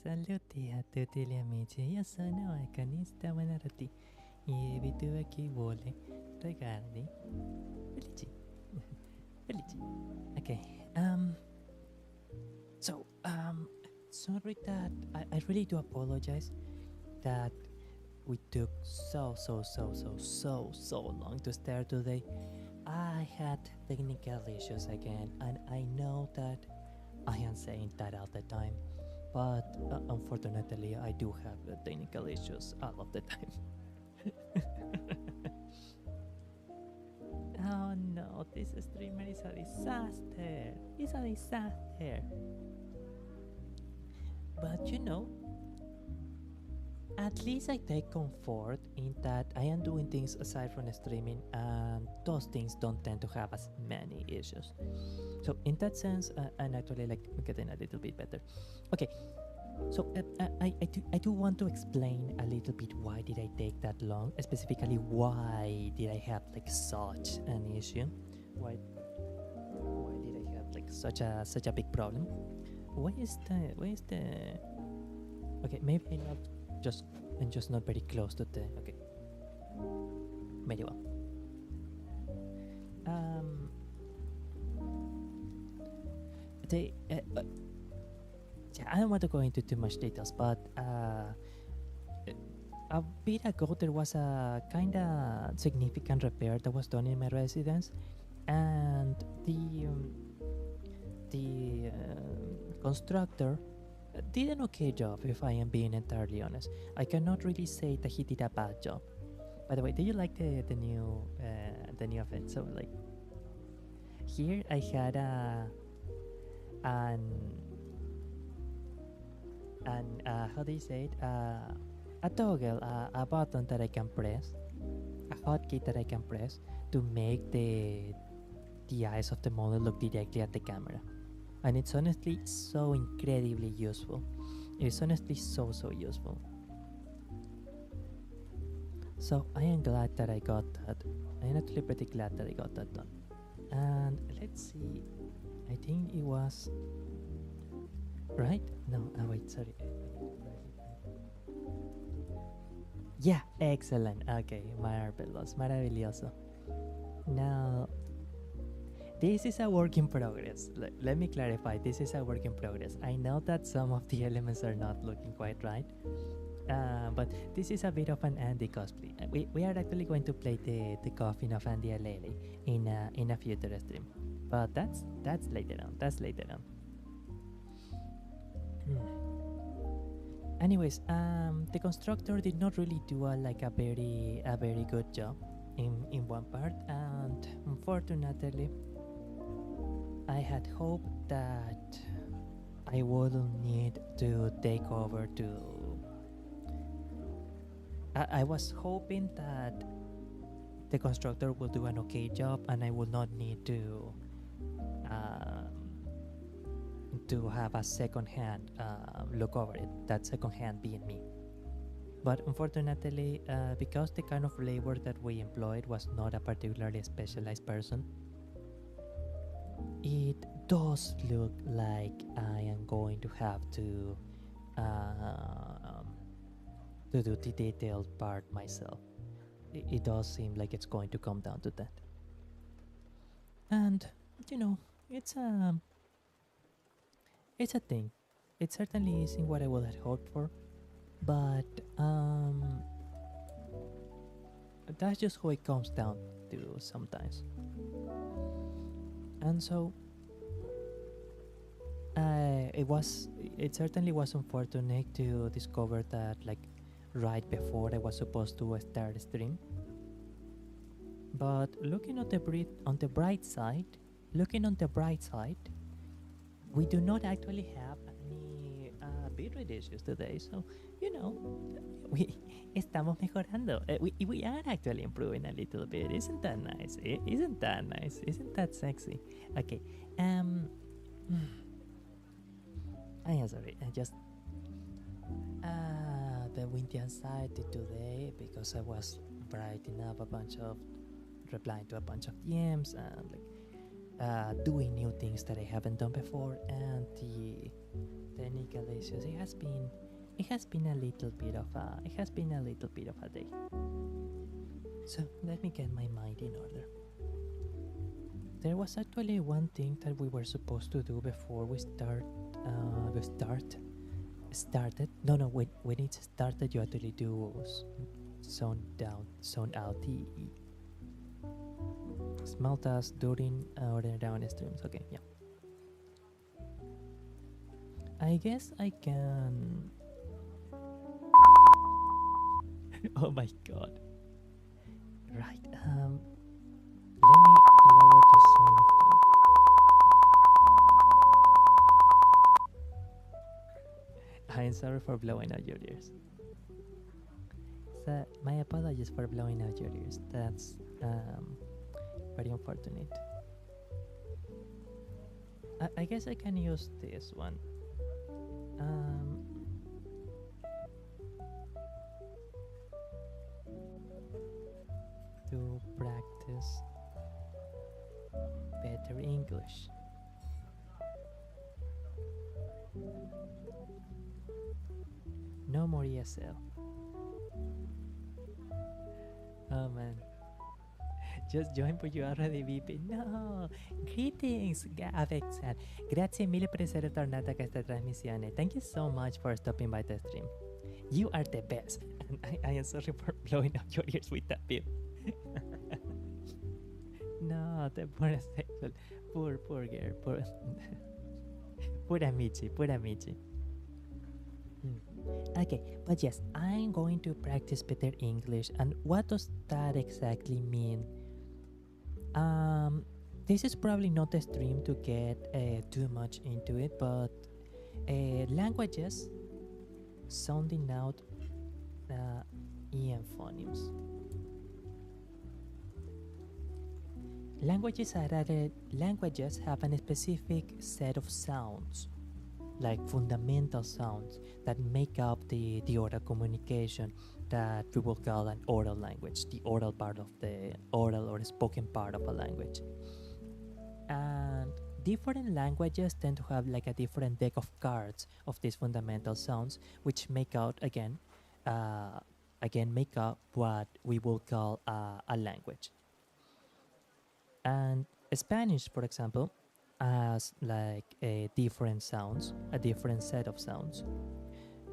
Saluti a tutti gli amici, io sono il canista Buonarroti e Vtuber che vuole regali felici. Felici. Okay, sorry that I really do apologize that we took so long to start today. I had technical issues again, and I know that I am saying that all the time, but unfortunately I do have technical issues all of the time. Oh no, this streamer is a disaster. It's a disaster. But you know, at least I take comfort in that I am doing things aside from streaming, and those things don't tend to have as many issues. So in that sense, I'm actually like getting a little bit better. Okay, so I do want to explain a little bit why did I take that long, specifically why did I have like such an issue, why did I have like such a big problem. Why is the okay, maybe I'm just not very close to the okay, very well. I don't want to go into too much details, but a bit ago there was a kind of significant repair that was done in my residence, and the constructor did an okay job, if I am being entirely honest. I cannot really say that he did a bad job. By the way, do you like the new effect? So like here I had an how do you say it? A toggle, a button that I can press, a hotkey that I can press to make the eyes of the model look directly at the camera. And it's honestly so incredibly useful. It's honestly so useful. So I am glad that I got that. I'm actually pretty glad that I got that done. And let's see, I think it was right? No, wait, sorry. Yeah, excellent. Okay, marvelous, maravilloso. Now, this is a work in progress. Let me clarify, this is a work in progress. I know that some of the elements are not looking quite right, but this is a bit of an Andy cosplay. We are actually going to play the coffin of Andy Alele in a future stream, but that's later on. That's later on. Anyways, the constructor did not really do a very good job in one part, and unfortunately, I had hoped that I wouldn't need to take over to. I was hoping that the constructor will do an okay job, and I will not need to have a second hand look over it, that second hand being me. But unfortunately, because the kind of labor that we employed was not a particularly specialized person, it does look like I am going to have to do the detailed part myself. It does seem like it's going to come down to that. And you know, it's a thing. It certainly isn't what I would have hoped for, but that's just how it comes down to sometimes. And so it certainly was unfortunate to discover that like right before I was supposed to start stream. But looking on the bright side, we do not actually have any bitrate issues today. So, you know, we estamos mejorando. We are actually improving a little bit. Isn't that nice? Isn't that nice? Isn't that sexy? Okay. I am sorry. I just the windy anxiety today because I was writing up replying to a bunch of DMs, and like doing new things that I haven't done before, and the technical issues. It has been a little bit of a day. So let me get my mind in order. There was actually one thing that we were supposed to do before we started. When it started, you actually do zone out the small tasks during or down streams. Okay, yeah. I guess I can. Oh my god. Right. Let me lower the sound of them. I'm sorry for blowing out your ears. So my apologies for blowing out your ears. That's very unfortunate. I guess I can use this one. To practice better English. No more ESL. Oh man. Just join, but you already beeping. No! Greetings, Avexan. Grazie mille per essere tornata a questa trasmissione. Thank you so much for stopping by the stream. You are the best. And I am sorry for blowing out your ears with that beep. No, the poor sexual. Poor girl. Poor amici. Okay, but yes, I'm going to practice better English. And what does that exactly mean? This is probably not a stream to get too much into it, but languages sounding out EM phonemes. Languages have a specific set of sounds, like fundamental sounds that make up the oral communication that we will call an oral language, the oral part of the oral or spoken part of a language. And different languages tend to have like a different deck of cards of these fundamental sounds, which make up what we will call a language. And Spanish, for example, has like different sounds, a different set of sounds.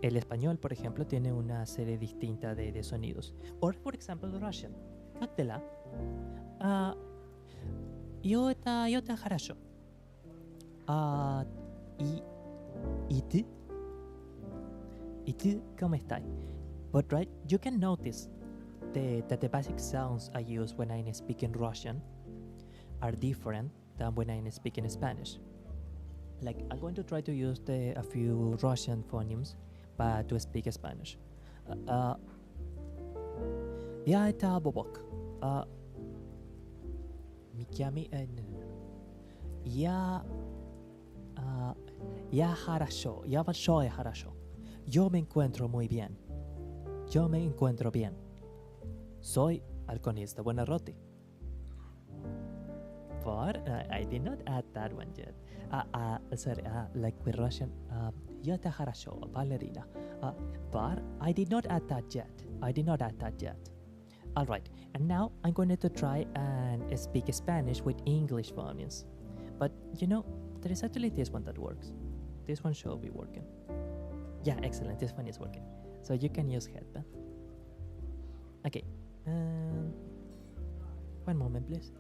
El español, por ejemplo, tiene una serie distinta de sonidos. Or, for example, Russian. Как дела? Yo está хорошо. ¿Y tú? ¿Y tú cómo estás? But right, you can notice that the basic sounds I use when I'm speaking Russian are different than when I'm speaking Spanish. Like, I'm going to try to use a few Russian phonemes, but to speak Spanish. Я это Бобок. Mikami. Я хорошо. Я большое хорошо. Yo me encuentro muy bien. Yo me encuentro bien. Soy halconista Buonarroti. But I did not add that one yet. Sorry, like with Russian, я это хорошо, ballerina. But I did not add that yet. Alright, and now I'm going to try and speak Spanish with English phonemes. But you know, there is actually this one that works. This one should be working. Yeah, excellent, this one is working. So you can use headband. Okay, one moment please.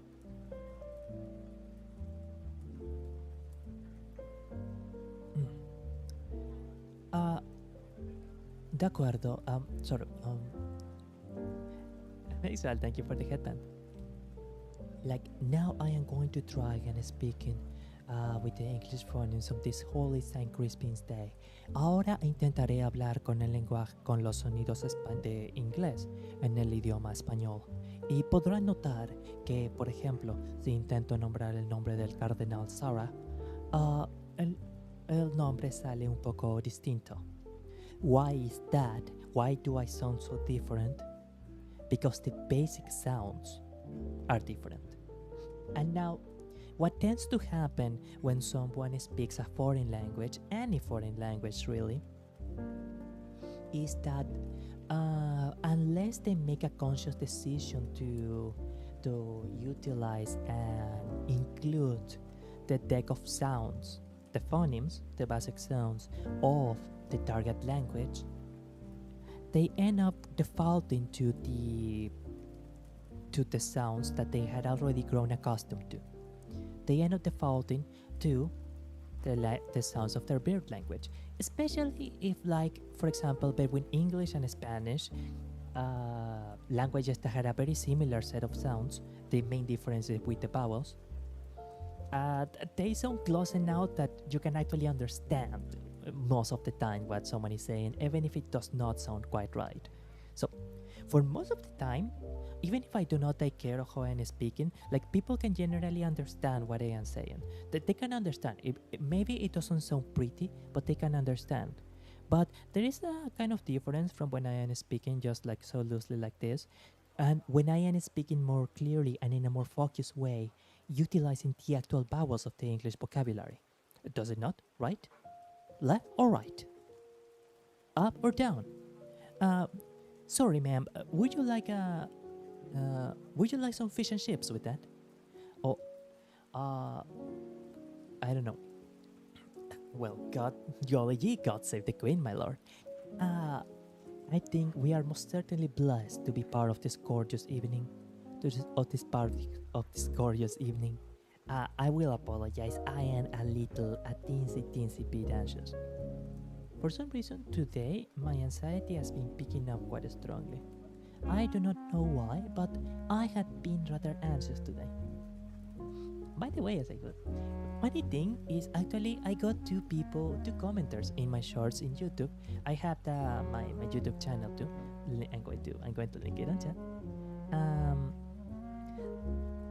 De acuerdo. Sorry. Well, thank you for the headband. Like, now I am going to try and speaking with the English phonemes of this Holy St. Crispin's Day. Ahora intentaré hablar con el lenguaje, con los sonidos de inglés en el idioma español. Y podrán notar que, por ejemplo, si intento nombrar el nombre del cardenal Sarah, el nombre sale un poco distinto. Why is that? Why do I sound so different? Because the basic sounds are different. And now, what tends to happen when someone speaks a foreign language, any foreign language really, is that unless they make a conscious decision to utilize and include the deck of sounds, the phonemes, the basic sounds of the target language, they end up defaulting to the sounds that they had already grown accustomed to. They end up defaulting to the sounds of their birth language, especially if, like, for example, between English and Spanish, languages that had a very similar set of sounds, the main difference is with the vowels. They sound close enough that you can actually understand most of the time what someone is saying, even if it does not sound quite right. So, for most of the time, even if I do not take care of how I'm speaking, like, people can generally understand what I am saying. They can understand. Maybe it doesn't sound pretty, but they can understand. But there is a kind of difference from when I am speaking just like so loosely like this, and when I am speaking more clearly and in a more focused way, utilizing the actual vowels of the English vocabulary. Does it not? Right? Left or right? Up or down? Sorry, ma'am. Would you like some fish and chips with that? Oh, I don't know. Well, God, golly gee, God save the Queen, my lord. I think we are most certainly blessed to be part of this gorgeous evening. I will apologize. I am a teensy bit anxious. For some reason, today my anxiety has been picking up quite strongly. I do not know why, but I had been rather anxious today. By the way, as I go, funny thing is actually I got two commenters in my shorts in YouTube. I have my YouTube channel too. I'm going to link it on chat.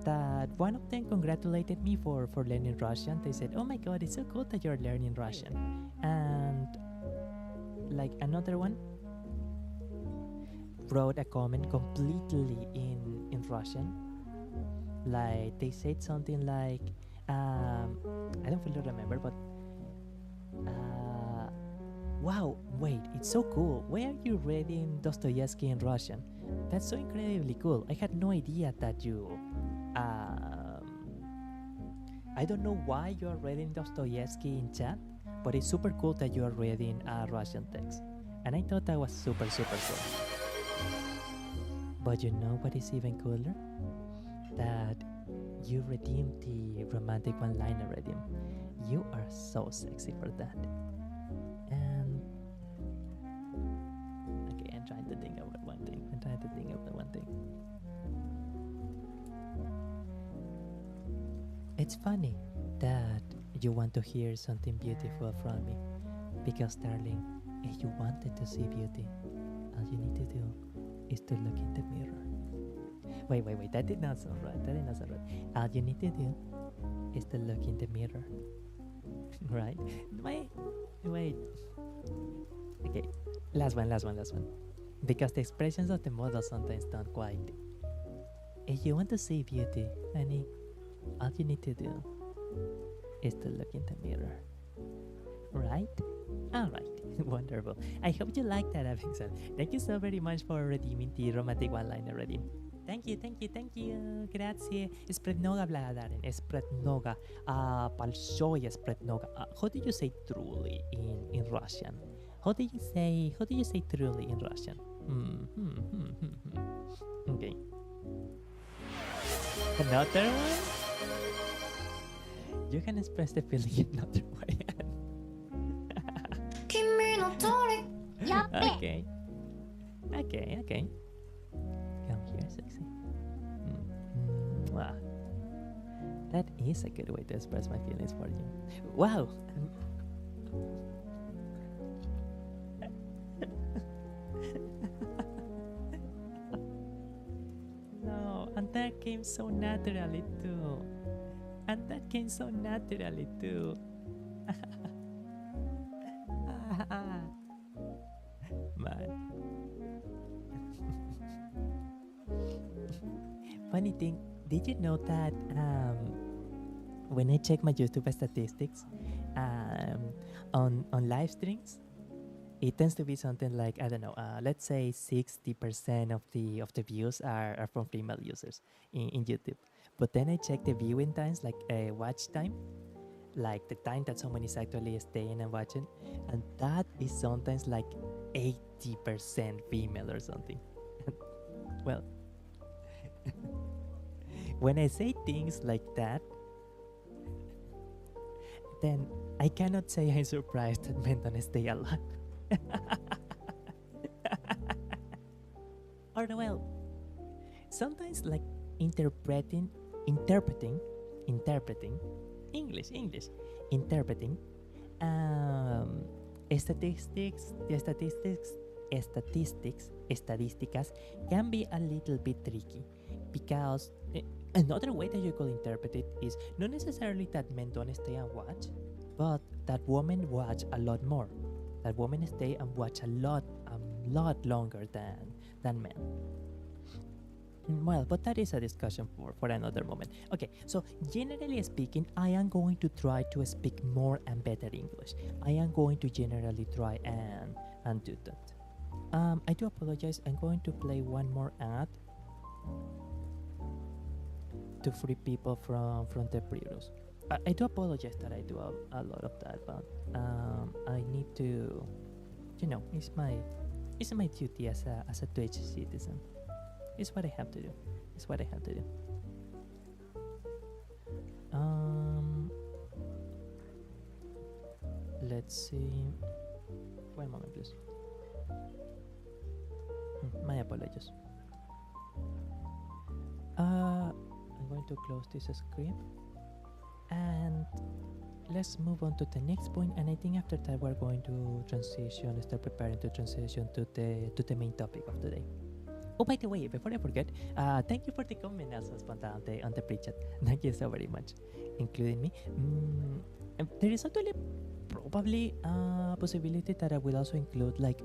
That one of them congratulated me for learning Russian. They said, "Oh my God, it's so cool that you're learning Russian," and like another one wrote a comment completely in Russian. Like they said something like, I don't fully remember, but wow, wait, it's so cool. Why are you reading Dostoevsky in Russian? That's so incredibly cool. I had no idea that you. I don't know why you are reading Dostoevsky in chat, but it's super cool that you are reading a Russian text. And I thought that was super cool. But you know what is even cooler? That you redeemed the romantic one-liner redeem. You are so sexy for that. And okay, I'm trying to think about one thing. It's funny that you want to hear something beautiful from me, because darling, if you wanted to see beauty, all you need to do is to look in the mirror. Wait, that did not sound right. All you need to do is to look in the mirror. Right? Wait. Okay, last one. Because the expressions of the model sometimes don't quite. If you want to see beauty, honey, all you need to do is to look in the mirror. Right? Alright, wonderful. I hope you like that, Vixen. Thank you so very much for redeeming the romantic one-liner redeem. Thank you. Grazie. Sprednoga благодарен. Sprednoga. Большое sprednoga. How do you say truly in Russian? How do you say truly in Russian? Okay. Another one? You can express the feeling in another way. Okay. Come here, sexy. Wow. That is a good way to express my feelings for you. Wow. No, and that came so naturally too. Man. Funny thing, did you know that when I check my YouTube statistics um, on live streams, it tends to be something like, I don't know, let's say 60% of the views are from female users in YouTube. But then I check the viewing times, like watch time, like the time that someone is actually staying and watching, and that is sometimes like 80% female or something. Well, when I say things like that, then I cannot say I'm surprised that men don't stay alive. Or well, sometimes like interpreting, interpreting, interpreting, English, interpreting um, statistics can be a little bit tricky because another way that you could interpret it is not necessarily that men don't stay and watch, but that women watch a lot more. That women stay and watch a lot longer than men. Well, but that is a discussion for another moment. Okay, so generally speaking, I am going to try to speak more and better English. I am going to generally try and do that. I do apologize. I'm going to play one more ad to free people from the previous. I do apologize that I do a lot of that, but I need to, it's my duty as a Twitch citizen. It's what I have to do. It's what I have to do. Let's see. One moment, please. My apologies. I'm going to close this screen and let's move on to the next point. And I think after that we're going to start preparing to transition to the main topic of today. Oh, by the way, before I forget, thank you for the comment also on the pre-chat. Thank you so very much, including me. There is actually probably a possibility that I will also include like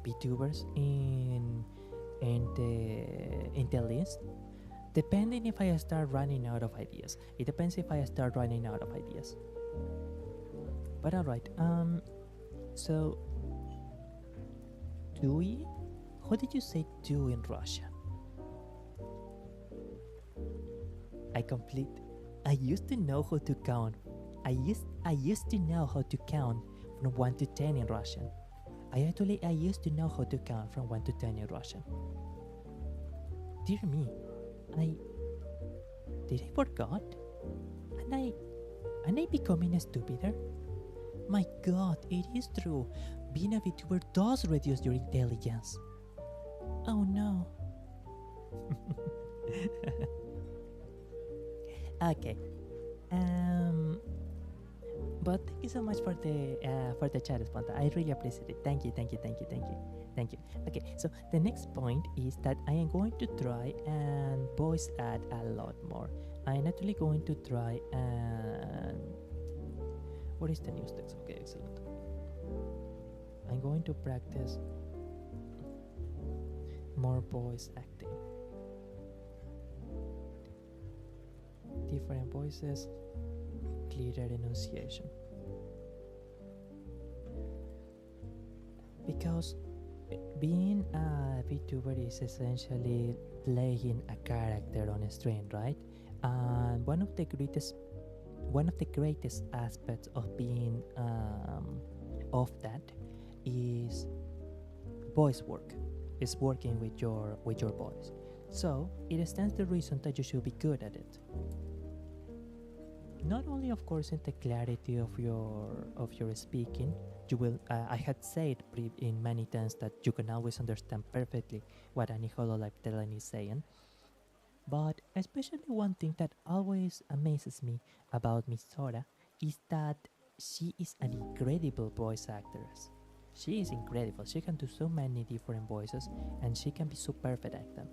Vtubers in the list, depending if I start running out of ideas. It depends if I start running out of ideas. But alright, so Dewey? How did you say do in Russian? I used to know how to count. I used to know how to count from 1 to 10 in Russian. I used to know how to count from 1 to 10 in Russian. Dear me, did I forgot? And I becoming stupider? My God, it is true. Being a VTuber does reduce your intelligence. Oh no. Okay. But thank you so much for the chat, Sponta. I really appreciate it. Thank you. Okay, so the next point is that I am going to try and voice add a lot more. I am actually going to try and what is the news text? Okay, excellent. I'm going to practice more voice acting. Different voices, clearer enunciation. Because being a VTuber is essentially playing a character on a stream, right? And one of the greatest aspects of being of that is voice work. Is working with your voice. So it stands to reason that you should be good at it. Not only, of course, in the clarity of your speaking, you will. I had said in many times that you can always understand perfectly what any hololive talent is saying. But especially one thing that always amazes me about Miss Sora is that she is an incredible voice actress. She is incredible. She can do so many different voices and she can be so perfect at them.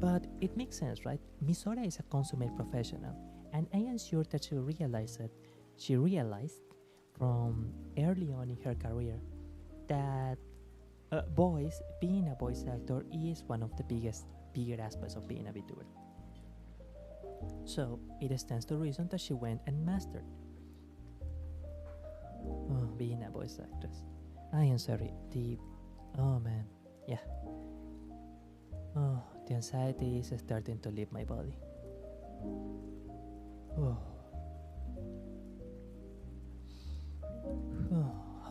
But it makes sense, right? Misora is a consummate professional, and I am sure that she realized from early on in her career that being a voice actor is one of the bigger aspects of being a VTuber. So it stands to reason that she went and mastered being a voice actress. I am sorry. Oh man, yeah. Oh, the anxiety is starting to leave my body. Oh.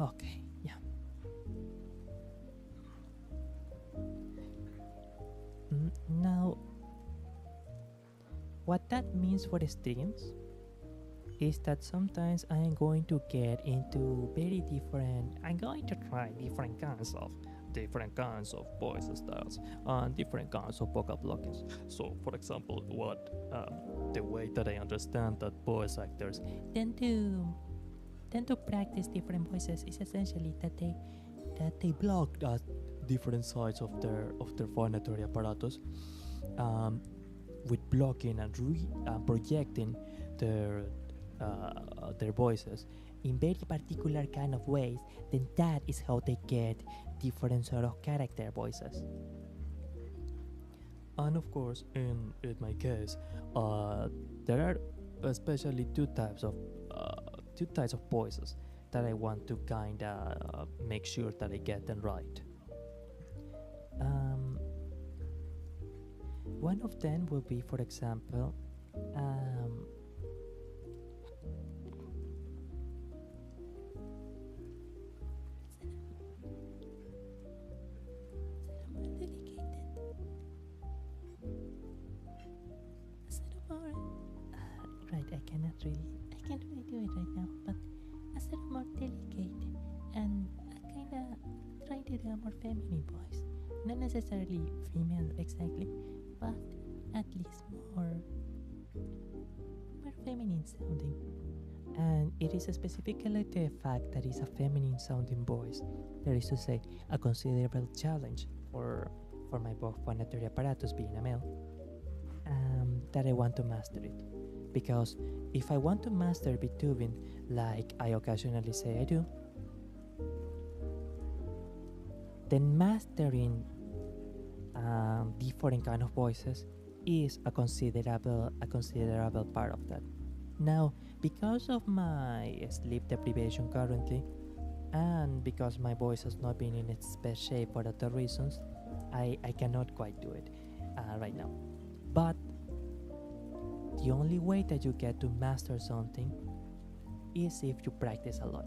Okay, yeah. Now, what that means for the streams is that sometimes I am going to get into I'm going to try different kinds of voice styles and different kinds of vocal blockings. So, for example, the way that I understand that voice actors tend to practice different voices is essentially that they block different sides of their phonatory apparatus, with blocking and projecting their voices in very particular kind of ways. Then that is how they get different sort of character voices. And of course, in my case, there are especially two types of voices that I want to kind of make sure that I get them right. One of them will be, for example, right, I can't really do it right now, but a sort of more delicate and kind of try to do a more feminine voice. Not necessarily female exactly, but at least more feminine sounding. And it is specifically the fact that it's a feminine sounding voice, that is to say, a considerable challenge for my phonatory apparatus being a male, that I want to master it. Because if I want to master Vtubing like I occasionally say I do, then mastering different kind of voices is a considerable part of that. Now, because of my sleep deprivation currently, and because my voice has not been in its best shape for other reasons, I cannot quite do it right now. But the only way that you get to master something is if you practice a lot.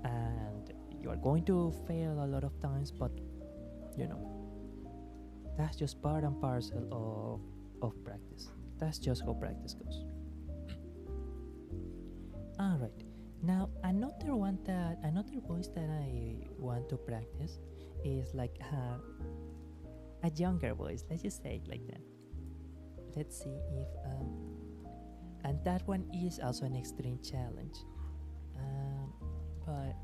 And you are going to fail a lot of times, but that's just part and parcel of practice. That's just how practice goes. Alright, now another voice that I want to practice is like a younger voice. Let's just say it like that. Let's see if and that one is also an extreme challenge, but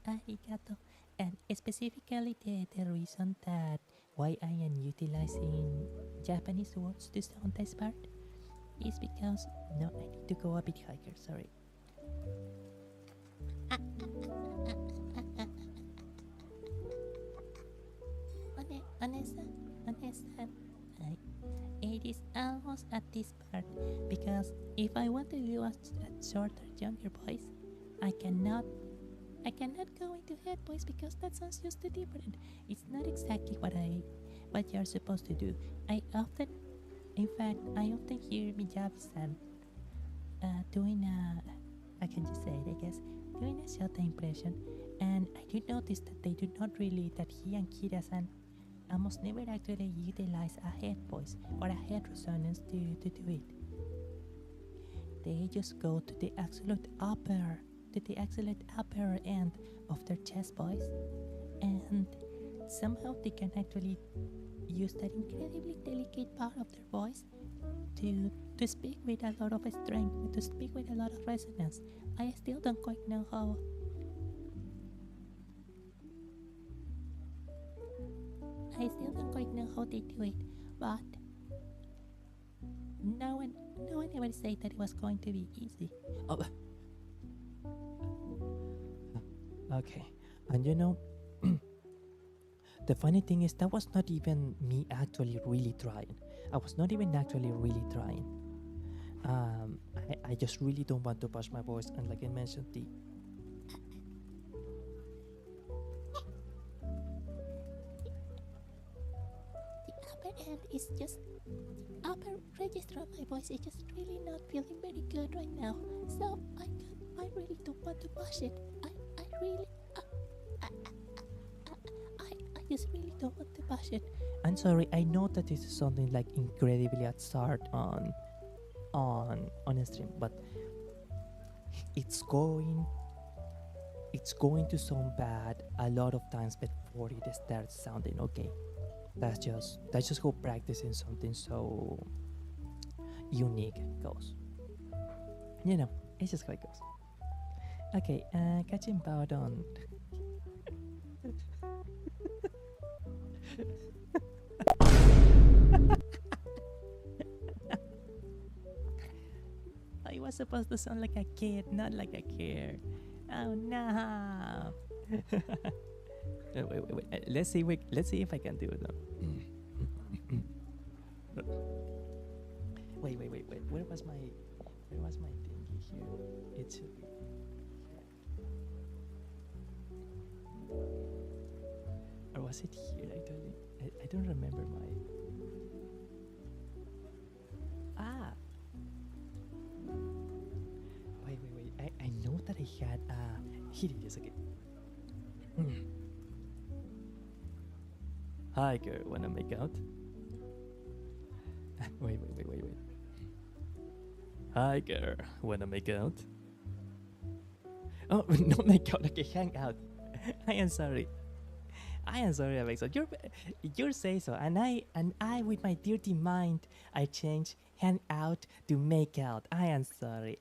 arigato. And specifically the reason that why I am utilizing Japanese words to sound this part is because I need to go a bit higher. Sorry. It is almost at this part, because if I want to do a shorter, younger voice, I cannot go into head voice because that sounds just too different. It's not exactly what you're supposed to do. I often hear Miyabi-san doing I can just say it, I guess, doing a Shota impression, and I do notice that they do not really, that he and Kira-san almost never actually utilize a head voice or a head resonance to do it. They just go to the absolute upper end of their chest voice, and somehow they can actually use that incredibly delicate part of their voice to speak with a lot of strength, to speak with a lot of resonance. I still don't quite know how. They do it, but no one ever said that it was going to be easy. Oh. Okay, And you know, the funny thing is that was not even me actually really trying. I was not even actually really trying. I just really don't want to push my voice, and like I mentioned, the upper end is just upper register of my voice is just really not feeling very good right now. So I really don't want to push it. I really I just really don't want to push it. I'm sorry. I know that this is something like incredibly at start on a stream, but it's going to sound bad a lot of times before it starts sounding okay. That's just how practicing something so unique goes. You know, it's just how it goes. Okay, catching about on. I was supposed to sound like a kid, not like a kid. Oh no! Wait. Let's see if I can do it now. Wait. Where was my thingy here? It should be here. Or was it here actually? I don't remember my. Ah. Wait. I know that I had. Here it is again. Hi girl, wanna make out? Wait. Hi girl, wanna make out? Oh, not make out, okay, hang out. I am sorry, Alexa. You say so, and I with my dirty mind, I change hang out to make out. I am sorry.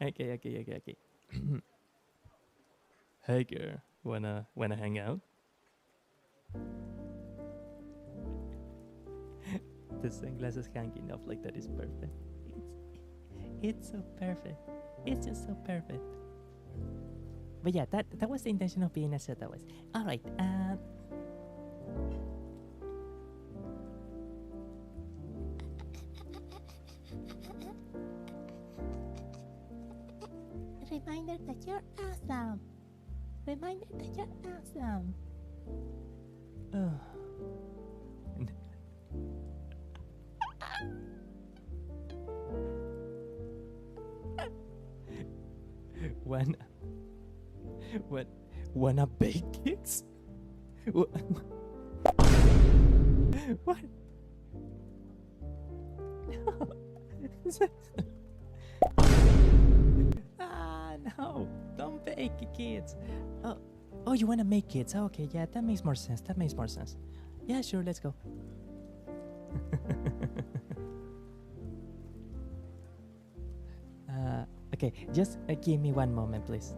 Okay. Hey girl, wanna hang out? The sunglasses hanging off like that is perfect. It's so perfect. It's just so perfect. But yeah, that was the intention of being as that was. All right. Reminder that you're awesome. Reminder that you're awesome. Wanna bake kids? What? No, don't bake kids. Oh, you wanna make kids? Oh, okay, yeah, that makes more sense. Yeah, sure, let's go. Okay, just give me one moment, please.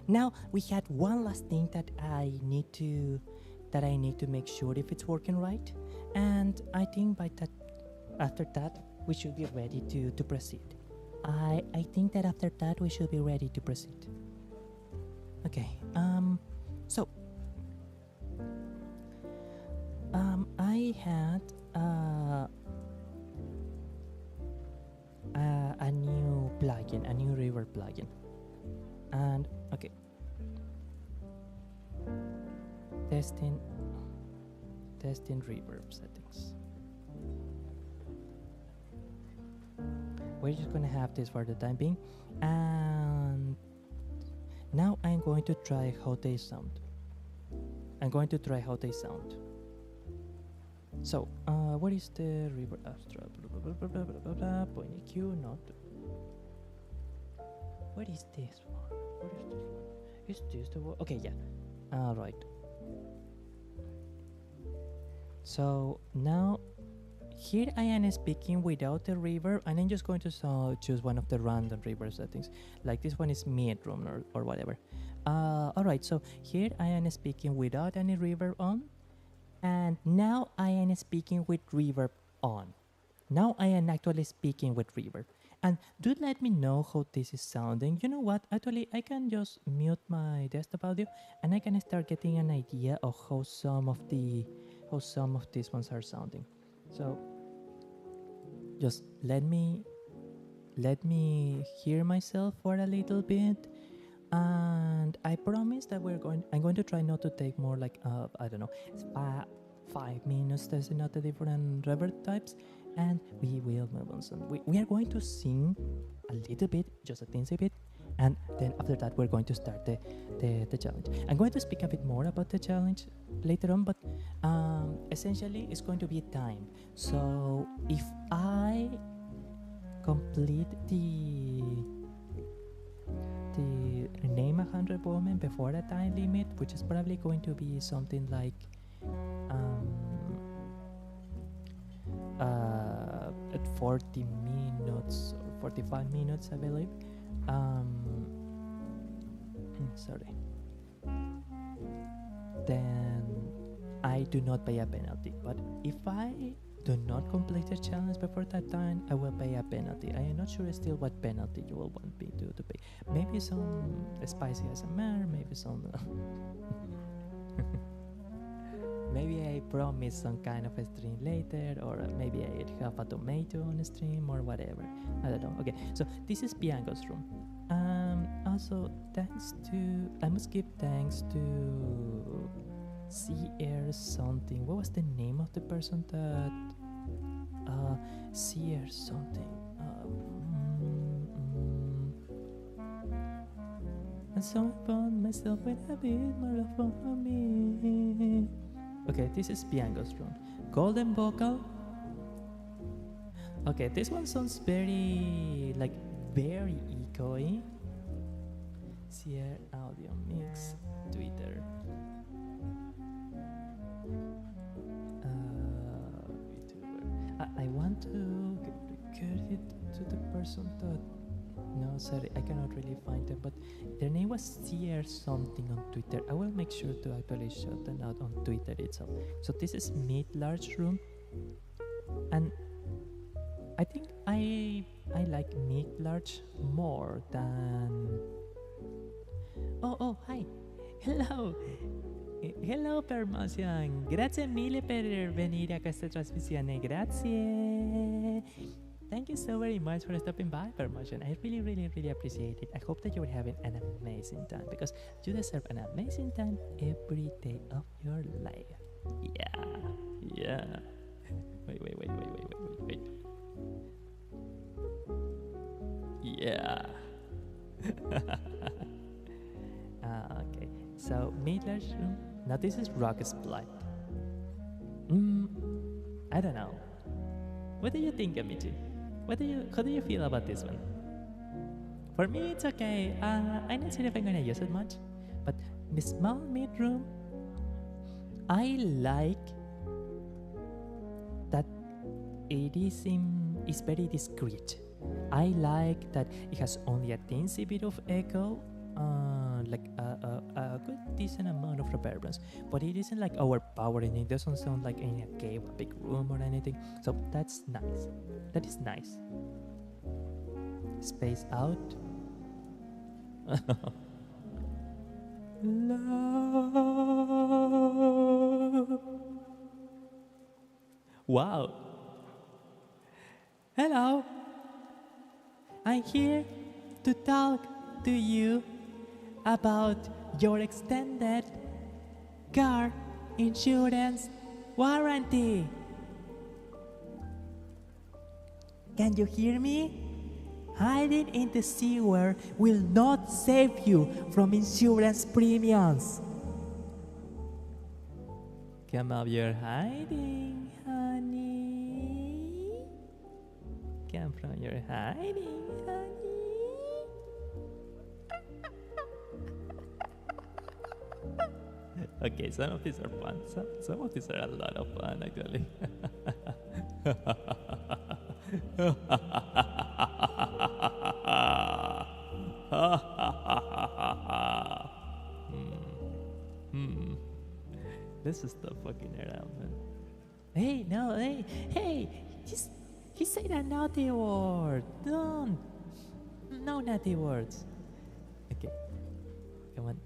Now we had one last thing that I need to make sure if it's working right, and I think after that we should be ready to proceed. I think that after that we should be ready to proceed. Okay. So I had a new plugin, a new reverb plugin, and okay. Testing reverb settings. We're just gonna have this for the time being, and Now I'm going to try how they sound. So, what is the river Astra? Point Q, not. What is this one? Is this the one? Okay, yeah. Alright. So, now, here I am speaking without the river, and I'm just going to choose one of the random river settings. Like this one is mid-room or whatever. Alright, so here I am speaking without any reverb on. And now I am speaking with reverb on. Now I am actually speaking with reverb. And do let me know how this is sounding. You know what? Actually, I can just mute my desktop audio and I can start getting an idea of how some of these ones are sounding. So just let me hear myself for a little bit. And I promise that I'm going to try not to take more like I don't know, 5 minutes testing out the different reverb types, and we will move on soon. We are going to sing a little bit, just a teensy bit, and then after that we're going to start the challenge. I'm going to speak a bit more about the challenge later on, but essentially it's going to be timed. So if I complete the name 100 women before the time limit, which is probably going to be something like at 40 minutes or 45 minutes, I believe. Sorry. Then I do not pay a penalty. But if I do not complete the challenge before that time, I will pay a penalty. I am not sure still what penalty you will want me to pay. Maybe some spicy ASMR, maybe some maybe I promise some kind of a stream later, or maybe I have a tomato on the stream or whatever. I don't know. Okay, so this is Bianco's room. Also, I must give thanks to CR something. What was the name of the person that CR something? And so I found myself with a bit more of me. Okay, this is Bianco's room. Golden vocal. Okay, this one sounds very echoey. CR audio mix, Twitter. Vtuber. I want to give it to the person that. No, sorry, I cannot really find them, but their name was CR something on Twitter. I will make sure to actually shout them out on Twitter itself. So this is mid-large room, and I think I like mid-large more than. Oh, hi, hello. Hello Permotion, grazie mille per venire a questa trasmissione, grazie. Thank you so very much for stopping by, Permotion. I really, really, really appreciate it. I hope that you are having an amazing time, because you deserve an amazing time every day of your life. Yeah. Wait. Yeah. Okay. So, mid-large room. Now this is Rock Splat. I don't know. What do you think, Amici? How do you feel about this one? For me, it's okay. I'm not sure if I'm gonna use it much, but the small mid-room, I like that it is very discreet. I like that it has only a teensy bit of echo, like a good decent amount of reverberance, but it isn't like overpowering. It doesn't sound like in a cave, a big room or anything. So that's nice. That is nice. Space out. Love. Wow. Hello. I'm here to talk to you about your extended car insurance warranty. Can you hear me? Hiding in the sewer will not save you from insurance premiums. Come up, you're hiding, honey. Come from your hiding, honey. Okay, some of these are fun. Some of these are a lot of fun, actually. Let's just stop fucking around, man. Hey, no, hey, he said a naughty word. Don't. No naughty words. Okay, come on.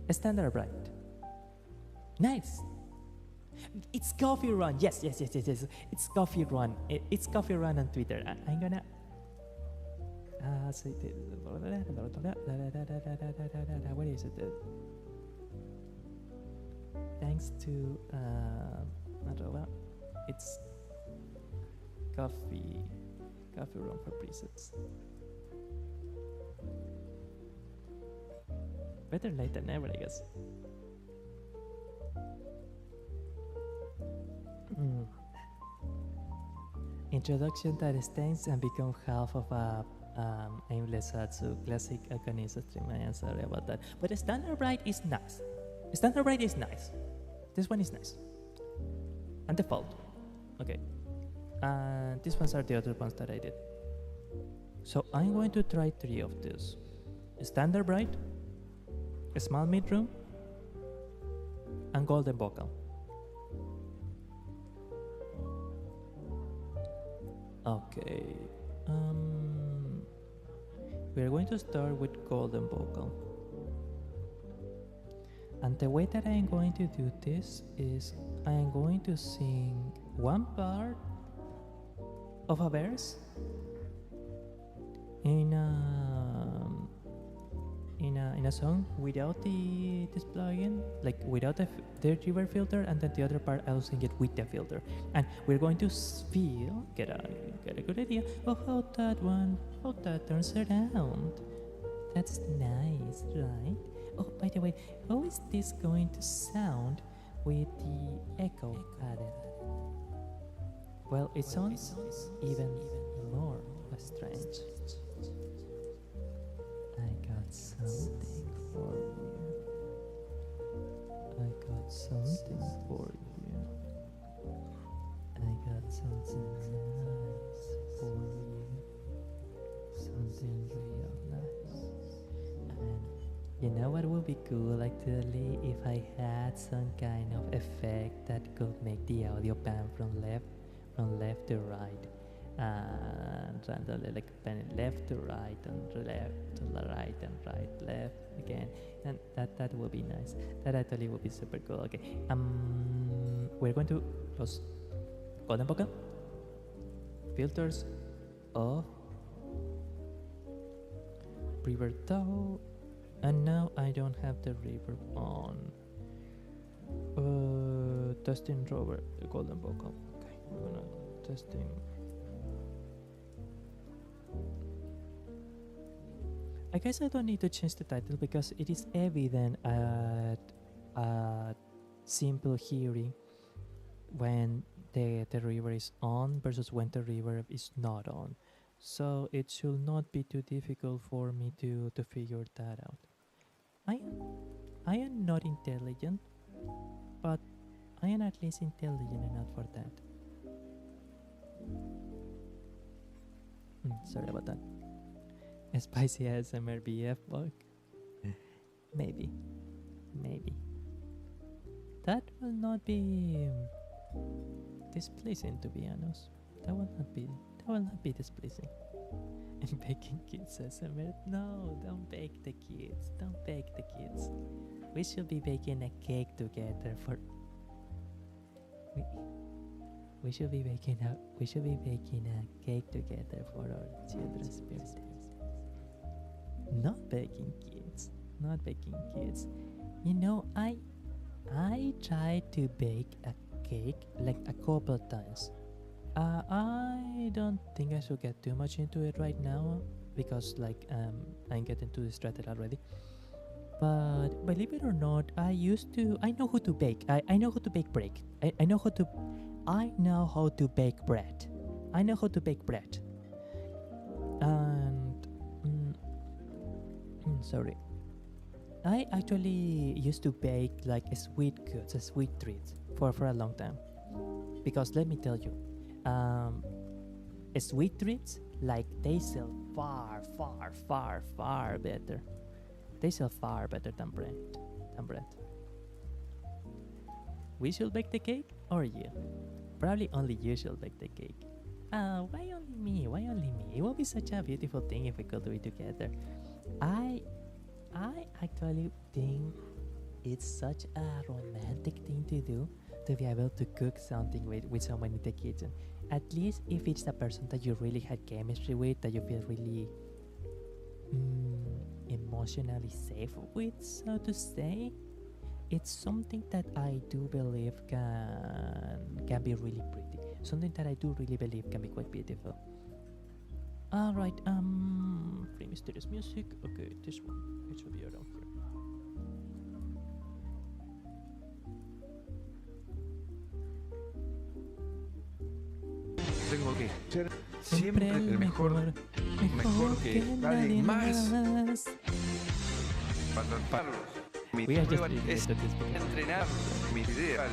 Standard right. Nice. It's coffee run. Yes. It's coffee run. It's coffee run on Twitter. I'm gonna. What is it? Thanks to it's coffee run for presets. Better late than never, I guess. Introduction that stands and become half of a aimless Zatsu. Classic Akanisa stream. I am sorry about that. But standard bright is nice. Standard bright is nice. This one is nice. And default. Okay. And these ones are the other ones that I did. So I'm going to try 3 of these. Standard bright, a small mid-room, and golden vocal. Okay. We're going to start with golden vocal. And the way that I am going to do this is I am going to sing one part of a verse in a song without this plugin, like without the reverb filter, and then the other part I'll sing it with the filter, and we're going to get a good idea of how that turns around. That's nice, right? Oh, by the way, how is this going to sound with the echo added? Well, it sounds even more strange. I got something for you. I got something for you. I got something nice for you. Something real nice. And you know what would be cool actually if I had some kind of effect that could make the audio pan from left to right. And randomly like pan left to right and left to right and right left again, and that would be nice. That actually would be super cool. Okay, we're going to close golden vocal, filters off, reverb down, and now I don't have the reverb on. Testing Rover, the golden vocal. Okay, we're gonna testing. I guess I don't need to change the title because it is evident at simple hearing when the reverb is on versus when the reverb is not on. So it should not be too difficult for me to figure that out. I am not intelligent, but I am at least intelligent enough for that. Sorry about that. A spicy ASMR BF book? Maybe. That will not be displeasing, to be honest. That will not be displeasing. And baking kids ASMR? No, don't bake the kids. We should be baking a cake together for. We should be baking a cake together for our children's birthdays. Not baking kids. You know, I tried to bake a cake like a couple times I don't think I should get too much into it right now because like I'm getting too distracted already. But believe it or not, I know how to bake. I know how to bake bread. I know how to bake bread. I know how to bake bread. And sorry. I actually used to bake like sweet goods, sweet treats for a long time. Because let me tell you, sweet treats, like they sell far better. They sell far better than bread. We should bake the cake, or you? Probably only you should bake the cake. Why only me? Why only me? It would be such a beautiful thing if we could do it together. I actually think it's such a romantic thing to do, to be able to cook something with someone in the kitchen. At least if it's a person that you really had chemistry with, that you feel really emotionally safe with, so to say. It's something that I do believe can be really pretty. Something that I do really believe can be quite beautiful. Alright, free mysterious music. Okay, this one. It should be around here. Tengo que ser siempre el mejor que nadie más. Para Carlos, mi prueba es entrenar mi ideal.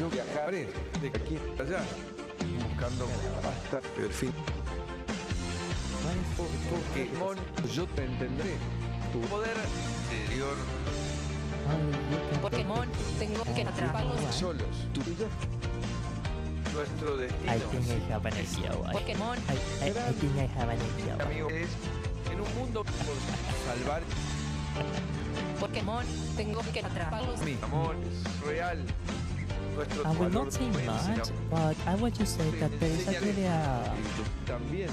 Yo viajaré de aquí a allá, buscando hasta el fin. Pokémon, yo te entenderé. Tu poder interior. Pokémon, tengo que atraparlos Solos, tú y yo. Nuestro destino. I think I have an idea. Pokémon. I think I have an idea. Amigo, es en un mundo por salvar Pokémon, tengo que atraparlos. mi amor es real. Nuestro I will valor not say me much, enseña- but I want to say that there is actually Y tú también.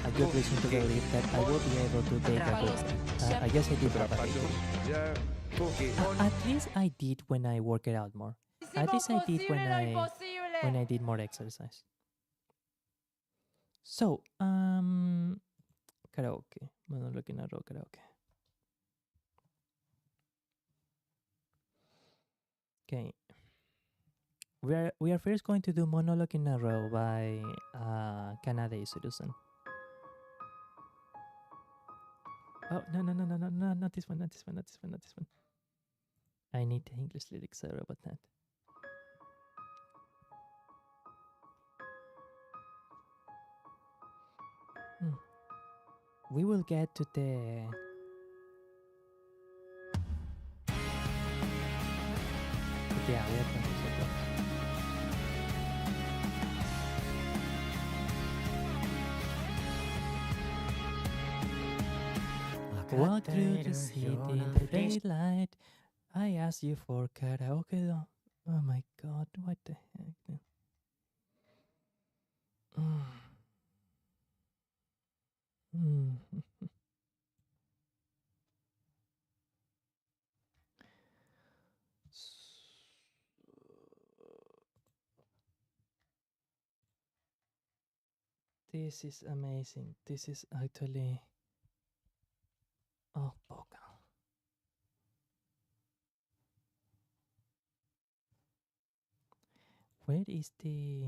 a good reason to believe that I will be able to take a good. I guess I did have an Atrapalo idea. ya. Pokémon. At least I did when I worked it out more. At least I did when I did more exercise. So, karaoke. Monologue in a row karaoke. Okay. We are first going to do Monologue in a Row by Kanade Surusan. Oh, no, not this one, not this one. I need the English lyrics, sorry about that. We will get to the... Yeah, we are going to set up. Walk through the city in the daylight. I asked you for karaoke. Oh my god, what the heck? This is amazing. This is actually... Oh, Boca. Where is the...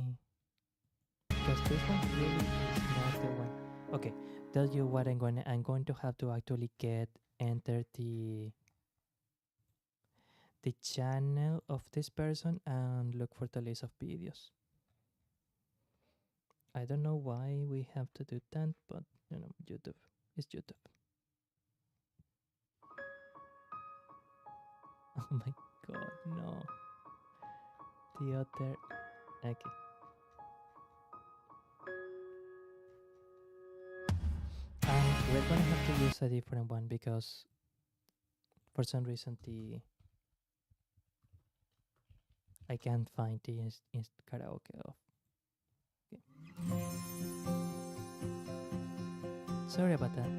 Because this one really is not the one. Okay, tell you what I'm going to have to actually enter the channel of this person and look for the list of videos. I don't know why we have to do that, but you know, YouTube is YouTube. Oh my god, no. The other... Okay. We're gonna have to use a different one because for some reason I can't find the karaoke off. Okay. Sorry about that.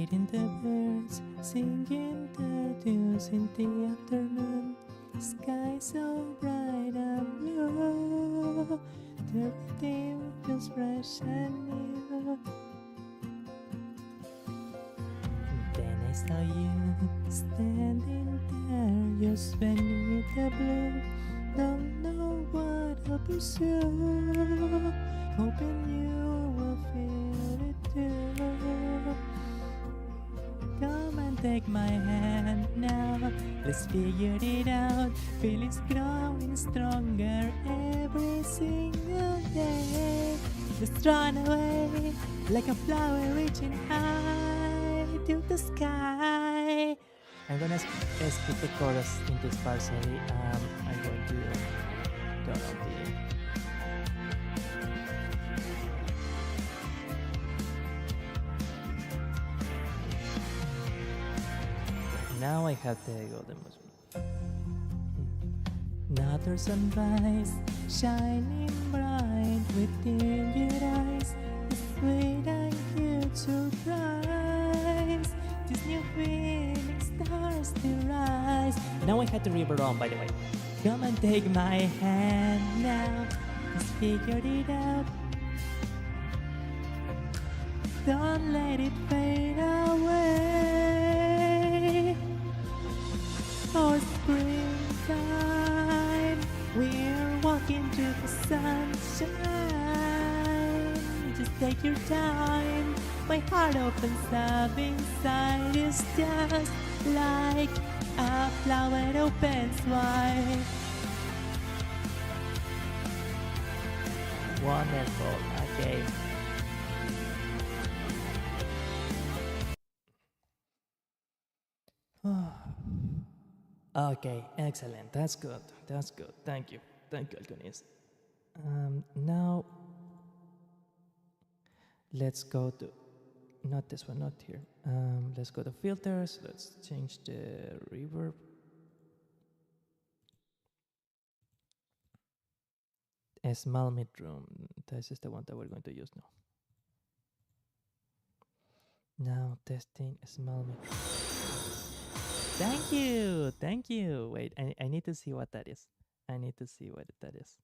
Reading the birds, singing the tunes in the afternoon. Sky so bright and blue. Everything feels fresh and new. Then I saw you standing there, just beneath the blue. Don't know what I'll pursue. Hoping you will feel it too. Come and take my hand now. Let's figure it out. Feelings growing stronger every single day. Let's run away like a flower reaching high to the sky. I'm gonna skip the chorus in this part, sorry. I'm going to turn on the. Now I have the golden mushroom. Another sunrise, shining bright within your eyes. The sweet and cute surprise. This new feeling starts to rise. Now I had the river on, by the way. Come and take my hand now. Let's figure it out. Don't let it fade away. For springtime, we're walking through the sunshine. Just take your time. My heart opens up inside. It's just like a flower opens wide. Wonderful. Okay. Okay, excellent. That's good. That's good. Thank you. Thank you, Alconis. Now, let's go to, not this one, not here. Let's go to filters. Let's change the reverb. A small mid-room. This is the one that we're going to use now. Now, testing a small mid-room. Thank you. Thank you. Wait, I need to see what that is. I need to see what that is.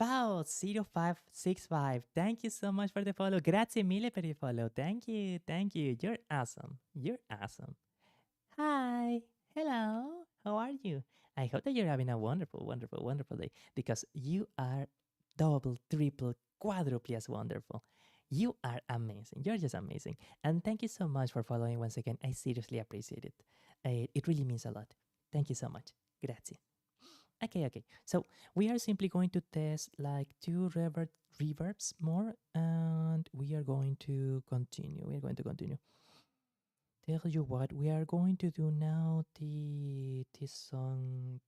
Pao0565. Thank you so much for the follow. Grazie mille per il follow. Thank you. Thank you. You're awesome. You're awesome. Hi. Hello. How are you? I hope that you're having a wonderful, wonderful, wonderful day because you are double, triple, quadruple as wonderful. You are amazing. You're just amazing. And thank you so much for following once again. I seriously appreciate it. It really means a lot. Thank you so much. Grazie. Okay. So we are simply going to test like 2 reverbs more, and we are going to continue. Tell you what, we are going to do now this song.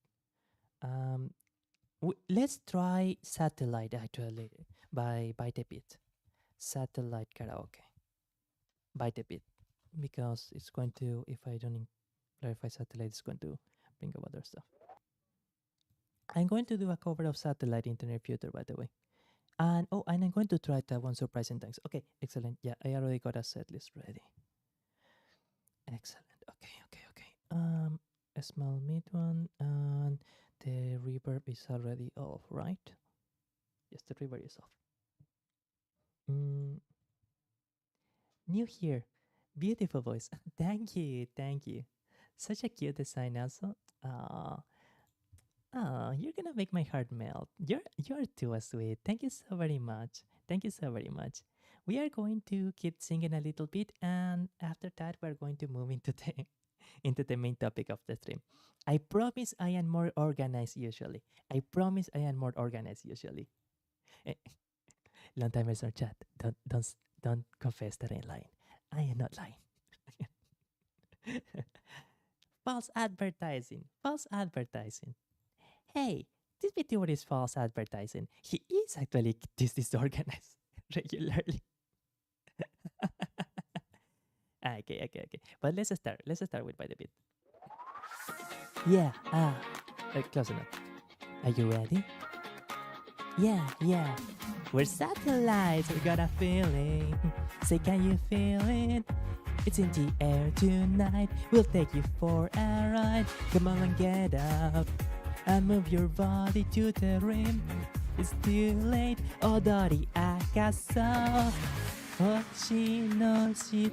Let's try Satellite actually by the Beat. Satellite karaoke by the Beat, because it's going to, if I don't clarify Satellite, it's going to bring up other stuff. I'm going to do a cover of Satellite in the near future, by the way. And I'm going to try that one, Surprising Thanks. Okay, excellent. Yeah, I already got a set list ready. Excellent. Okay. A small mid one, and the reverb is already off, right? Yes, the reverb is off. New here. Beautiful voice. Thank you. Such a cute design also. You're gonna make my heart melt. You're too sweet. Thank you so very much. We are going to keep singing a little bit, and after that we're going to move into the main topic of the stream. I promise I am more organized usually. Long timers on chat. Don't confess that I'm lying. I am not lying. False advertising. Hey, this Vtuber is false advertising. He is actually disorganized regularly. Okay. But let's start with by the beat. Yeah. Close enough. Are you ready? Yeah, yeah. We're satellites, we got a feeling. Say, can you feel it? It's in the air tonight. We'll take you for a ride. Come on and get up and move your body to the rim. It's too late. Odori akaso. 星の下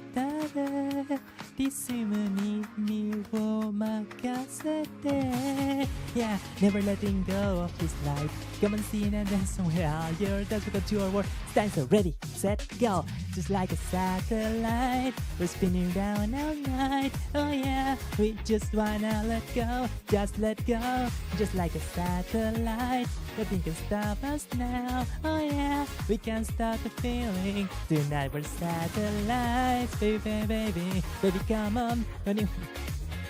でリズムに身を任せて Yeah, never letting go of this life. Come on, sing and dance somewhere higher. That's what to our world. Stand so ready, set, go. Just like a satellite, we're spinning down all night. Oh yeah, we just wanna let go. Just let go, just like a satellite. Nothing can stop us now. Oh yeah, we can't stop the feeling. Tonight we're satellites, baby, baby, baby, baby, come on. Baby,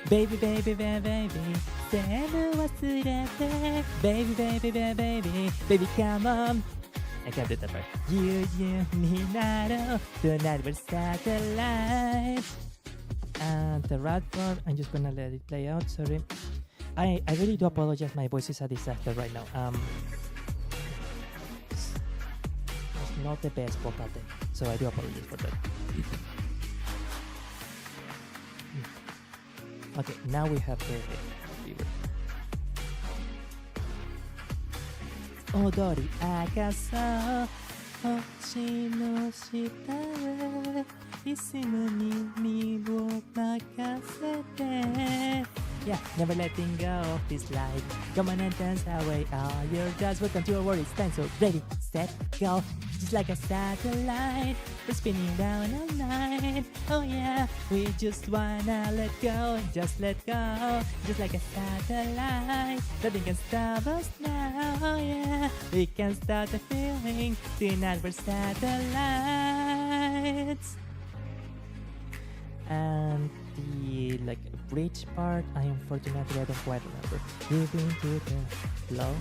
baby, baby, baby, 全部忘れて Baby, baby, baby, baby, baby, come on. I can't do that part. You need not know. Tonight we're satellites. And the rat part, I'm just gonna let it play out, sorry. I really do apologize, my voice is a disaster right now. It's not the best vocal thing, so I do apologize for that. Okay, now we have the fever. Odori akaso, 星の下でリズムに身を任せて Yeah, never letting go of this life. Come on and dance away all your doubts. Welcome to our world. It's time, so ready, set, go. Just like a satellite, we're spinning down all night. Oh yeah, we just wanna let go. Just let go. Just like a satellite, nothing can stop us now. Oh yeah, we can start the feeling. Tonight we're satellites. And the bridge part, unfortunately I don't quite remember. Moving to the flow,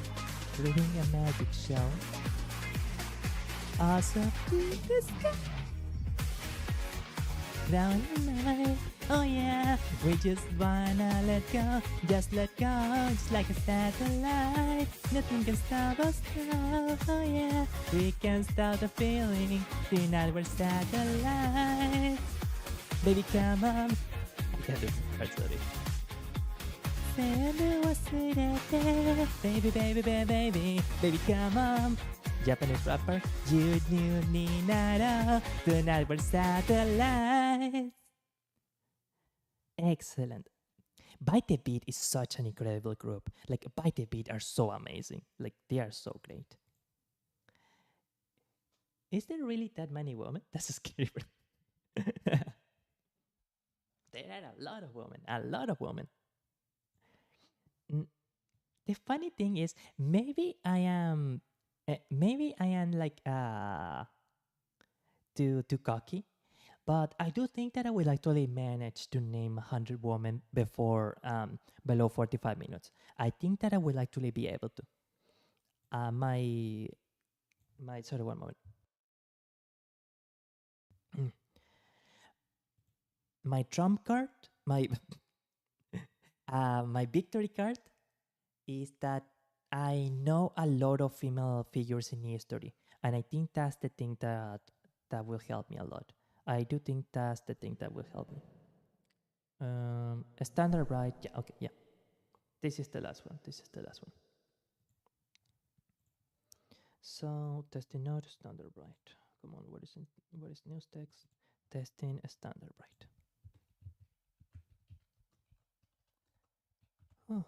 living a magic show. Also to the sky. Down the night, oh yeah, we just wanna let go, just let go, just like a satellite. Nothing can stop us now, oh yeah, we can start the feeling. Tonight we're satellites. Baby, come on. I can't do it. Sorry. Baby, baby, baby, baby, baby, come on. Japanese rapper, you ni nada. Tonight we're satellites. Excellent. Bite the Beat is such an incredible group. Bite the Beat are so amazing. They are so great. Is there really that many women? That's a scary. There are a lot of women. A lot of women. The funny thing is, maybe I am too cocky, but I do think that I will actually manage to name 100 women before below 45 minutes. I think that I will actually be able to. My sorry, one moment. My trump card, my my victory card is that I know a lot of female figures in history, and I think that's the thing that will help me a lot. I do think that's the thing that will help me. Standard right? Yeah. Okay. Yeah. This is the last one. So testing node standard right. Come on. What is news text? Testing standard right. Oh.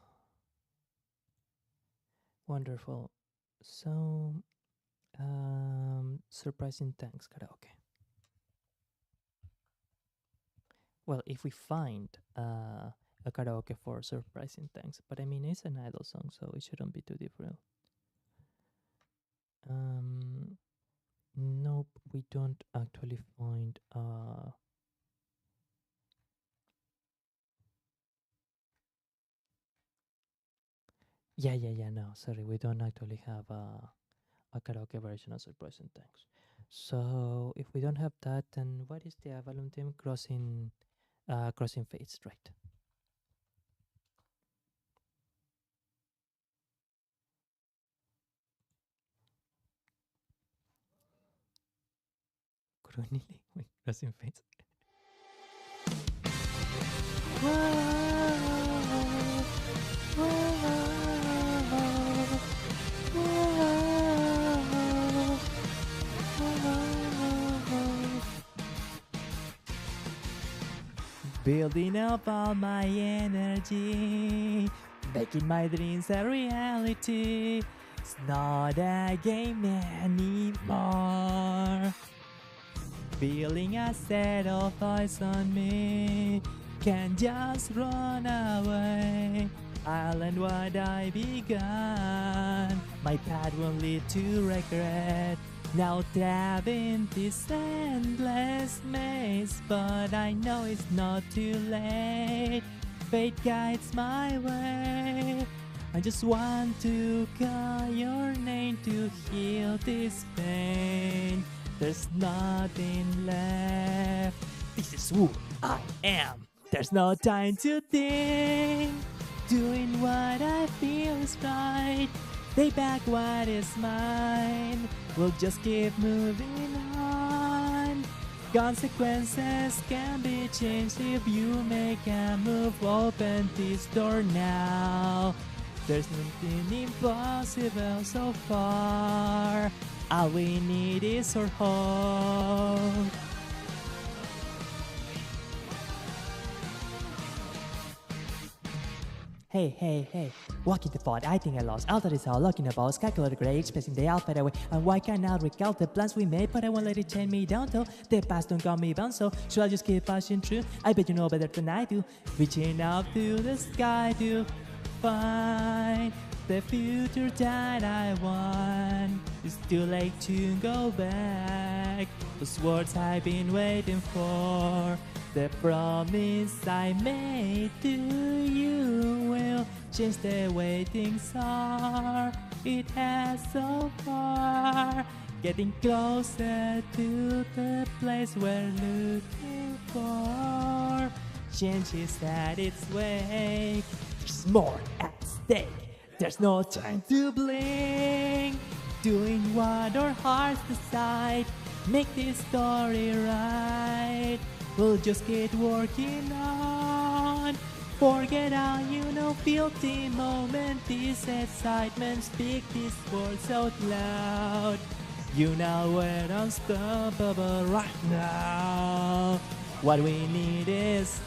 Wonderful. So, surprising thanks karaoke. Well, if we find a karaoke for surprising thanks, but I mean it's an idol song, so it shouldn't be too different. Nope, we don't actually find yeah, no, sorry, we don't actually have a karaoke version of surprising thanks. So if we don't have that, then what is the Avalon team crossing fates, right? Runili with crossing face. Building up all my energy, making my dreams a reality. It's not a game anymore. Feeling a set of eyes on me, can't just run away. I'll end what I began. My path won't lead to regret. Now trapped in this endless maze, but I know it's not too late. Fate guides my way. I just want to call your name to heal this pain. There's nothing left. This is who I am. There's no time to think. Doing what I feel is right. Take back what is mine. We'll just keep moving on. Consequences can be changed if you make a move. Open this door now. There's nothing impossible so far. All we need is our hope. Hey, walking the thought, I think I lost. All that is all looking about, calculated grade, expressing the alpha away. And why can't I recall the plans we made, but I won't let it chain me down till the past don't got me bound. So should I just keep pushing through? I bet you know better than I do. Reaching up to the sky to find the future that I want. It's too late to go back. Those words I've been waiting for. The promise I made to you will change the way things are. It has so far, getting closer to the place we're looking for. Change is at its wake. There's more at stake. There's no time to blink. Doing what our hearts decide. Make this story right. We'll just get working on. Forget how you know, feel the moment, this excitement, speak these words out loud. You know we're unstoppable right now. What we need is...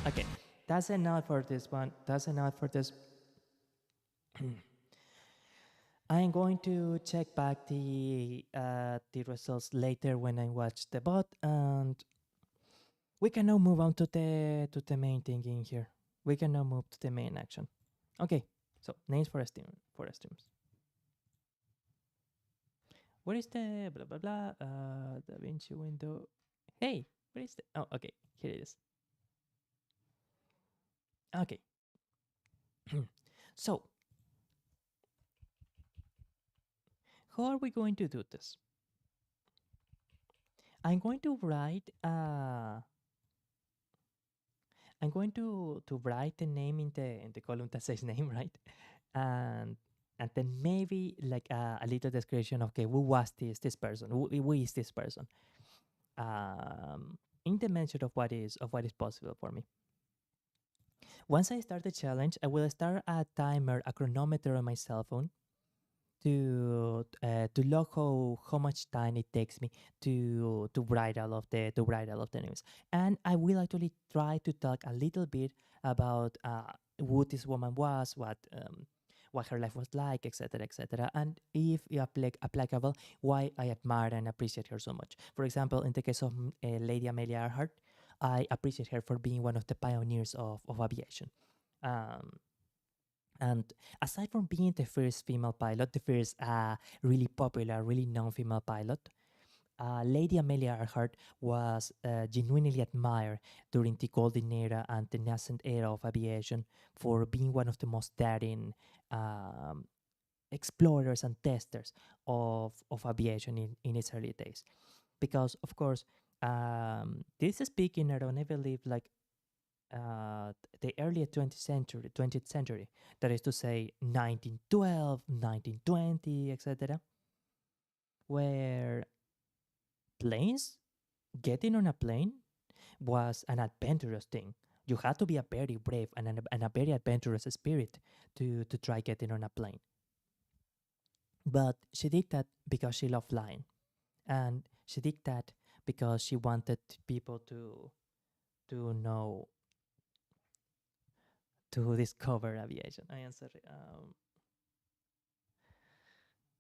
Okay, that's enough for this one. That's enough for this. I'm going to check back the results later when I watch the bot, and we can now move on to the main thing in here. We can now move to the main action. Okay, so names for streams. Where is the blah blah blah? Da Vinci window. Hey, where is the? Oh, okay, here it is. Okay. So, how are we going to do this? I'm going to write. I'm going to write the name in the column that says name, right? And then maybe like a little description of, okay, who was this person? Who is this person? In the mention of what is possible for me. Once I start the challenge, I will start a timer, a chronometer on my cell phone to log how much time it takes me to write all of the names, and I will actually try to talk a little bit about who this woman was, what her life was like, etc., and if applicable, why I admire and appreciate her so much. For example, in the case of Lady Amelia Earhart, I appreciate her for being one of the pioneers of aviation. And aside from being the first female pilot, the first really popular, really known female pilot, Lady Amelia Earhart was genuinely admired during the golden era and the nascent era of aviation for being one of the most daring explorers and testers of aviation in its early days. Because, of course, this is speaking around, I believe, like the early 20th century, that is to say 1912, 1920, etc., where planes getting on a plane was an adventurous thing. You had to be a very brave and a very adventurous spirit to try getting on a plane. But she did that because she loved flying, and she did that because she wanted people to know, to discover aviation. I am sorry.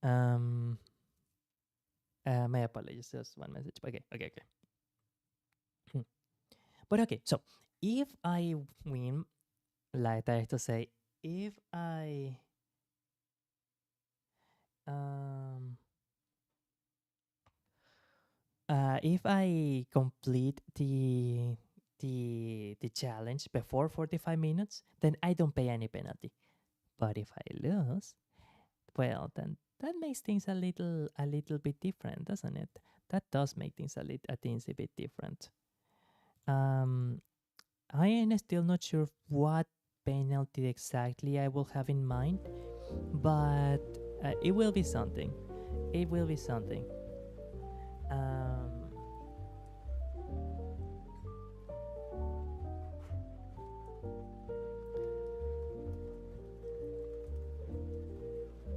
Um, my apologies. Just one message. Okay. But okay, so if I win, like that is to say, if I um if I complete the challenge before 45 minutes, then I don't pay any penalty. But if I lose, well, then that makes things a little bit different, doesn't it? That does make things a teensy bit different. Um, I am still not sure what penalty exactly I will have in mind, but it will be something. It will be something. Um,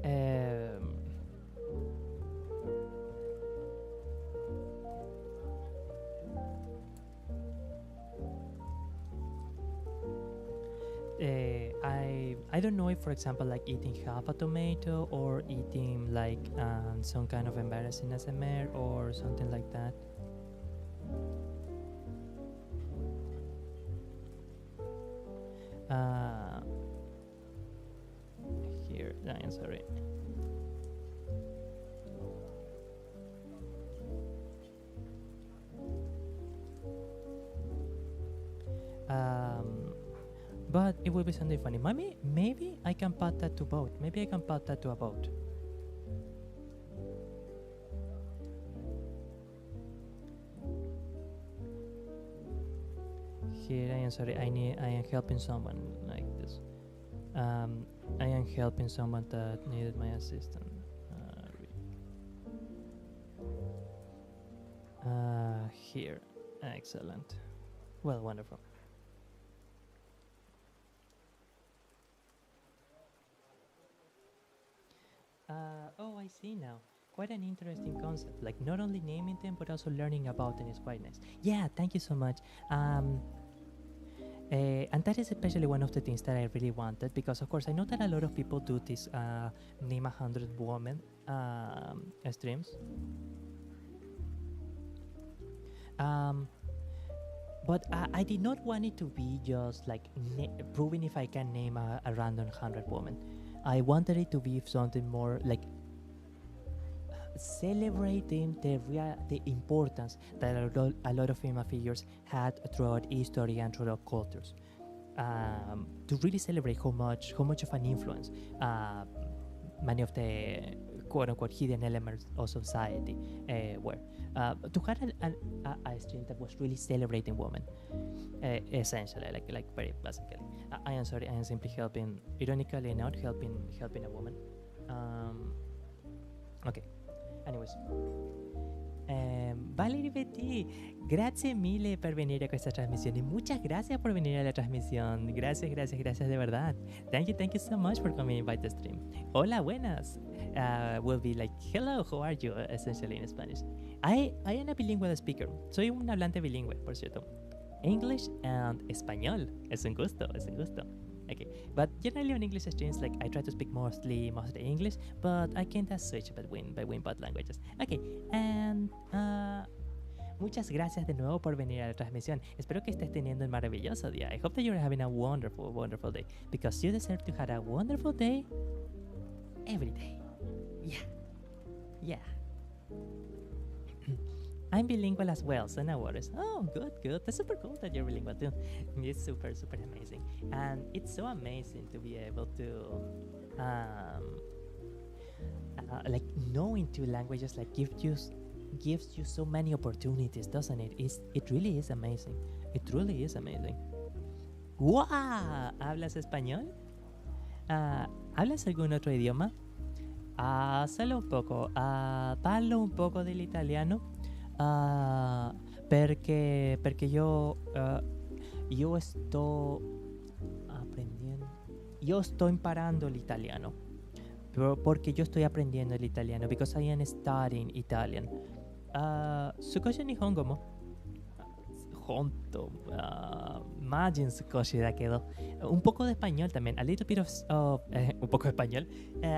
um, I don't know if, for example, like eating half a tomato or eating like some kind of embarrassing ASMR or something like that. Uh, Here, I'm sorry. But it will be something funny. Maybe I can put that to vote. Maybe I can put that to a vote. Here I am sorry. I am helping someone like this. I am helping someone that needed my assistance. Here, excellent. Well, wonderful. Oh, I see now. Quite an interesting concept. Like not only naming them, but also learning about them is quite nice. Yeah, thank you so much. And that is especially one of the things that I really wanted, because of course I know that a lot of people do this name 100 women streams. But I did not want it to be just like proving if I can name a random 100 women. I wanted it to be something more like celebrating the importance that a lot of female figures had throughout history and throughout cultures. To really celebrate how much of an influence many of the quote-unquote hidden elements of society were. To have a stream that was really celebrating women, essentially, like very basically. I am sorry, I am simply helping, ironically not helping a woman. Ok, anyways. Valerie Betty, grazie mille per venire a questa trasmissione. Muchas gracias por venir a la transmisión. Gracias de verdad. Thank you so much for coming by the stream. Hola, buenas. Will be like, hello, how are you? Essentially in Spanish. I am a bilingual speaker. Soy un hablante bilingüe, por cierto. English and español. Es un gusto. Okay, but generally on English streams, like I try to speak mostly English, but I can't switch between both languages. Okay, and muchas gracias de nuevo por venir a la transmisión. Espero que estés teniendo un maravilloso día. I hope that you're having a wonderful day, because you deserve to have a wonderful day every day. Yeah. I'm bilingual as well, so no worries. Oh, good. That's super cool that you're bilingual too. It's super amazing. And it's so amazing to be able to, like knowing two languages, like gives you so many opportunities, doesn't it? It really is amazing. It truly is amazing. ¡Wow! ¿Hablas español? ¿Hablas algún otro idioma? Solo un poco. Parlo un poco del italiano. perché io sto aprendiendo, io sto imparando l'italiano, porque yo estoy aprendiendo el italiano, because I am studying Italian. 少し日本語も本当、マジン少しだけど、un poco de español también, a little bit of, un poco de español,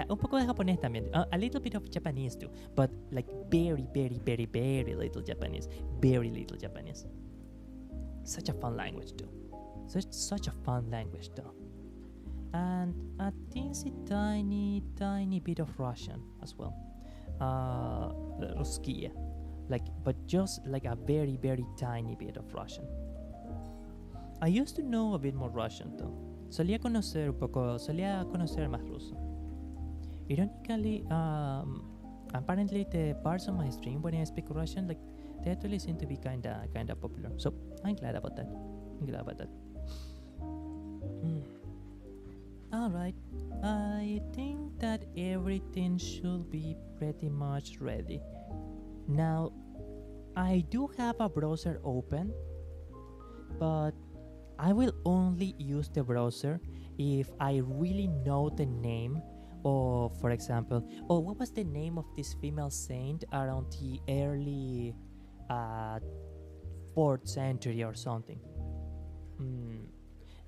un poco de japonés también, a little bit of Japanese too, but like very, very, very, very little Japanese, very little Japanese. Such a fun language too. Such a fun language too. And a teensy tiny bit of Russian as well. Russkiye. But just like a very, very tiny bit of Russian. I used to know a bit more Russian though. Solía conocer más ruso. Ironically, apparently the parts of my stream when I speak Russian, like they actually seem to be kinda popular. So I'm glad about that. Alright, I think that everything should be pretty much ready. Now, I do have a browser open, but I will only use the browser if I really know the name of, for example, what was the name of this female saint around the early 4th century or something?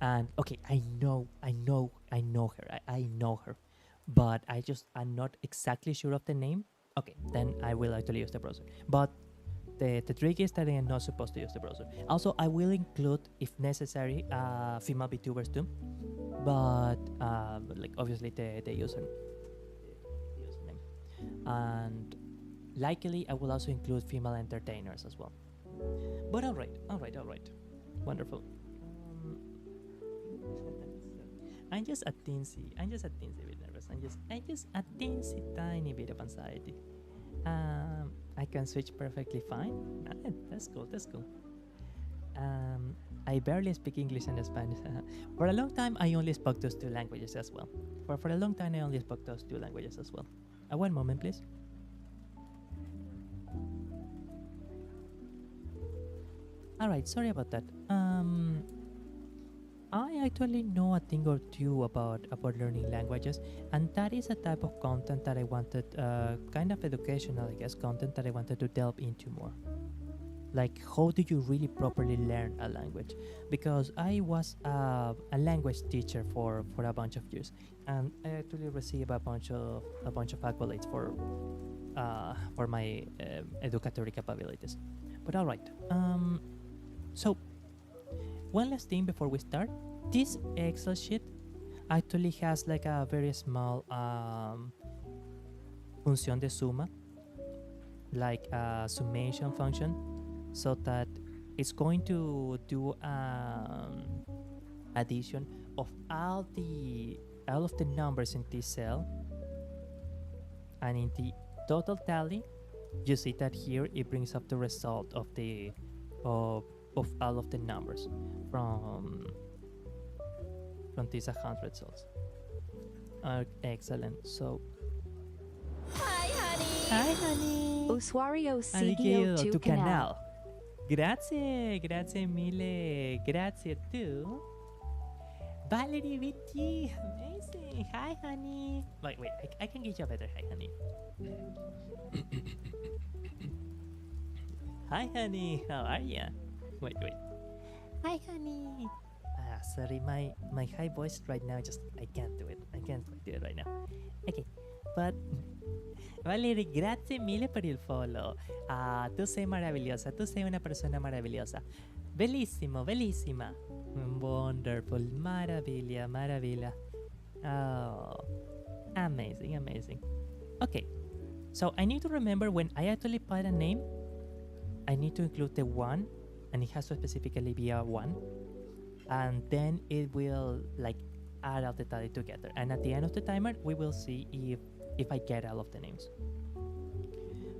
And okay, I know her, but I'm not exactly sure of the name. Okay, then I will actually use the browser. But the trick is that I am not supposed to use the browser. Also, I will include, if necessary, female Vtubers too. But like obviously the username. And likely I will also include female entertainers as well. But alright. Wonderful. I'm just a teensy bit nervous. I'm just a teensy tiny bit of anxiety. I can switch perfectly fine. That's cool. I barely speak English and Spanish. For a long time, I only spoke those two languages as well. For a long time, I only spoke those two languages as well. One moment, please. Alright, sorry about that. I actually know a thing or two about learning languages, and that is a type of content that I wanted, kind of educational, I guess, content that I wanted to delve into more. Like, how do you really properly learn a language? Because I was a language teacher for a bunch of years, and I actually received a bunch of accolades for my educatory capabilities. But all right, so one last thing before we start. This Excel sheet actually has like a very small función de suma, like a summation function, so that it's going to do addition of all of the numbers in this cell, and in the total tally you see that here it brings up the result of all of the numbers from these 100 cells. Excellent. So Hi, honey. hi honey, Usuario arricchio seguio tu tu canal. canal. Grazie mille, grazie tu. Valerie Vitti, amazing. Hi honey. Wait, I can give you a better hi honey. Hi honey, how are ya? Wait. Hi honey. Sorry, my high voice right now, just I can't do it. I can't quite do it right now. Okay, but Valerie, grazie mille per il follow. Tu sei maravillosa, tu sei una persona maravillosa. Bellissima. Wonderful, maravilla. Oh, amazing. Okay, so I need to remember when I actually put a name, I need to include the one, and it has to specifically be a one. And then it will like add all the tally together, and at the end of the timer we will see if I get all of the names.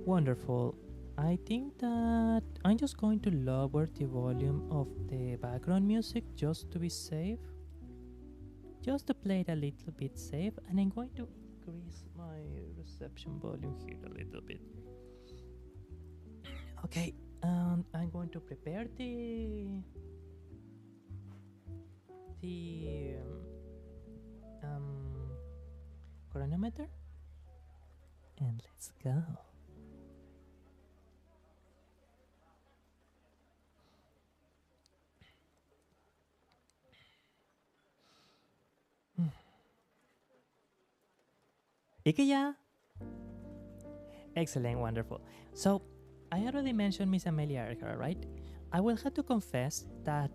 Wonderful. I think that I'm just going to lower the volume of the background music just to be safe, just to play it a little bit safe, and I'm going to increase my reception volume here a little bit. Okay, And I'm going to prepare the chronometer, and let's go. Ikea. Excellent, wonderful. So, I already mentioned Miss Amelia Earhart, right? I will have to confess that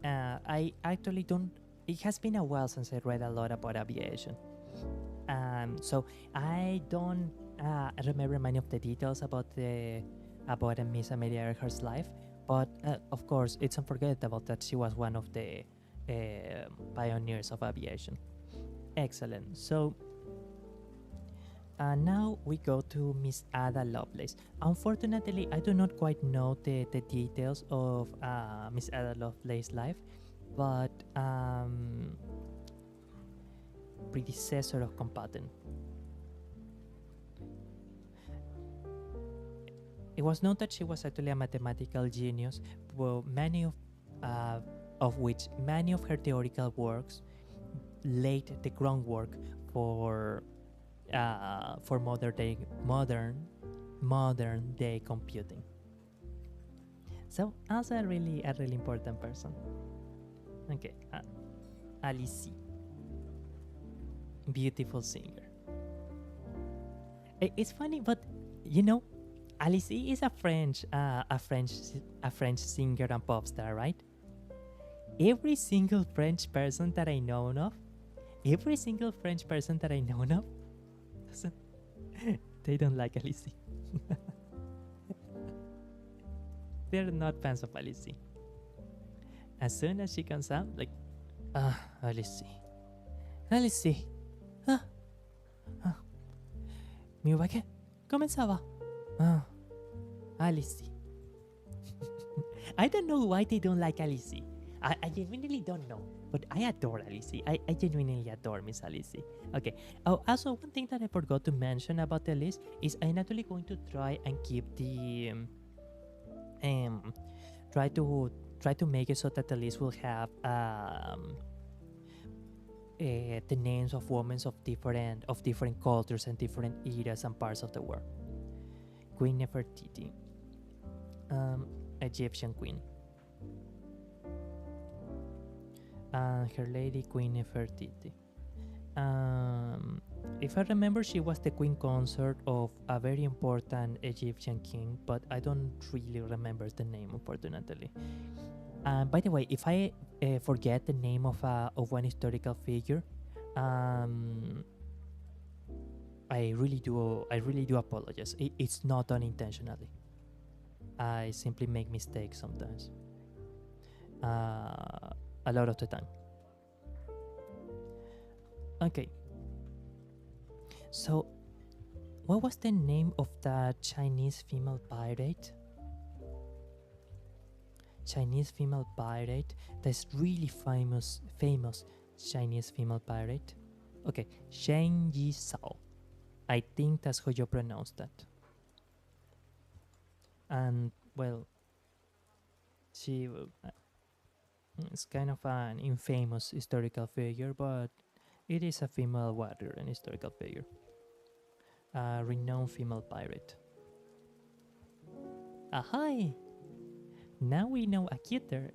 I actually don't. It has been a while since I read a lot about aviation. So I don't remember many of the details about Miss Amelia Earhart's life, but of course, it's unforgettable that she was one of the pioneers of aviation. Excellent. So now we go to Miss Ada Lovelace. Unfortunately, I do not quite know the details of Miss Ada Lovelace's life, but predecessor of combatant. It was known that she was actually a mathematical genius, well, many of which many of her theoretical works laid the groundwork for modern day computing. So also a really important person. Okay, Alice, beautiful singer. It's funny, but you know, Alice is a French singer and pop star, right? Every single French person that I know of, they don't like Alice. They're not fans of Alice. As soon as she comes out, like, Alice. Mi que comenzaba. Alice. I don't know why they don't like Alice. I genuinely don't know, but I adore Alice. I genuinely adore Miss Alice. Okay. Oh, also one thing that I forgot to mention about the list is I'm actually going to try and keep the try to make it so that the list will have the names of women of different cultures and different eras and parts of the world. Queen Nefertiti, Egyptian queen. Her Lady Queen Nefertiti. If I remember, she was the queen consort of a very important Egyptian king, but I don't really remember the name, unfortunately. By the way, if I forget the name of one historical figure, I really do apologize. It's not done intentionally. I simply make mistakes sometimes. A lot of the time. Okay. So, what was the name of the Chinese female pirate? That's really famous Chinese female pirate. Okay, Shen Yi Sao. I think that's how you pronounce that. And well, she is kind of an infamous historical figure, but it is a female warrior and historical figure. A renowned female pirate. Ahoy! Now we know a cuter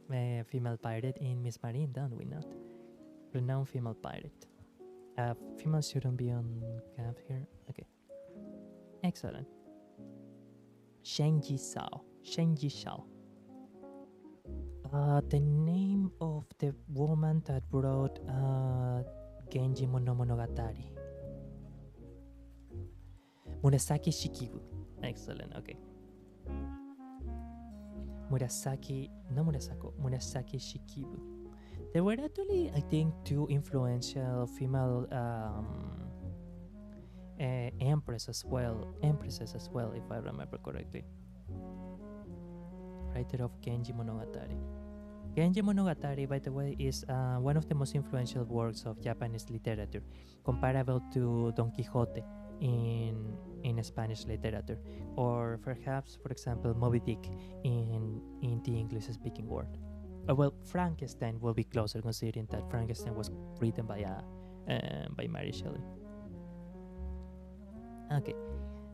female pirate in Miss Marine, don't we not? Renowned female pirate. Female shouldn't be on cap here. Okay. Excellent. Shen Yi Sao. The name of the woman that wrote Genji Monogatari. Murasaki Shikibu. Excellent, okay. Murasaki Shikibu. There were actually, I think, two influential female empresses as well, if I remember correctly. Writer of Genji Monogatari. Genji Monogatari, by the way, is one of the most influential works of Japanese literature, comparable to Don Quixote in Spanish literature, or perhaps, for example, Moby Dick in the English-speaking world. Well, Frankenstein will be closer, considering that Frankenstein was written by Mary Shelley. Okay,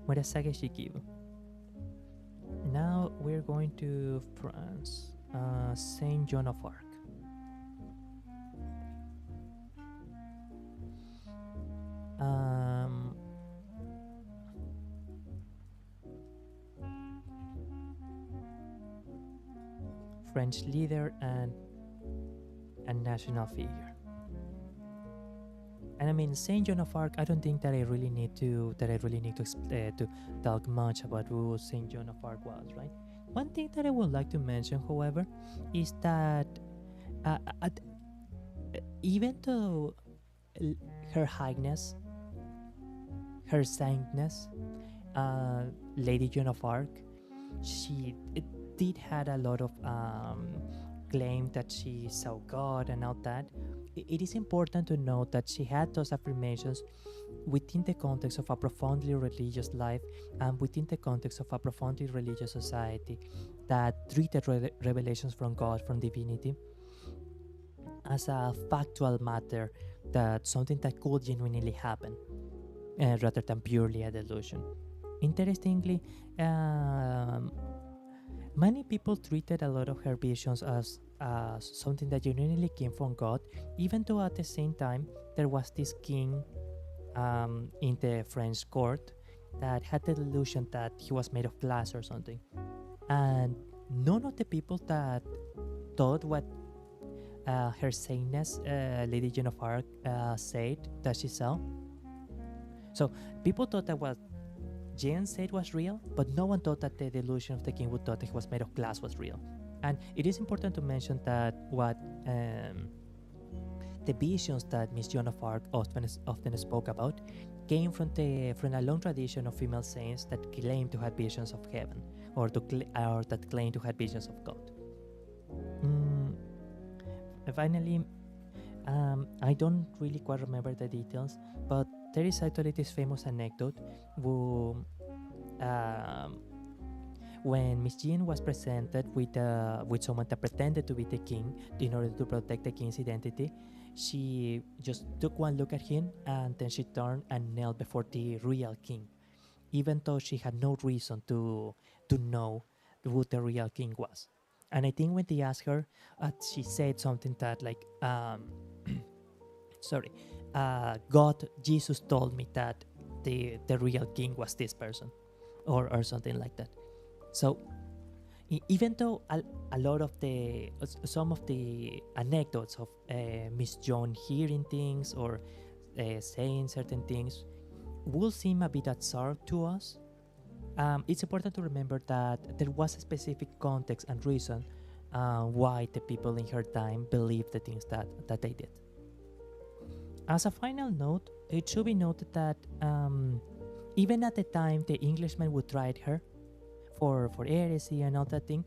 Murasaki Shikibu. Now we're going to France. Saint Joan of Arc. French leader and a national figure. And I mean, Saint Joan of Arc. I don't think that I really need to to talk much about who Saint Joan of Arc was, right? One thing that I would like to mention, however, is that even though Her Highness, Her Saintness, Lady Joan of Arc, she did had a lot of claim that she saw God and all that. It is important to note that she had those affirmations within the context of a profoundly religious life and within the context of a profoundly religious society that treated revelations from God, from divinity, as a factual matter, that something that could genuinely happen rather than purely a delusion. Interestingly, many people treated a lot of her visions as something that genuinely came from God, even though at the same time there was this king in the French court that had the delusion that he was made of glass or something. And none of the people that thought what Her Saintness, Lady Joan of Arc, said that she saw. So people thought that what Jane said was real, but no one thought that the delusion of the king who thought that he was made of glass was real. And it is important to mention that what the visions that Miss Joan of Arc often spoke about came from a long tradition of female saints that claim to have visions of heaven, or that claim to have visions of God. Finally, I don't really quite remember the details, but there is actually this famous anecdote when Miss Jean was presented with someone that pretended to be the king in order to protect the king's identity. She just took one look at him and then she turned and knelt before the real king, even though she had no reason to know who the real king was. And I think when they asked her, she said something that like, God, Jesus told me that the real king was this person, or something like that. So even though a lot of some of the anecdotes of Miss Joan hearing things or saying certain things will seem a bit absurd to us, it's important to remember that there was a specific context and reason why the people in her time believed the things that they did. As a final note, it should be noted that even at the time the Englishmen would try her for heresy and all that thing,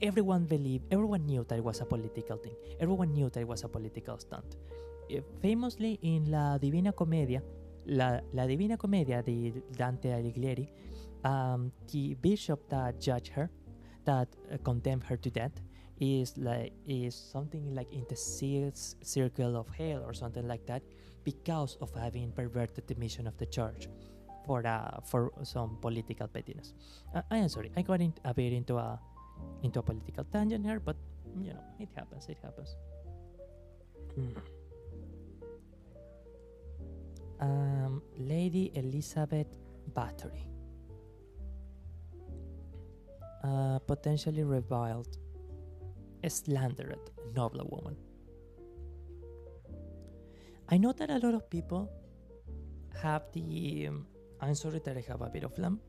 everyone knew that it was a political thing. Everyone knew that it was a political stunt. Famously in La Divina Commedia, La Divina Commedia di Dante Alighieri, the bishop that judged her, that condemned her to death, is something like in the sixth circle of hell or something like that, because of having perverted the mission of the church for some political pettiness. I am sorry, I got a bit into a political tangent here, but it happens. Lady Elizabeth Bathory, potentially reviled, slandered noblewoman. I know that a lot of people have the I'm sorry that I have a bit of phlegm.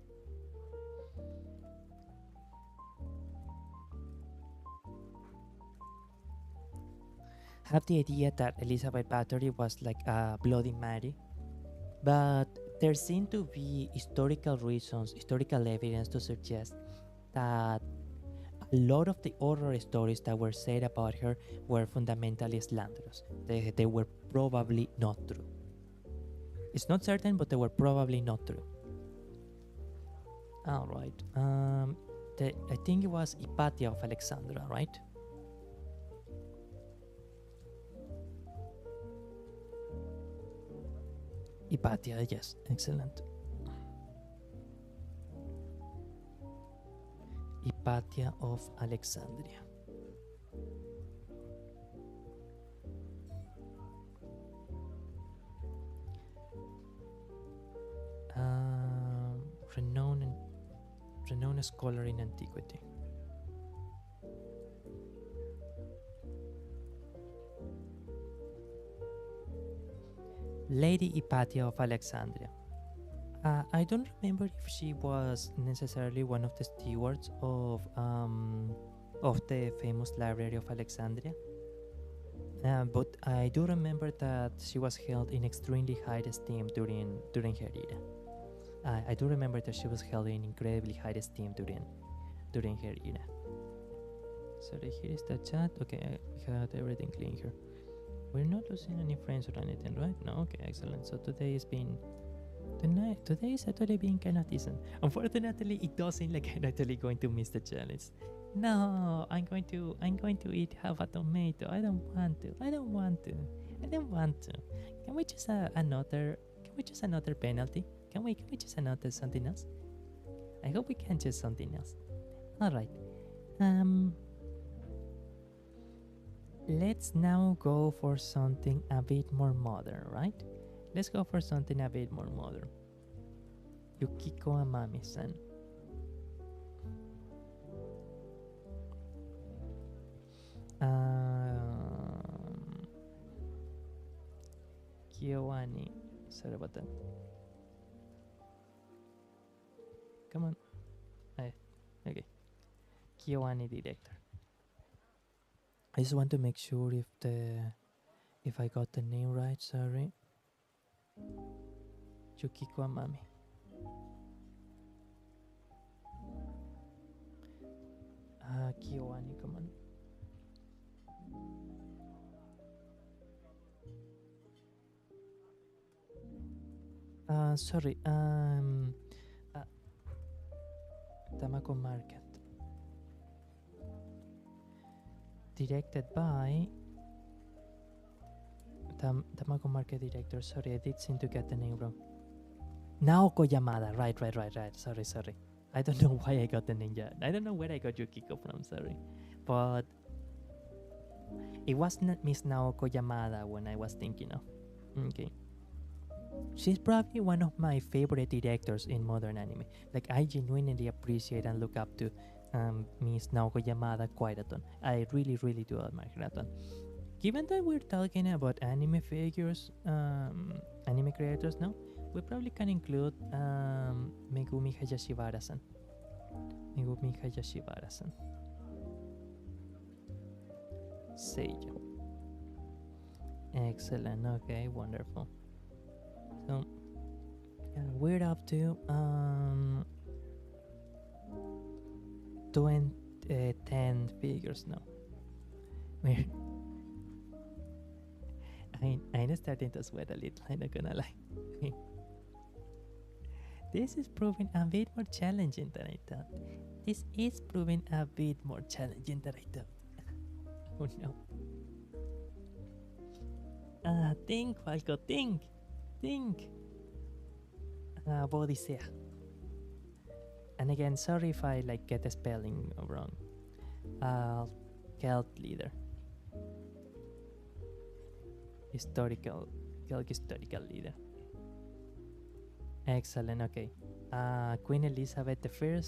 Have the idea that Elizabeth Bathory was like a Bloody Mary, but there seem to be historical reasons, historical evidence to suggest that a lot of the horror stories that were said about her were fundamentally slanderous. They were probably not true. It's not certain, but they were probably not true. All right. I think it was Hypatia of Alexandria, right? Hypatia, yes, excellent. Hypatia of Alexandria. Renowned scholar in antiquity. Lady Hypatia of Alexandria. I don't remember if she was necessarily one of the stewards of the famous Library of Alexandria, but I do remember that she was held in extremely high esteem during her era. I do remember that she was held in incredibly high esteem during her era. Sorry, here is the chat. Okay, I got everything clean here. We're not losing any friends or anything, right? No, okay, excellent. So today is actually being kind of decent. Unfortunately, it does seem like I'm actually going to miss the challenge. No, I'm going to eat half a tomato. I don't want to. Can we choose another penalty? Can we choose another something else? I hope we can choose something else. All right. Let's now go for something a bit more modern, right? Let's go for something a bit more modern. Yukiko Amami-san. Kyoani. Sorry about that. Come on. Okay. Kyoani director. I just want to make sure if I got the name right. Sorry. Yukiko Amami. Kyoani, come on. Sorry. Tamako Market. Directed by Tamako Market director. Sorry, I did seem to get the name wrong. Naoko Yamada. Right. Sorry. I don't know why I got the ninja. I don't know where I got Yukiko from. Sorry, but it was not Miss Naoko Yamada when I was thinking of. Okay. She's probably one of my favorite directors in modern anime. Like, I genuinely appreciate and look up to Miss Naoko Yamada quite a ton. I really do admire her a ton. Given that we're talking about anime figures, anime creators now, we probably can include Megumi Hayashibara-san. Seiyo. Excellent. Okay, wonderful. So we're up to 10 figures now. I'm starting to sweat a little, I'm not gonna lie. This is proving a bit more challenging than I thought. Oh no. Think, Falco, think. Bodicea. And again, sorry if I get the spelling wrong. Celt leader. Historical leader. Excellent, okay. Queen Elizabeth I.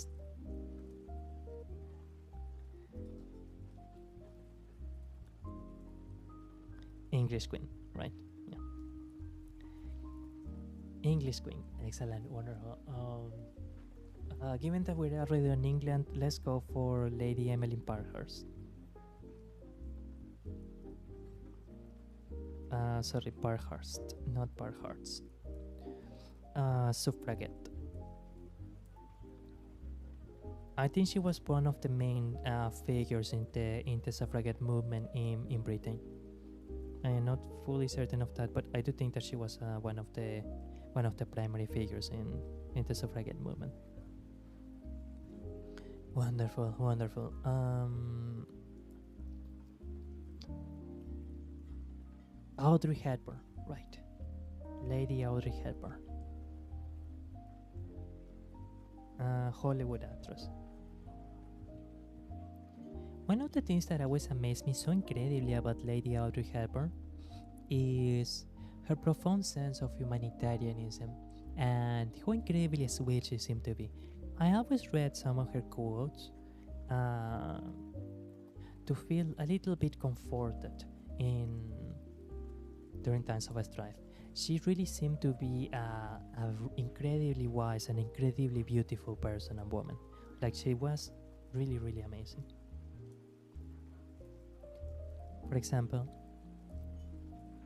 English Queen, right? Yeah. English Queen, excellent, wonderful. Given that we're already in England, let's go for Lady Emmeline Parkhurst. Sorry, Parkhurst, not Parkhurst. Suffragette. I think she was one of the main figures in the suffragette movement in Britain. I am not fully certain of that, but I do think that she was one of the one of the primary figures in the suffragette movement. Wonderful, wonderful. Audrey Hepburn, right? Lady Audrey Hepburn. Hollywood actress. One of the things that always amazed me so incredibly about Lady Audrey Hepburn is her profound sense of humanitarianism and how incredibly sweet she seemed to be. I always read some of her quotes to feel a little bit comforted during times of strife. She really seemed to be a incredibly wise and incredibly beautiful person and woman. Like, she was really, really amazing. For example,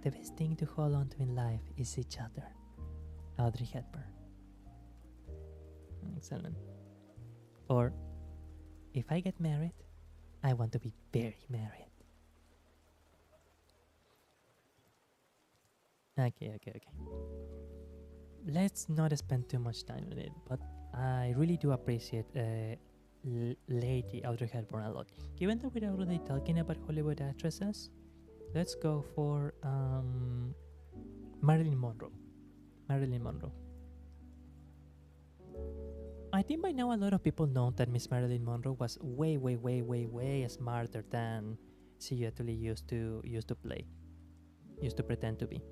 the best thing to hold on to in life is each other. Audrey Hepburn. Excellent. Or, if I get married, I want to be very married. Okay. Let's not spend too much time on it, but I really do appreciate Lady Audrey Hepburn a lot. Given that we're already talking about Hollywood actresses, let's go for Marilyn Monroe. Marilyn Monroe. I think by now a lot of people know that Miss Marilyn Monroe was way smarter than she actually used to pretend to be.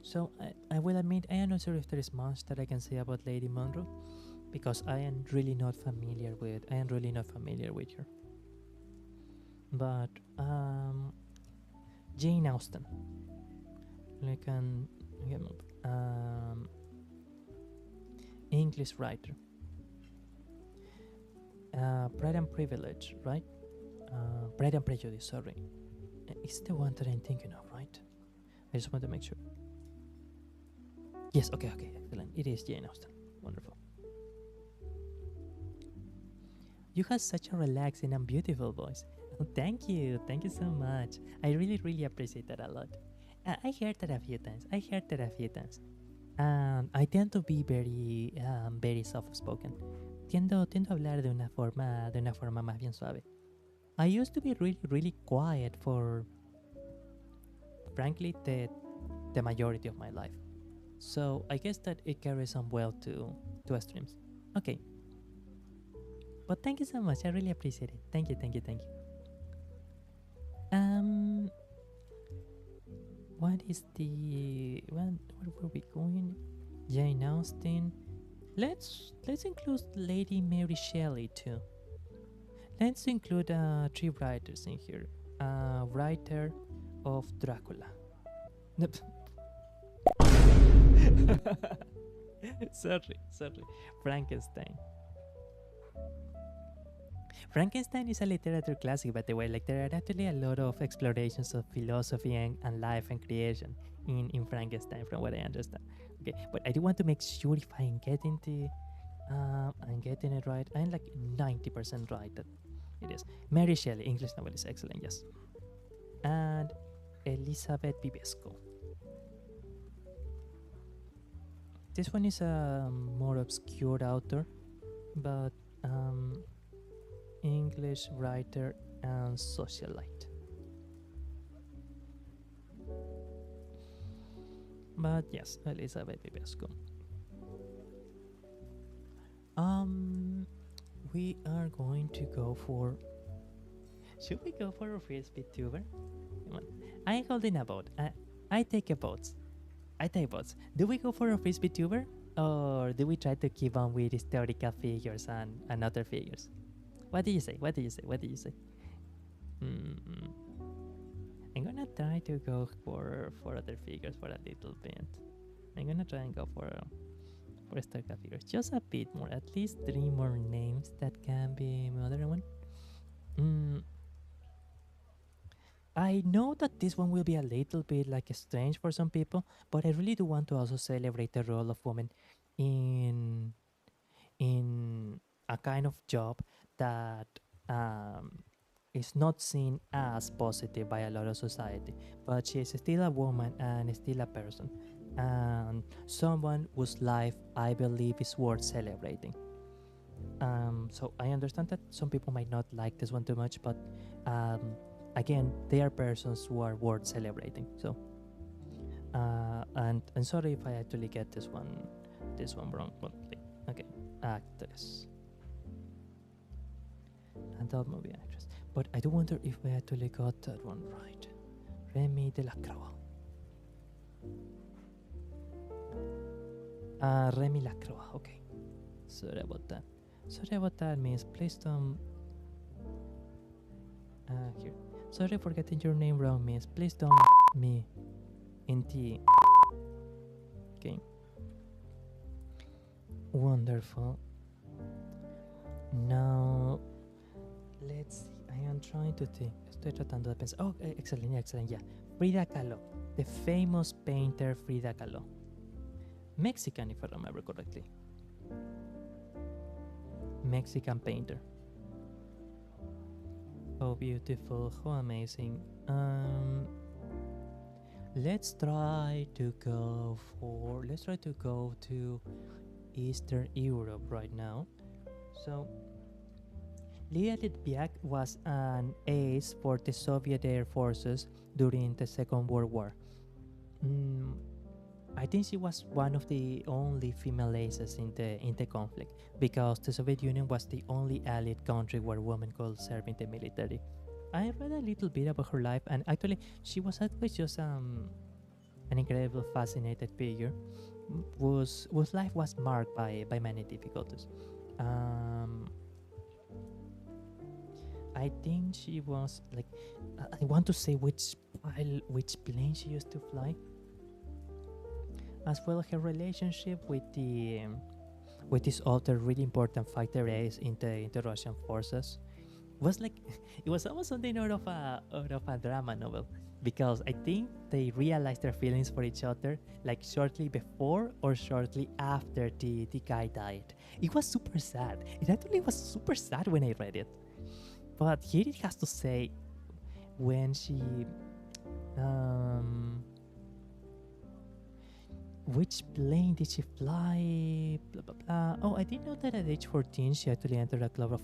So I will admit I am not sure if there is much that I can say about Lady Monroe, because I am really not familiar with her. But Jane Austen, like an English writer. Pride and Privilege, right? Pride and Prejudice, sorry. It's the one that I'm thinking of, right? I just want to make sure. Yes, okay, excellent. It is Jane Austen. Wonderful. You have such a relaxing and beautiful voice. Oh, thank you so much. I really appreciate that a lot. I heard that a few times. I tend to be very soft-spoken. Tiendo a hablar de una forma más bien suave. I used to be really quiet for, frankly, the majority of my life. So I guess that it carries on well to streams. Okay. But thank you so much. I really appreciate it. Thank you. What is where were we going? Jane Austen. Let's include Lady Mary Shelley too. Let's include 3 writers in here. Writer of Dracula. Sorry. Frankenstein. Frankenstein is a literature classic, by the way. Like, there are actually a lot of explorations of philosophy and life and creation in Frankenstein, from what I understand. Okay, but I do want to make sure if I'm getting it right. I'm like 90% right that it is. Mary Shelley, English novel, is excellent, yes. And Elizabeth Bibesco. This one is a more obscure author, but English writer and socialite. But yes, Elizabeth Bibesco. We are going to go for... Should we go for a first Vtuber? Come on. I am holding a vote. I take votes. Do we go for a first Vtuber? Or do we try to keep on with historical figures and other figures? What do you say? I'm gonna try to go for other figures for a little bit. I'm gonna try and go for historical figures. Just a bit more. At least 3 more names that can be another one. I know that this one will be a little bit like strange for some people, but I really do want to also celebrate the role of women in a kind of job that is not seen as positive by a lot of society, but she is still a woman and still a person, and someone whose life I believe is worth celebrating. So I understand that some people might not like this one too much, but again, they are persons who are worth celebrating. So and sorry if I actually get this one wrong. But okay, actress, adult movie actress. But I do wonder if I actually got that one right. Remy Delacroix. Remy Lacroix. Okay. Sorry about that. Sorry about that, miss. Please don't. Here. Sorry for getting your name wrong, miss. Please don't me in the. Okay. Wonderful. Now, let's see. I am trying to think. Estoy tratando de pensar. Oh, excellent, yeah. Frida Kahlo. The famous painter Frida Kahlo. Mexican, if I remember correctly. Mexican painter. Oh, beautiful. How amazing. Let's try to go to Eastern Europe right now. So, Lydia Litviak was an ace for the Soviet Air Forces during the Second World War. I think she was one of the only female aces in the conflict, because the Soviet Union was the only allied country where women could serve in the military. I read a little bit about her life, and actually she was actually just an incredible, fascinated figure whose life was marked by many difficulties. I think she was like, I want to say which plane she used to fly, as well as her relationship with this other really important fighter ace in the Russian forces was like it was almost something out of a drama novel, because I think they realized their feelings for each other like shortly before or shortly after the guy died. It was super sad. It actually was super sad when I read it. But here it has to say when she which plane did she fly? Blah blah blah. Oh, I didn't know that at age 14 she actually entered a club of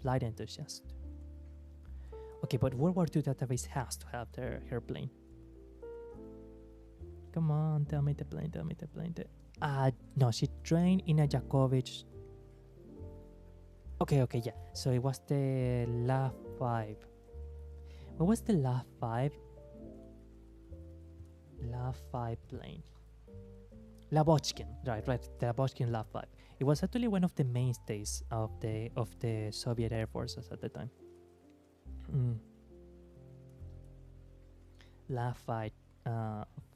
flight enthusiasts. Okay, but World War II database has to have her plane. Come on, tell me the plane. No, she trained in a Jakovich. Okay, yeah. So it was the La-5. What was the La-5? La-5 plane. Lavochkin, right, the Lavochkin La-5. It was actually one of the mainstays of the Soviet Air Forces at the time. La-5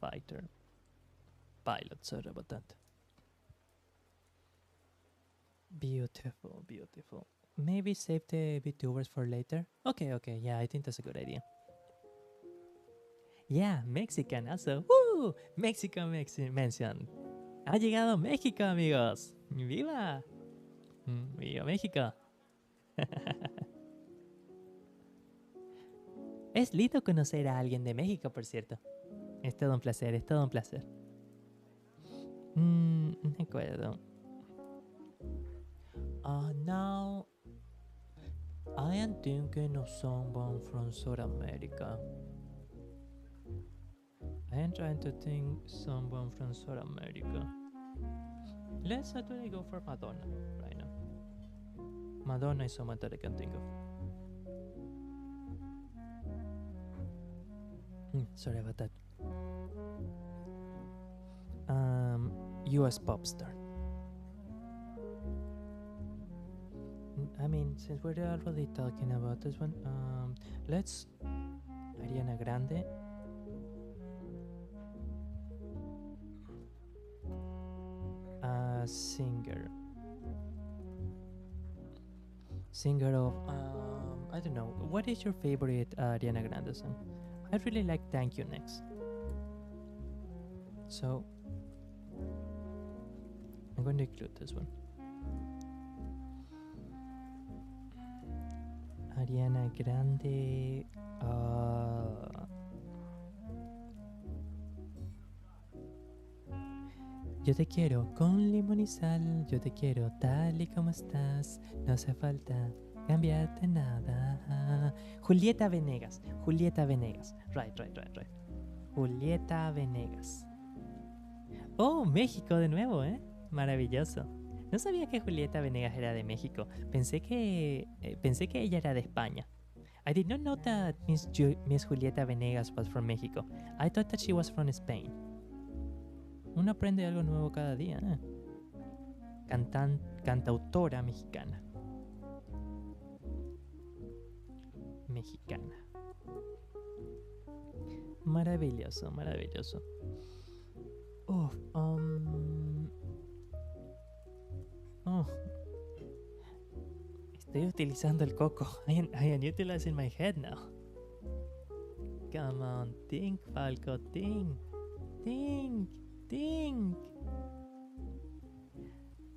fighter pilot. Sorry about that. Beautiful. Maybe save the Vtubers for later. Okay. Yeah, I think that's a good idea. Yeah, Mexican also. ¡Woo! Mexico mention. Ha llegado México, amigos. ¡Viva! ¡Viva México! Es lindo conocer a alguien de México, por cierto. Es todo un placer. De acuerdo. Now I am thinking of someone from South America. I am trying to think someone from South America. Let's actually go for Madonna right now. Madonna is someone that I can think of. Sorry about that. US pop star. I mean, since we're already talking about this one, let's Ariana Grande. Singer of I don't know. What is your favorite Ariana Grande song? I really like Thank You Next. So I'm going to include this one. Ariana Grande. Yo te quiero con limón y sal. Yo te quiero tal y como estás. No hace falta cambiarte nada. Julieta Venegas. Julieta Venegas. Right. Julieta Venegas. Oh, México de nuevo, ¿eh? Maravilloso. No sabía que Julieta Venegas era de México. Pensé que ella era de España. I did not know that Miss Julieta Venegas was from Mexico. I thought that she was from Spain. Uno aprende algo nuevo cada día, ¿eh? Cantautora mexicana. Maravilloso. Oh, estoy utilizando el coco. I am utilizing my head now. Come on, think, Falco, think.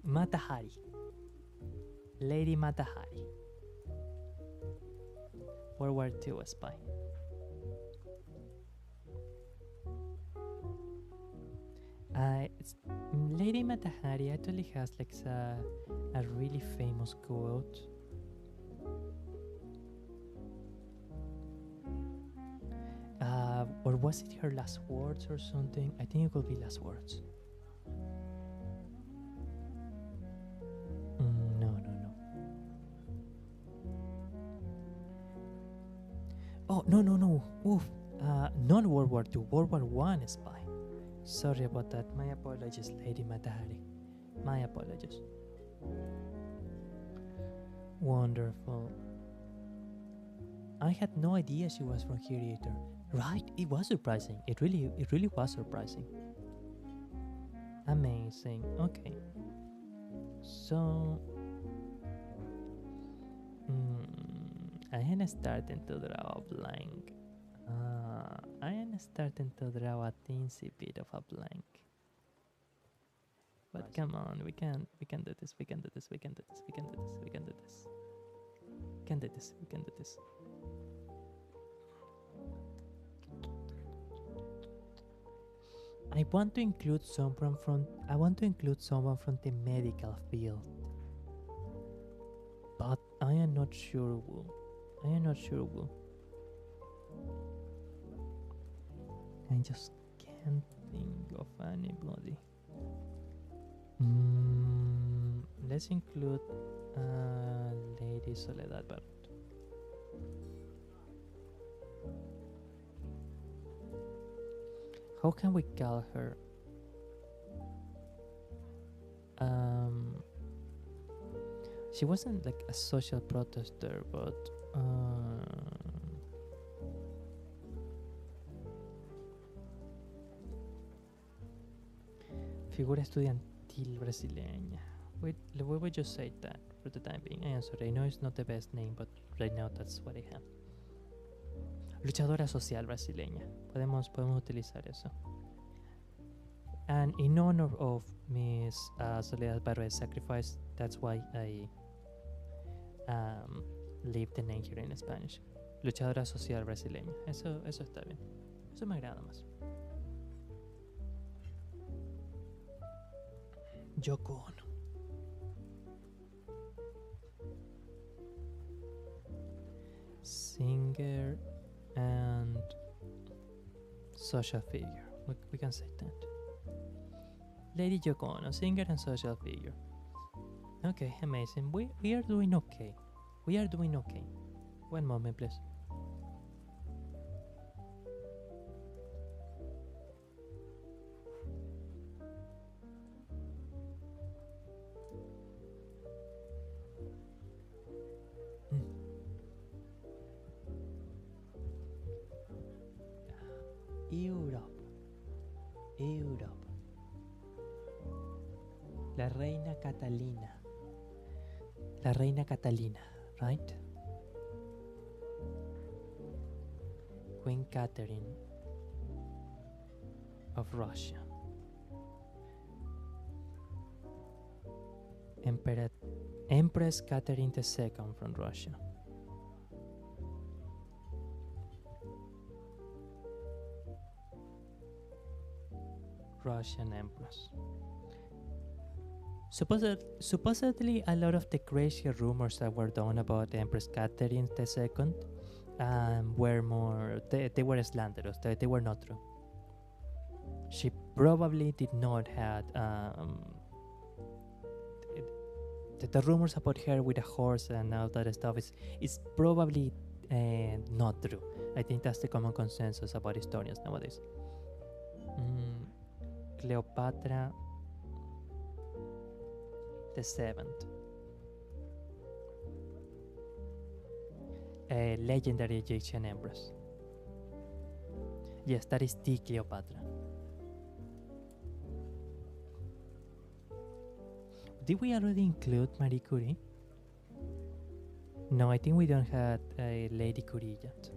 Mata Hari. Lady Mata Hari. World War II spy. Lady Mata Hari actually has like a really famous quote. Or was it her last words or something? I think it will be last words. No. Oh, no. Oof. Not World War II, World War I spy. Sorry about that. My apologies, Lady Matahari. My apologies. Wonderful. I had no idea she was from here either. Right? It was surprising. It really was surprising. Amazing. Okay. So I am starting to draw a blank. I am starting to draw a teensy bit of a blank. But come on, we can do this. We can do this. I want to include someone from the medical field. But I am not sure who. I just can't think of anybody. Let's include Lady Soledad Barrett. How can we call her? She wasn't like a social protester, but figura estudiantil brasileña. We will just say that for the time being. I am sorry, I know it's not the best name, but right now that's what I have. Luchadora social brasileña. Podemos utilizar eso. And in honor of Miss Soledad Barret's sacrifice, that's why I leave the name here in Spanish. Luchadora social brasileña. Eso está bien. Eso me agrada más. Yoko Ono. Singer and social figure. We can say that. Lady Yoko Ono, singer and social figure. Okay, amazing. We are doing okay. One moment, please. Europe. La reina Catalina, right? Queen Catherine of Russia. Empress Catherine II from Russia. Russian empress. Supposedly, a lot of the crazy rumors that were done about Empress Catherine II were they were slanderous. They were not true. She probably did not have the rumors about her with a horse and all that stuff is probably not true. I think that's the common consensus about historians nowadays. Cleopatra the Seventh, a legendary Egyptian empress. Yes, that is the Cleopatra. Did we already include Marie Curie? No, I think we don't have a Lady Curie yet.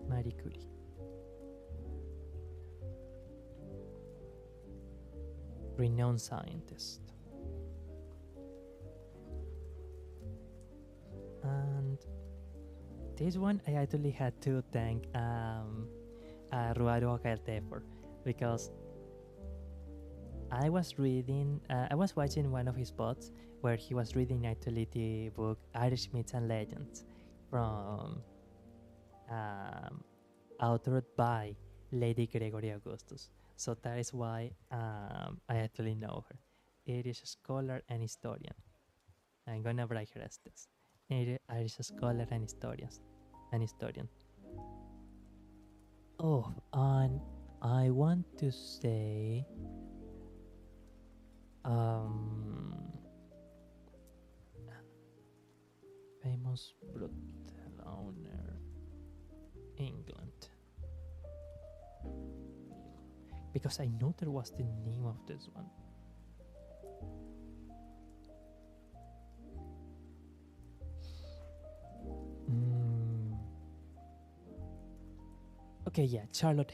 Marie Curie. Renowned scientist. And this one I actually had to thank Ruaru Agarte for, because I was watching one of his pods where he was reading actually the book Irish Myths and Legends from authored by Lady Gregory Augustus. So that is why I actually know her. Irish scholar and historian. I'm gonna write her as this. Irish scholar and historian. Oh, and I want to say famous brothel owner, England. Because I know there was the name of this one. Okay, yeah, Charlotte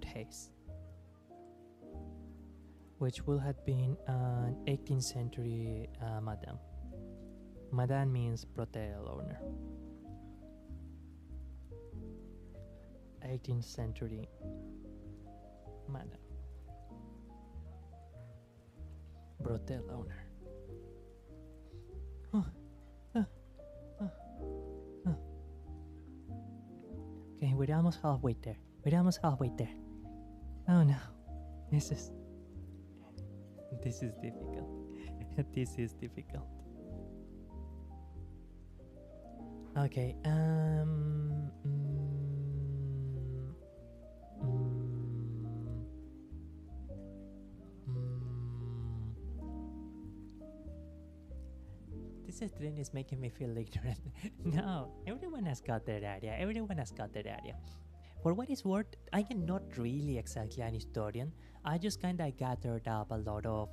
Hayes. Which would have been an 18th century madame. Madame means brothel owner. 18th century madame. Brothel owner. Okay, we're almost halfway there. Oh no, this is difficult. This is difficult. Okay, this stream is making me feel ignorant. No, everyone has got their area. For what it's worth, I am not really exactly an historian. I just kinda gathered up a lot of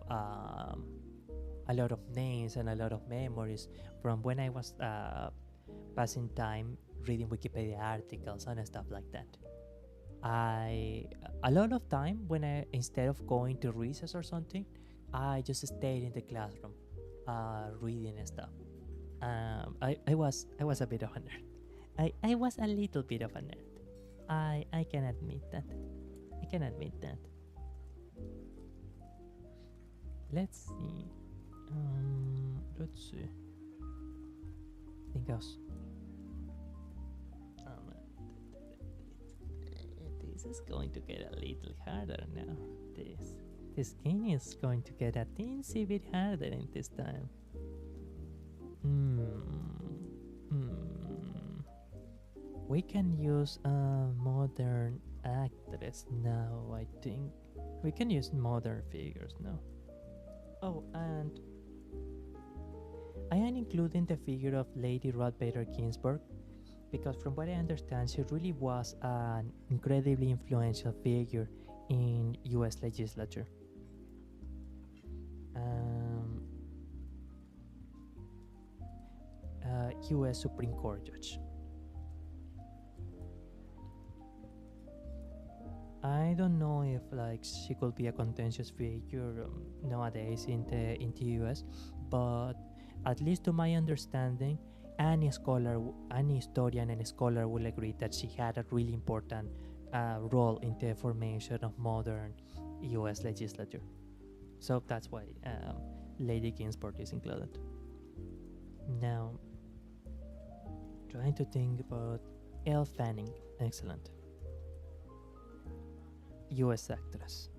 names and a lot of memories from when I was passing time reading Wikipedia articles and stuff like that. A lot of time when instead of going to recess or something, I just stayed in the classroom reading stuff. I was a bit of a nerd. I was a little bit of a nerd. I can admit that. Let's see. Think else. This is going to get a little harder now. This game is going to get a teensy bit harder in this time. We can use a modern actress now, I think. We can use modern figures now. Oh, and I am including the figure of Lady Ruth Bader Ginsburg because from what I understand, she really was an incredibly influential figure in US legislature. US Supreme Court judge. I don't know if she could be a contentious figure nowadays in the US, but at least to my understanding, any historian and scholar will agree that she had a really important role in the formation of modern U.S. legislature. So that's why Lady Ginsburg is included. Now, trying to think about Elle Fanning, excellent. U.S. actress.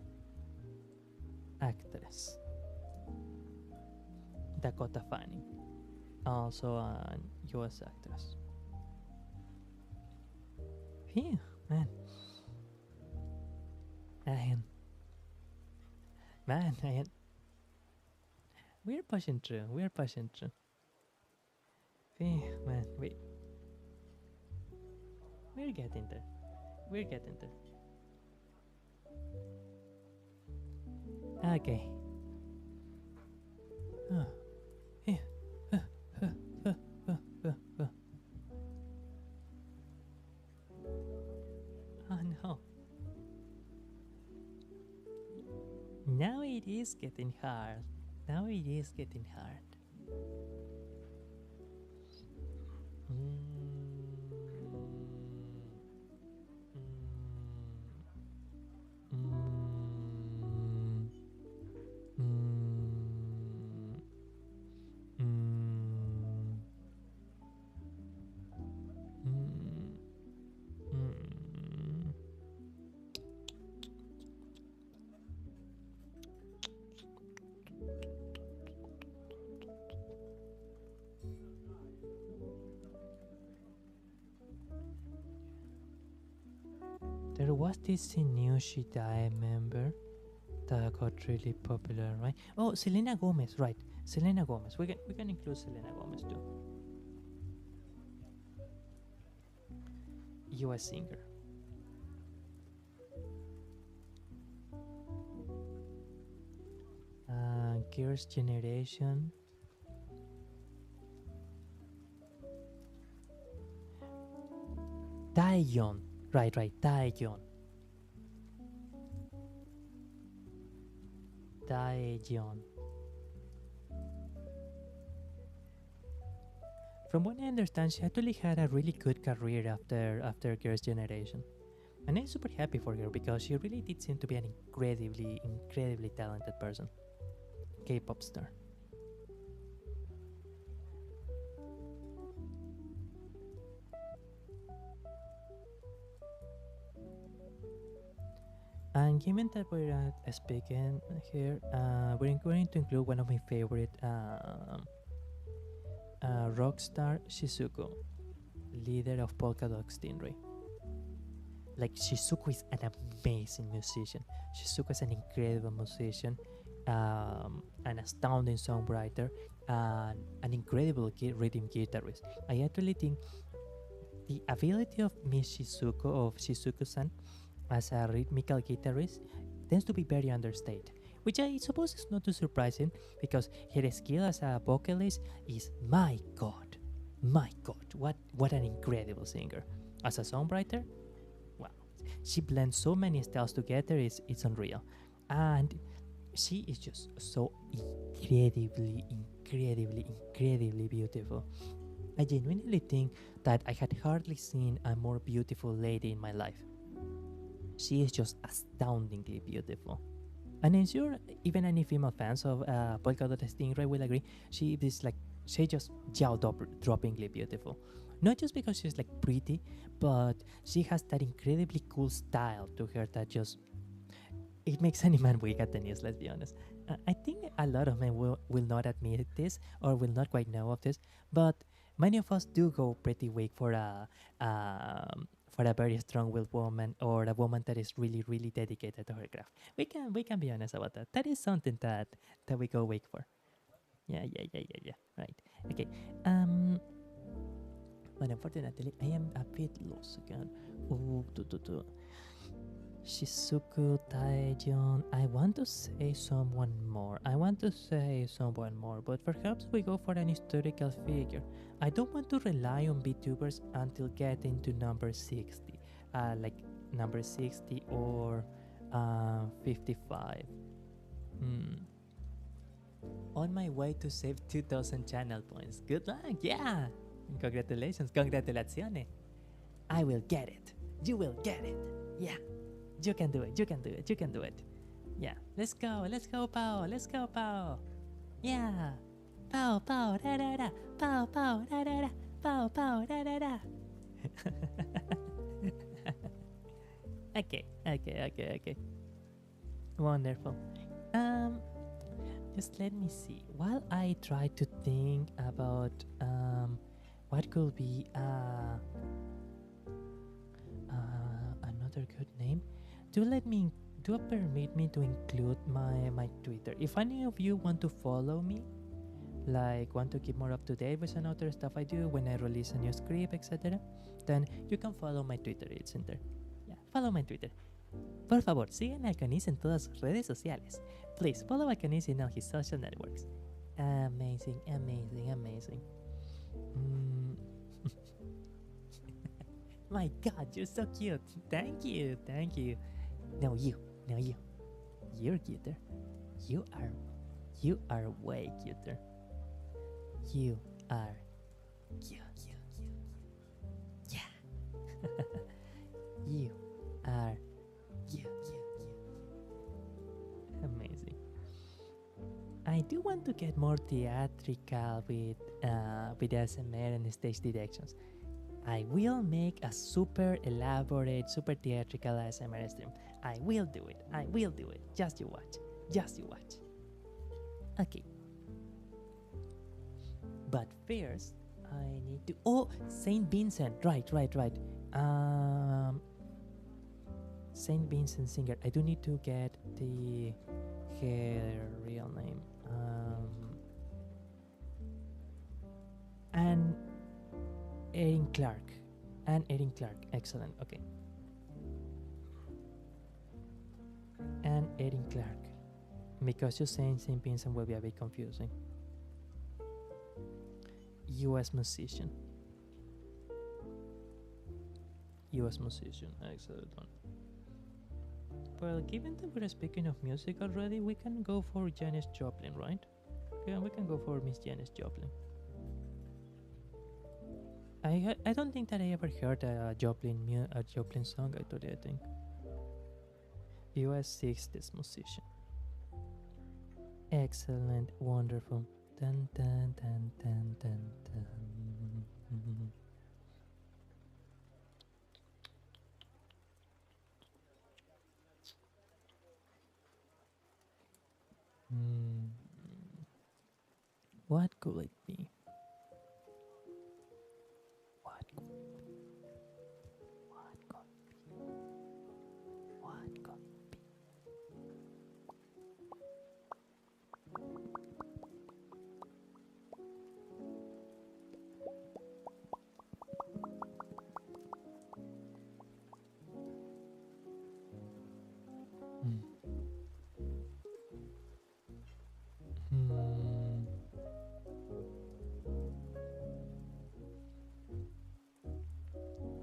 Dakota Fanning, also an U.S. actress. Phew, man. We're pushing through. Phew, man, we're getting there. Okay. Oh. Oh no. Now it is getting hard. There was this Inushi I remember that got really popular, right? Oh, Selena Gomez, right? Selena Gomez. We can include Selena Gomez too. U.S. singer. Girls' Generation. Taeyeon. Right, Taeyeon. From what I understand, she actually had a really good career after Girls' Generation. And I'm super happy for her because she really did seem to be an incredibly talented person. K-pop star. And given that we're speaking here, we're going to include one of my favorite rock star, Shizuko, leader of Polka Dot Stingray. Like, Shizuko is an amazing musician. Shizuko is an incredible musician, an astounding songwriter, an incredible rhythm guitarist. I actually think the ability of Miss Shizuko, of Shizuko-san, as a rhythmical guitarist tends to be very understated, which I suppose is not too surprising because her skill as a vocalist is my god, what an incredible singer. As a songwriter, wow, she blends so many styles together, it's unreal. And she is just so incredibly beautiful. I genuinely think that I had hardly seen a more beautiful lady in my life. She is just astoundingly beautiful. And I'm sure even any female fans of Polka Dot Stingray will agree, she just jaw-droppingly beautiful. Not just because she's like pretty, but she has that incredibly cool style to her that just, it makes any man wig at the knees, let's be honest. I think a lot of men will not admit this or will not quite know of this, but many of us do go pretty weak for a very strong-willed woman or a woman that is really dedicated to her craft. We can be honest about that. That is something that we go weak for. Yeah. Right. Okay. But unfortunately, I am a bit lost again. Shizuku, Taeyeon. I want to say someone more, but perhaps we go for an historical figure. I don't want to rely on VTubers until getting to number 60, like number 60 or 55. On my way to save 2,000 channel points. Good luck, yeah! Congratulations, congratulazione. I will get it. You will get it. Yeah, you can do it. You can do it. You can do it. Yeah, let's go. Let's go, Pao. Let's go, Pao. Yeah. Pao, Pao, da da da. Pao, Pao, da da da. Pao, Pao, da da da. Okay. Wonderful. Just let me see. While I try to think about what could be another good name, do permit me to include my Twitter. If any of you want to follow me, like want to keep more up to date with some other stuff I do when I release a new script, etc., then you can follow my Twitter. It's in there. Yeah, follow my Twitter. Por favor, sigan a Canis en todas sus redes sociales. Please follow Canis in all his social networks. Amazing. My God, you're so cute. Thank you. No, you. You're cuter. You are way cuter. You are cute. Yeah. You are cute. Amazing. I do want to get more theatrical with ASMR and stage directions. I will make a super elaborate, super theatrical ASMR stream. I will do it. Just you watch. Okay. But first, I need to... Oh, Saint Vincent. Right. Saint Vincent Singer. I do need to get her real name. And Erin Clark. Excellent. Okay. And Erin Clark. Because you're saying Saint Vincent will be a bit confusing. US musician. Excellent one. Well, given that we're speaking of music already, we can go for Janis Joplin, right? Yeah, we can go for Miss Janis Joplin. I don't think that I ever heard a Joplin song. I think. US 60s musician. Excellent, wonderful. Dun, dun, dun, dun, dun, dun. What could it be?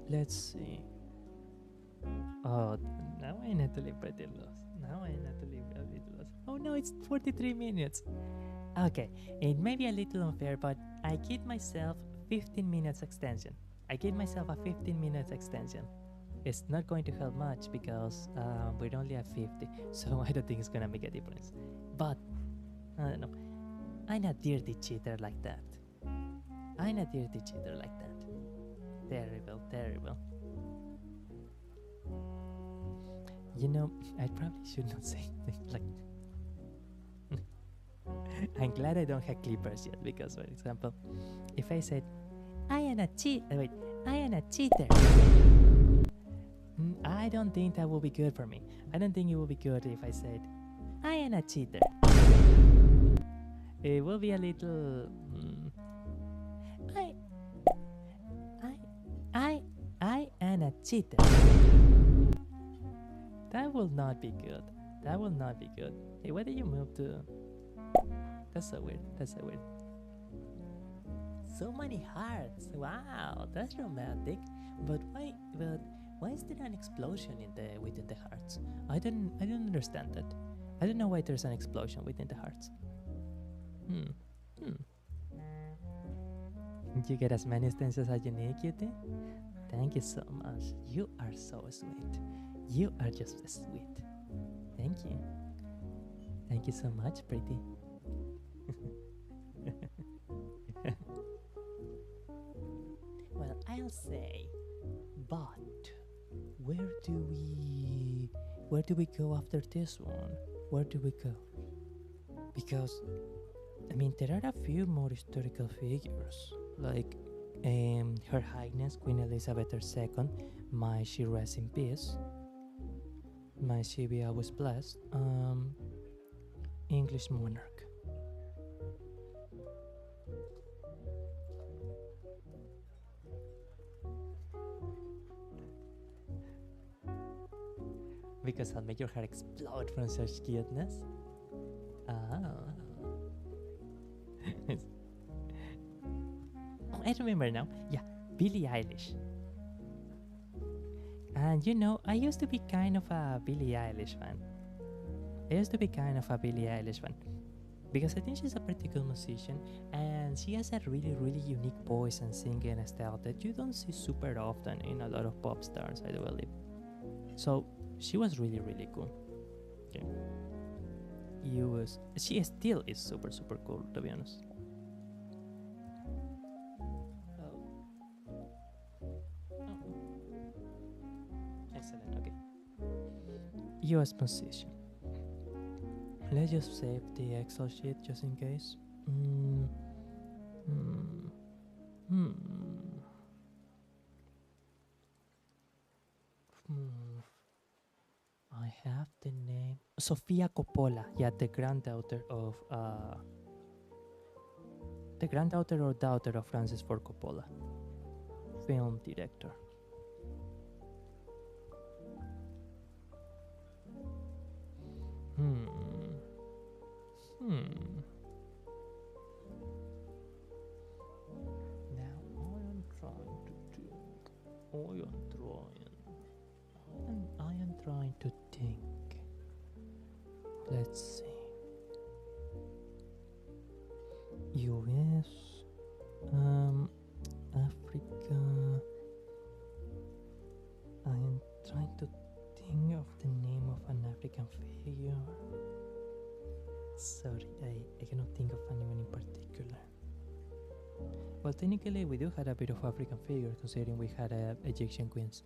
Let's see. Oh, now I need to leave pretty lost. Oh no, it's 43 minutes. Okay, it may be a little unfair, but I give myself 15 minutes extension. It's not going to help much because we're only at 50, so I don't think it's gonna make a difference. But I don't know. I'm a dirty cheater like that. Terrible. You know, I probably should not say things like I'm glad I don't have clippers yet, because, for example, if I said, I am a cheater, I don't think that will be good for me. I don't think it will be good if I said, I am a cheater. It will be a little... I am a cheater. That will not be good. Hey, why did you move to... That's so weird. So many hearts. Wow, that's romantic. But why is there an explosion within the hearts? I don't understand that. I don't know why there's an explosion within the hearts. You get as many stances as you need, cutie? Thank you so much. You are so sweet. You are just sweet. Thank you. Thank you so much, pretty. Well, I'll say, but where do we go after this one? Where do we go? Because I mean, there are a few more historical figures, like Her Highness Queen Elizabeth II. May she rest in peace. May she be always blessed. English monarch. Because I'll make your heart explode from such cuteness. Ah. Oh, I remember now. Yeah, Billie Eilish. And you know, I used to be kind of a Billie Eilish fan. Because I think she's a pretty good musician and she has a really, really unique voice and singing style that you don't see super often in a lot of pop stars, I do believe. So she was really, really cool. Okay. She still is super, super cool, to be honest. Excellent, okay. US musician. Let's just save the Excel sheet just in case. I have the name. Sofia Coppola. Yeah, the granddaughter or daughter of Francis Ford Coppola, film director. Now I am trying to think. Let's see. US, Africa. I am trying to think of the name of an African figure. Sorry, I cannot think of anyone in particular. Well, technically, we do have a bit of African figure, considering we had Egyptian queens.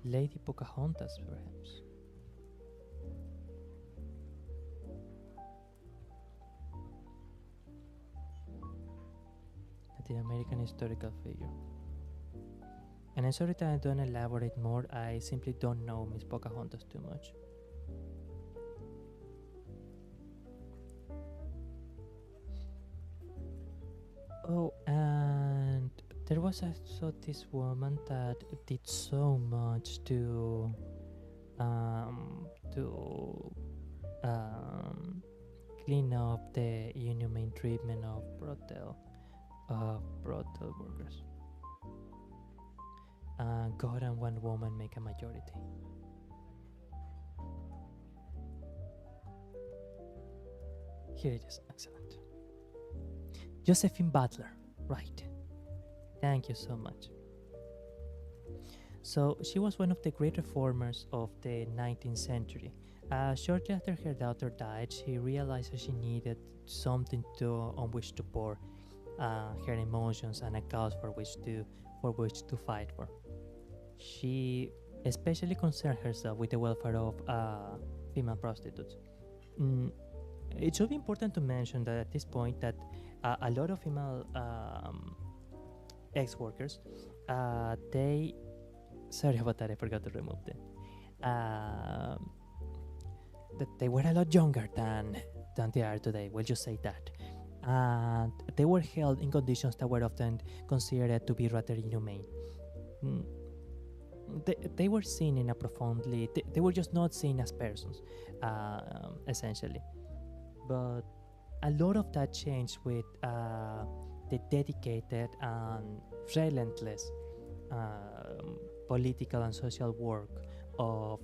Lady Pocahontas, perhaps. The American historical figure. And I'm sorry that I don't elaborate more, I simply don't know Miss Pocahontas too much. Oh, and there was also this woman that did so much to clean up the inhumane treatment of brothel workers. God and one woman make a majority. Here it is, excellent. Josephine Butler, right. Thank you so much. So she was one of the great reformers of the 19th century. Shortly after her daughter died, she realized that she needed something on which to pour her emotions and a cause for which to fight for. She especially concerned herself with the welfare of female prostitutes. It should be important to mention that at this point that a lot of female ex-workers, sorry about that, I forgot to remove them. That they were a lot younger than they are today. We'll just say that. And they were held in conditions that were often considered to be rather inhumane. They were seen in a profoundly... They were just not seen as persons, essentially. But a lot of that changed with the dedicated and relentless political and social work of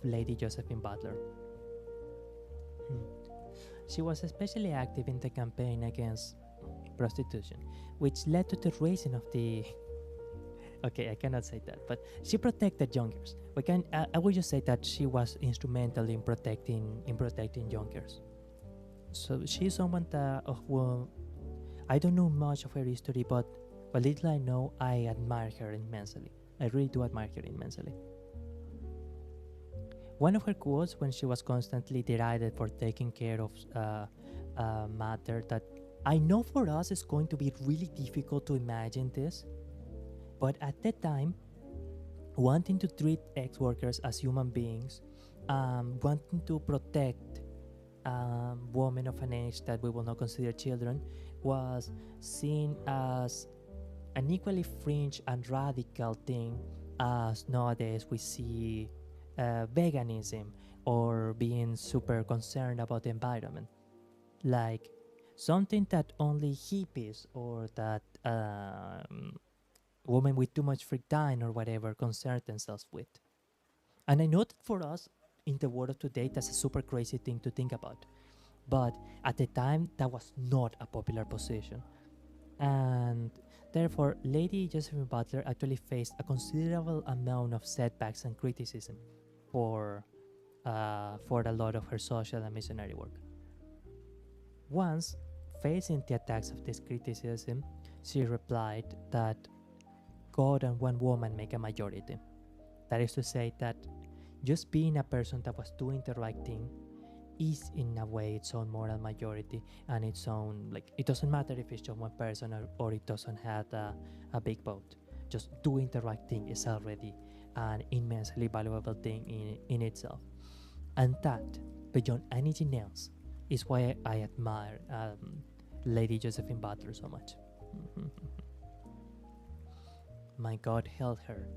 Lady Josephine Butler. She was especially active in the campaign against prostitution, which led to the raising of the. Okay, I cannot say that, but she protected youngers. I would just say that she was instrumental in protecting youngers. So she's someone that well, I don't know much of her history, but what little I know, I admire her immensely. I really do admire her immensely. One of her quotes when she was constantly derided for taking care of a matter that I know for us it's going to be really difficult to imagine this, but at that time, wanting to treat ex-workers as human beings, wanting to protect women of an age that we will not consider children, was seen as an equally fringe and radical thing as nowadays we see veganism or being super concerned about the environment. Like something that only hippies or that women with too much free time or whatever concern themselves with. And I know that for us in the world of today, that's a super crazy thing to think about. But at the time, that was not a popular position. And therefore, Lady Josephine Butler actually faced a considerable amount of setbacks and criticism for a lot of her social and missionary work. Once, facing the attacks of this criticism, she replied that God and one woman make a majority. That is to say that just being a person that was doing the right thing is in a way its own moral majority and its own, like, it doesn't matter if it's just one person or it doesn't have a big vote. Just doing the right thing is already an immensely valuable thing in itself. And that, beyond anything else, is why I admire Lady Josephine Butler so much. My God held her.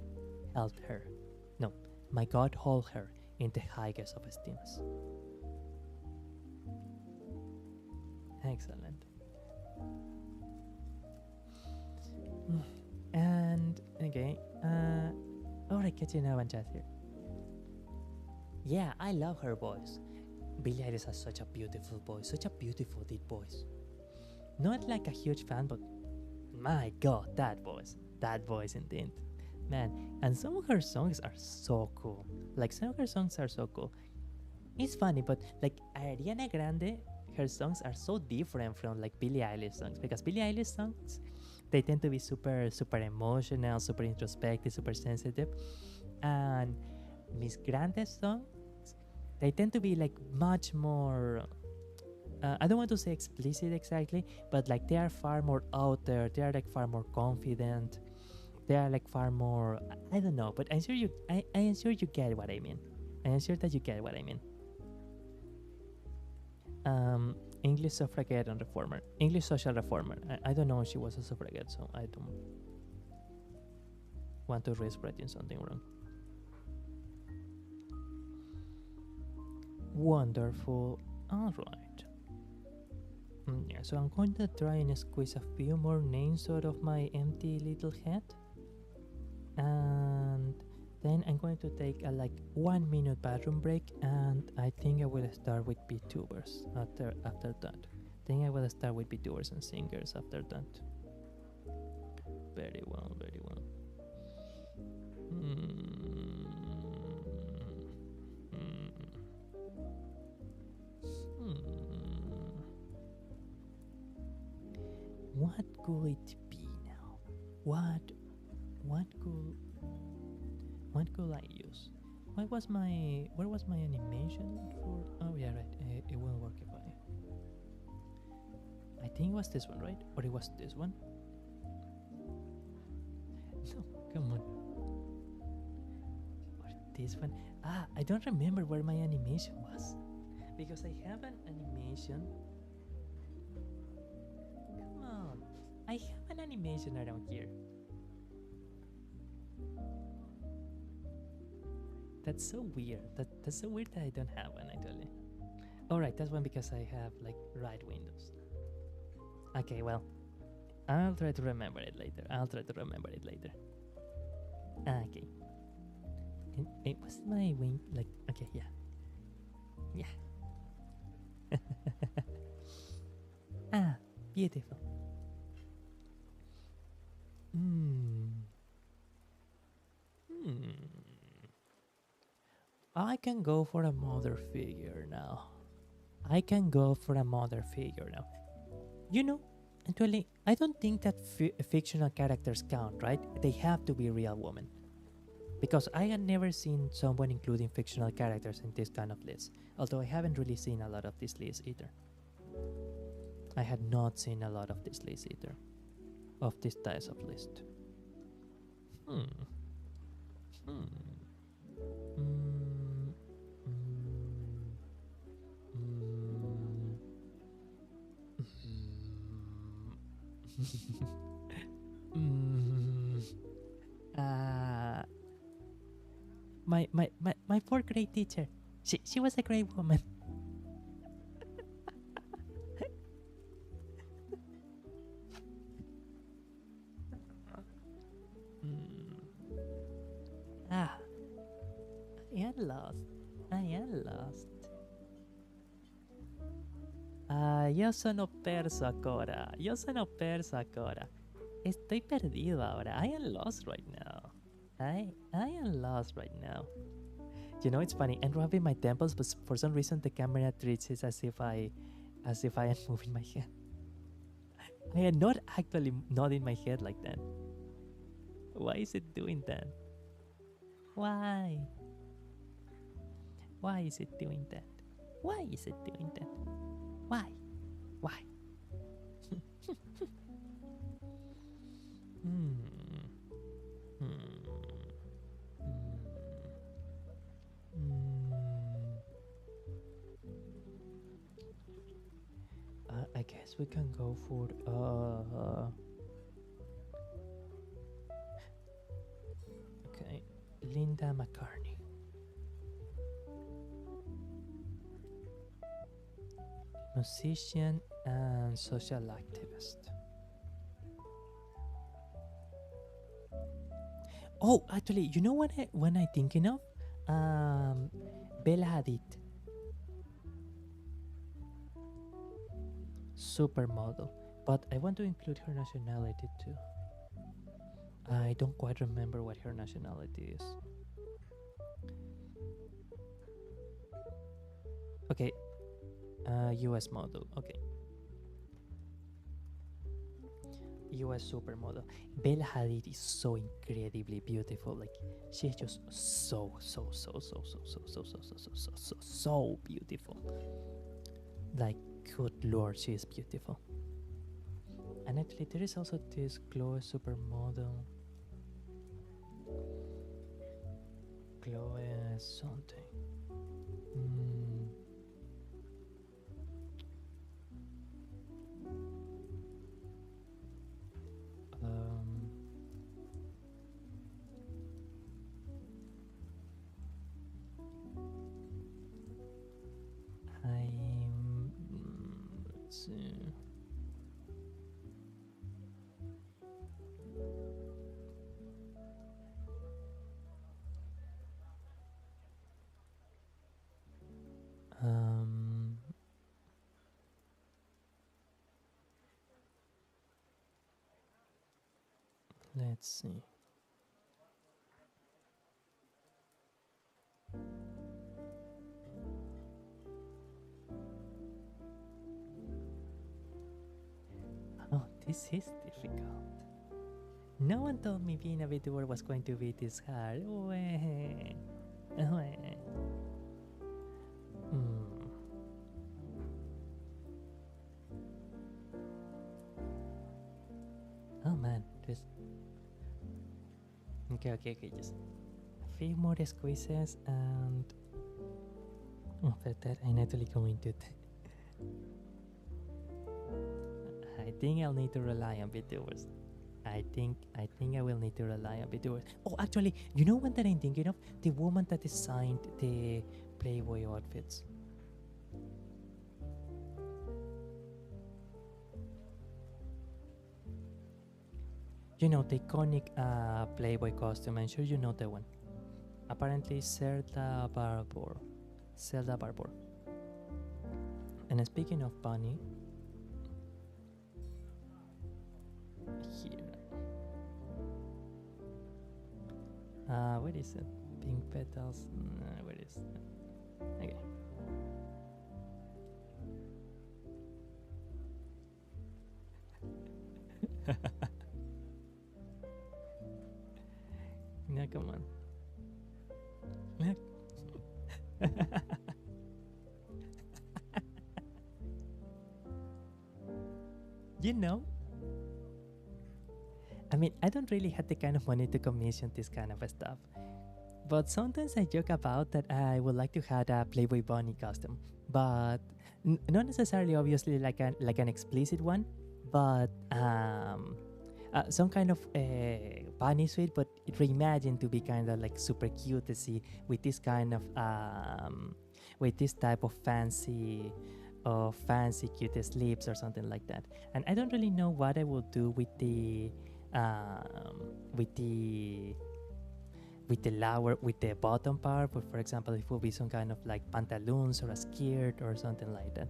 No, my God hold her in the highest of esteems. Excellent. And okay, alright, catching up on chat here. Yeah, I love her voice. Billie Eilish has such a beautiful voice, such a beautiful deep voice. Not like a huge fan, but my God, that voice indeed. Man, and some of her songs are so cool. Like, some of her songs are so cool. It's funny, but like Ariana Grande, her songs are so different from like Billie Eilish songs, because Billie Eilish songs, they tend to be super emotional, super introspective, super sensitive, and Miss Grande's songs, they tend to be like much more I don't want to say explicit exactly, but like they are far more out there, they are like far more confident, they are like far more, I don't know, but I'm sure you get what I mean. I'm sure that you get what I mean. English suffragette and reformer. English social reformer. I don't know if she was a suffragette, so I don't want to risk writing something wrong. Wonderful. Alright. Yeah, so I'm going to try and squeeze a few more names out of my empty little head. And then I'm going to take a like 1 minute bathroom break, and I think I will start with Vtubers after that. I think I will start with Vtubers and singers after that. Very well. What could it be now? What could I use? Where was my animation for? Oh yeah, right. It won't work if I think it was this one, right? Or it was this one? No, come on. Or this one? I don't remember where my animation was, because I have an animation. Come on, I have an animation around here. That's so weird. That's so weird that I don't have one actually. Alright, that's one because I have like right windows. Okay, well, I'll try to remember it later. Okay. It was my wing, like, okay, yeah. Beautiful. I can go for a mother figure now. I can go for a mother figure now. You know, actually, I don't think that fictional characters count, right? They have to be real women. Because I had never seen someone including fictional characters in this kind of list. Although I haven't really seen a lot of this list either. I had not seen a lot of this list either. Of this type of list. Hmm. Hmm. Mm. Mm. Mm. Mm. My fourth grade teacher. She was a great woman. Ah, I am lost. I am lost. Yo sono perso ahora. Yo sono perso ahora. Estoy perdido ahora. I am lost right now. I am lost right now. You know, it's funny. I'm rubbing my temples, but for some reason the camera treats it as if I am moving my head. I am not actually nodding my head like that. Why is it doing that? Why? Why is it doing that? Why is it doing that? Why? Why? I guess we can go for okay, Linda McCartney. Musician and social activist. Oh, actually, you know what I thinking of? Bella Hadid. Supermodel. But I want to include her nationality too. I don't quite remember what her nationality is. Okay. US model. Okay. US supermodel. Bella Hadid is so incredibly beautiful. Like she's just so beautiful. Like good lord, she is beautiful. And actually, there is also this Chloe supermodel. Chloe something. Let's see. Let's see. Oh, this is difficult. No one told me being a Vtuber was going to be this hard. Oh man, this. Okay. Just a few more squeezes and after that, I naturally go into it. I think I'll need to rely on Vtubers. I think I will need to rely on Vtubers. Oh, actually, you know what that I'm thinking of? The woman that designed the Playboy outfits. You know, the iconic Playboy costume. I'm sure you know that one. Apparently, Zelda Barbour. And speaking of Bunny, here. Where is it? Pink petals. Where is else. Okay. No, come on. You know, I mean, I don't really have the kind of money to commission this kind of stuff. But sometimes I joke about that I would like to have a Playboy bunny costume, but not necessarily, obviously, like an explicit one, but some kind of bunny suit, but reimagined to be kind of like super cute to see with this kind of with this type of fancy cute sleeves or something like that. And I don't really know what I will do with the with the lower, with the bottom part, but for example it will be some kind of like pantaloons or a skirt or something like that,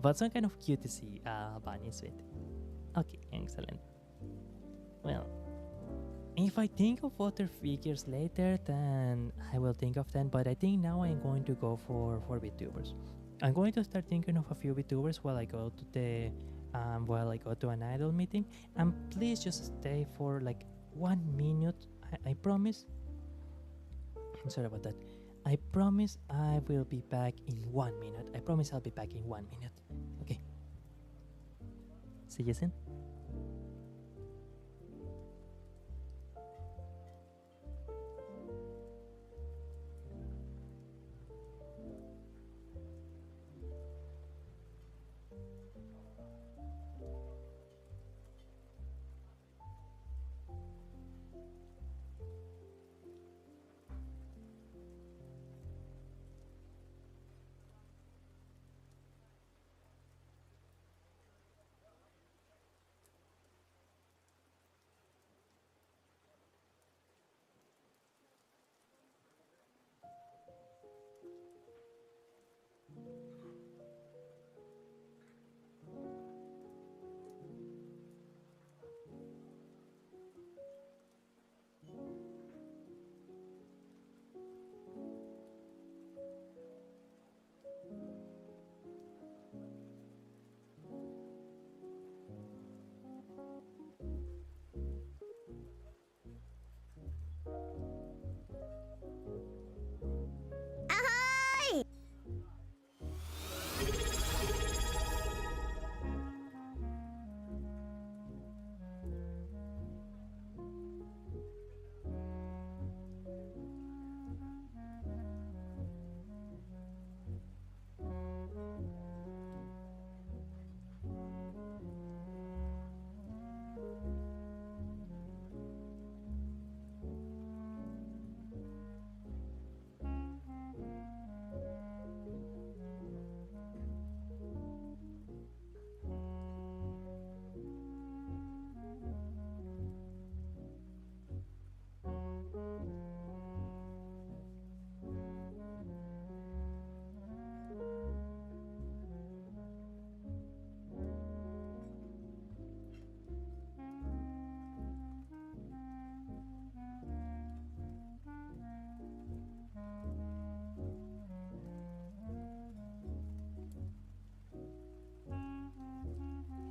but some kind of cutesy bunny suit. Okay, excellent. Well, if I think of other figures later, then I will think of them, but I think now I'm going to go for VTubers. I'm going to start thinking of a few VTubers while I go to an idol meeting, and please just stay for like 1 minute. I promise. Sorry about that. I promise I will be back in 1 minute. I promise I'll be back in 1 minute. Okay. See you soon.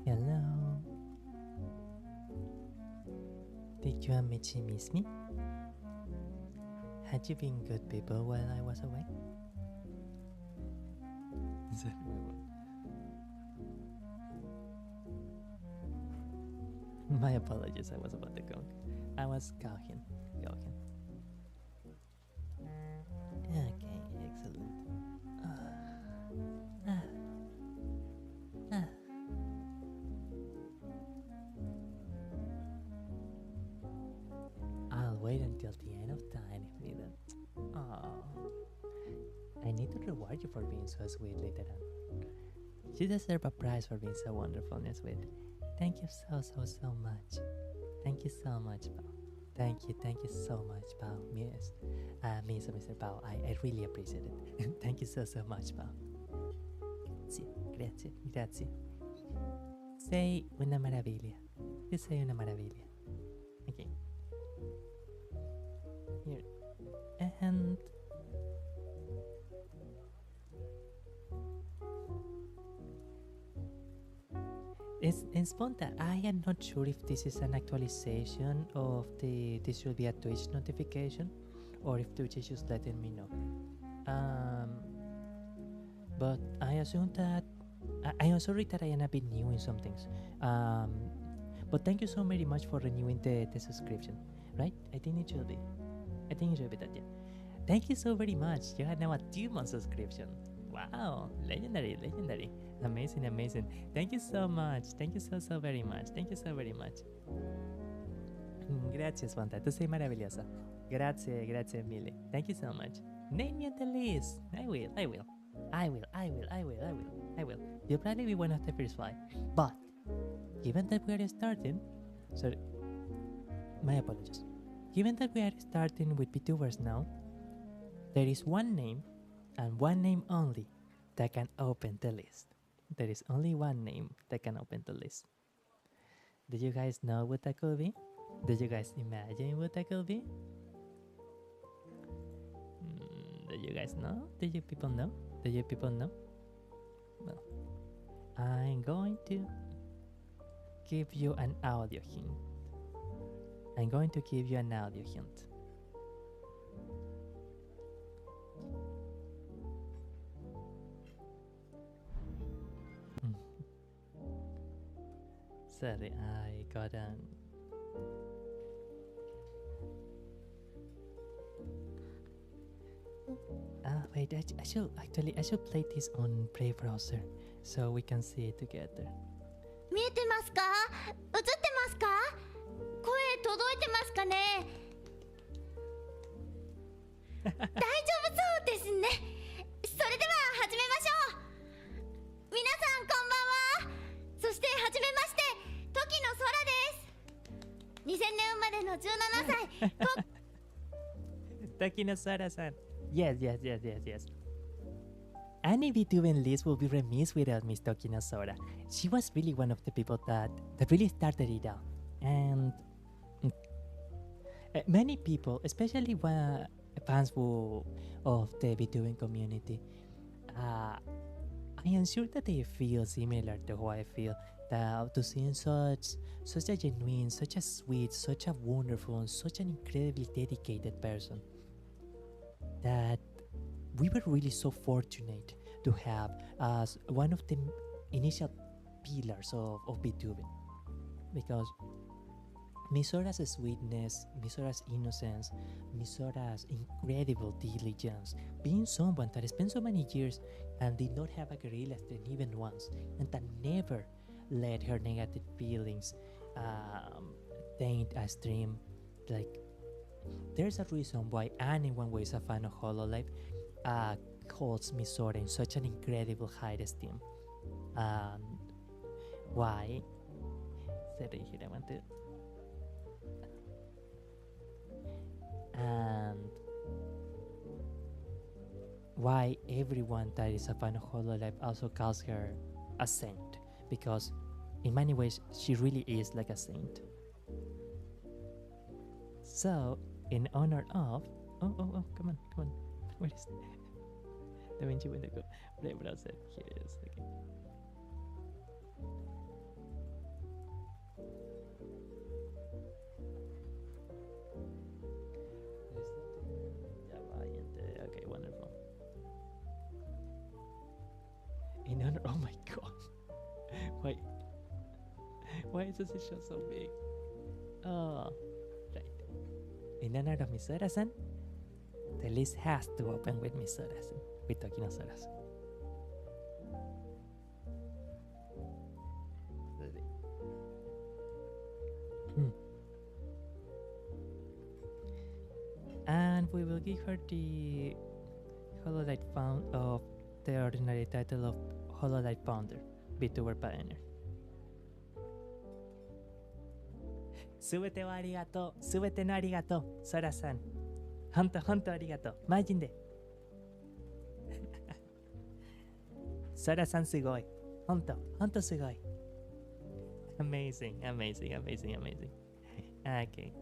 Hello. Did you and Michi miss me? Had you been good people while I was away? Is that my apologies, I was about to go. I was Gauhin. Okay, excellent. I'll wait until the end of time if needed. I need to reward you for being so sweet later on. You deserve a prize for being so wonderful and sweet. Thank you so much. Thank you so much, Pao. Thank you so much, Pao. Miss, Mr. Pao, I really appreciate it. Thank you so much, Pao. Grazie. Sei una maravilla. You sei una maravilla. Okay. Here. And in Sponta, I am not sure if this is an actualization of this should be a Twitch notification, or if Twitch is just letting me know. But I assume that I am sorry that I am a bit new in some things. But thank you so very much for renewing the subscription, right? I think it should be that, yeah. Thank you so very much. You have now a 2-month subscription. Wow, legendary. Amazing. Thank you so much. Thank you so very much. Thank you so very much. Grazie, Svanta. Tu sei meravigliosa. Grazie mille. Thank you so much. Name me on the list. I will. You'll probably be one of the first 5. But given that we are starting, sorry, my apologies. Given that we are starting with Vtubers now, there is one name and one name only that can open the list. There is only one name that can open the list. Do you guys know what that could be? Do you guys imagine what that could be? Do you guys know? Do you people know? Well, I'm going to give you an audio hint. Sorry, I got an... wait, I should play this on Brave browser so we can see it together. 見えてますか？映ってますか？声届いてますかね？大丈夫そうですね。それでは始めましょう。皆さんこんばんは。そしてはじめまして、時の空です。2000年生まれの17歳。Taki no Sora-san. Yes. Any VTubing list will be remiss without Miss Toki no Sora. She was really one of the people that really started it out. And many people, especially fans of the VTubing community, I am sure that they feel similar to how I feel. That to seeing such a genuine, such a sweet, such a wonderful, such an incredibly dedicated person, that we were really so fortunate to have as one of the initial pillars of VTubing, because Misora's sweetness, Misora's innocence, Misora's incredible diligence, being someone that spent so many years and did not have a guerrilla stream even once, and that never let her negative feelings taint a stream. Like, there's a reason why anyone who is a fan of Hololive holds Misora in such an incredible high esteem. And why? Sorry, here I want to. And why everyone that is a fan of Hololive also calls her a saint, because in many ways she really is like a saint. So, in honor of... Oh, come on. Where is it? Da Vinci Window Play browser. Here it is. Okay. Okay, wonderful. In honor... Oh my god. Why is this show so big? Oh, right. In honor of Misora-san, the list has to open with Misora-san, with Toki no Sora-san. And we will give her the Hololive of the ordinary title of Hololive Founder, Vtuber Pioneer. すべてをありがとう。すべてのありがとう。ソラさん。ほんとありがとう。マジで。ソラさんすごい。ほんとすごい。Amazing. Okay.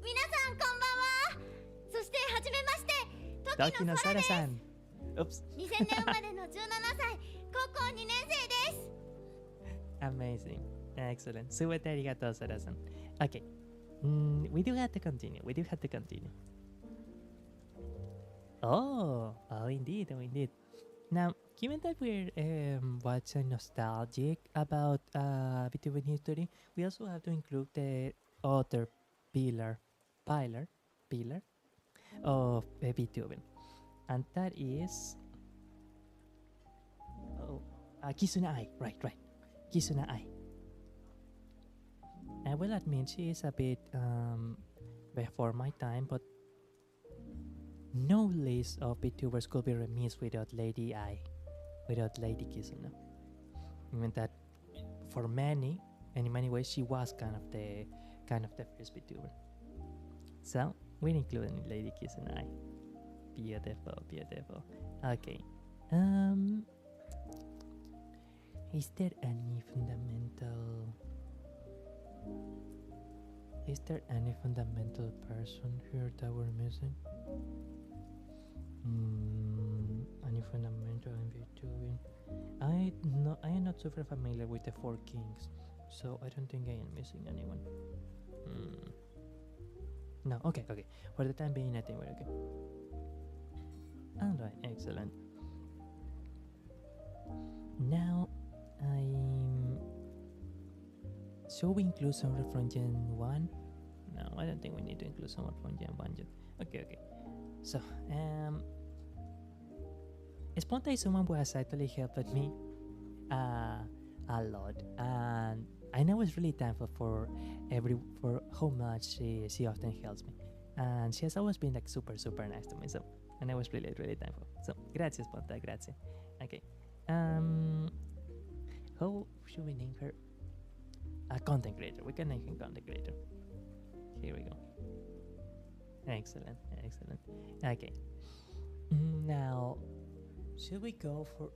皆さんこんばんは。そしてはじめまして、時の空です。Oops. 2000年生まれの17歳、高校2年生です。Amazing. Excellent. すべてありがとう、サラさん。Okay. We do have to continue. We do have to continue. Oh, indeed. Oh, indeed. Now, given that we're watching nostalgic about Vtuber history, we also have to include the other pillar of Vtuber. And that is Kisuna Ai. Right. Kisuna Ai. I will admit she is a bit before my time, but no list of VTubers could be remiss without Lady Ai, without Lady Kisuna. I mean that for many, and in many ways, she was kind of the first VTuber. So we're including Lady Kisuna Ai. Beautiful. Okay. Is there any fundamental person here that we're missing? Any fundamental in VTubing? I am not super familiar with the Four Kings, so I don't think I am missing anyone. No, okay. For the time being, I think we're okay. Alright, excellent. Now, should we include someone from Gen 1? No, I don't think we need to include someone from Gen 1 yet. Okay. So, Sponta is someone who has actually helped me a lot, and I know it's really thankful for how much she often helps me, and she has always been like super nice to me. So, and I was really thankful. So, grazie Sponta, grazie. Okay, how should we name her? A content creator. We can name him content creator. Here we go. Excellent. Okay. Now, should we go for?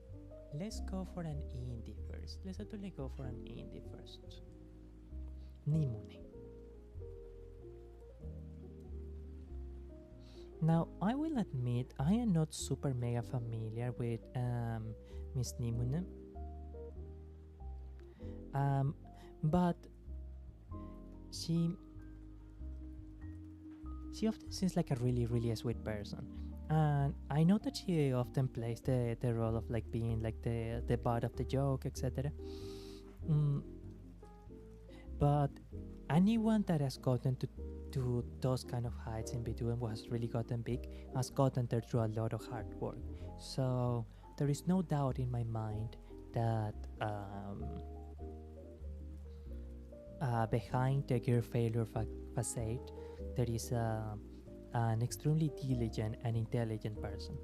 Let's go for an indie first. Let's actually go for an indie first. Nimune. Now, I will admit I am not super mega familiar with Miss Nimune. But she often seems like a really sweet person, and I know that she often plays the role of like being like the butt of the joke, etc. But anyone that has gotten to those kind of heights in between, who has really gotten big, has gotten there through a lot of hard work. So there is no doubt in my mind that behind the gear failure facade, there is an extremely diligent and intelligent person.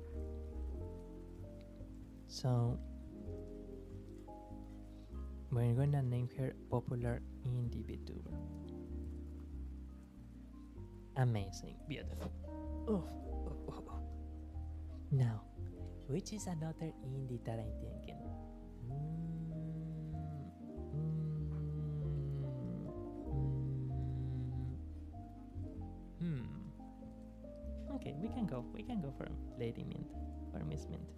So we're gonna name her popular indie VTuber. Amazing, beautiful. Oh. Now, which is another indie that I'm thinking? Okay, we can go for Lady Mint or Miss Mint.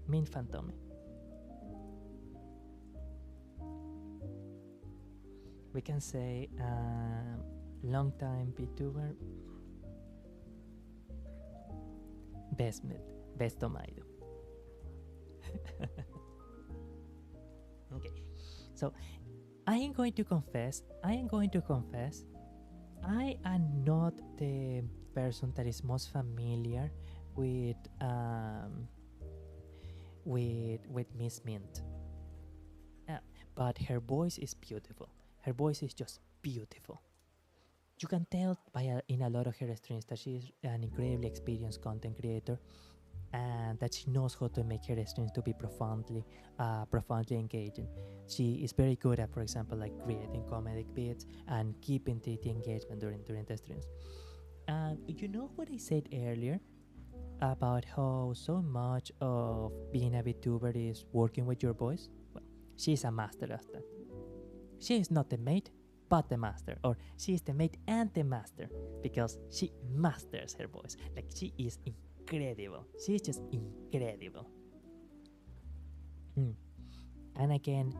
Mint Fantome. We can say long time VTuber. Best Mint, Best Tomaido. Okay, so I am going to confess, I am not the person that is most familiar with Miss Mint. But her voice is beautiful. Her voice is just beautiful. You can tell in a lot of her streams that she is an incredibly experienced content creator, and that she knows how to make her streams to be profoundly engaging. She is very good at, for example, like creating comedic bits and keeping the engagement during the streams. And you know what I said earlier about how so much of being a VTuber is working with your voice? Well, she's a master of that. She is not the mate, but the master, or she is the mate and the master, because she masters her voice. Like, she is incredible. She is just incredible. And again,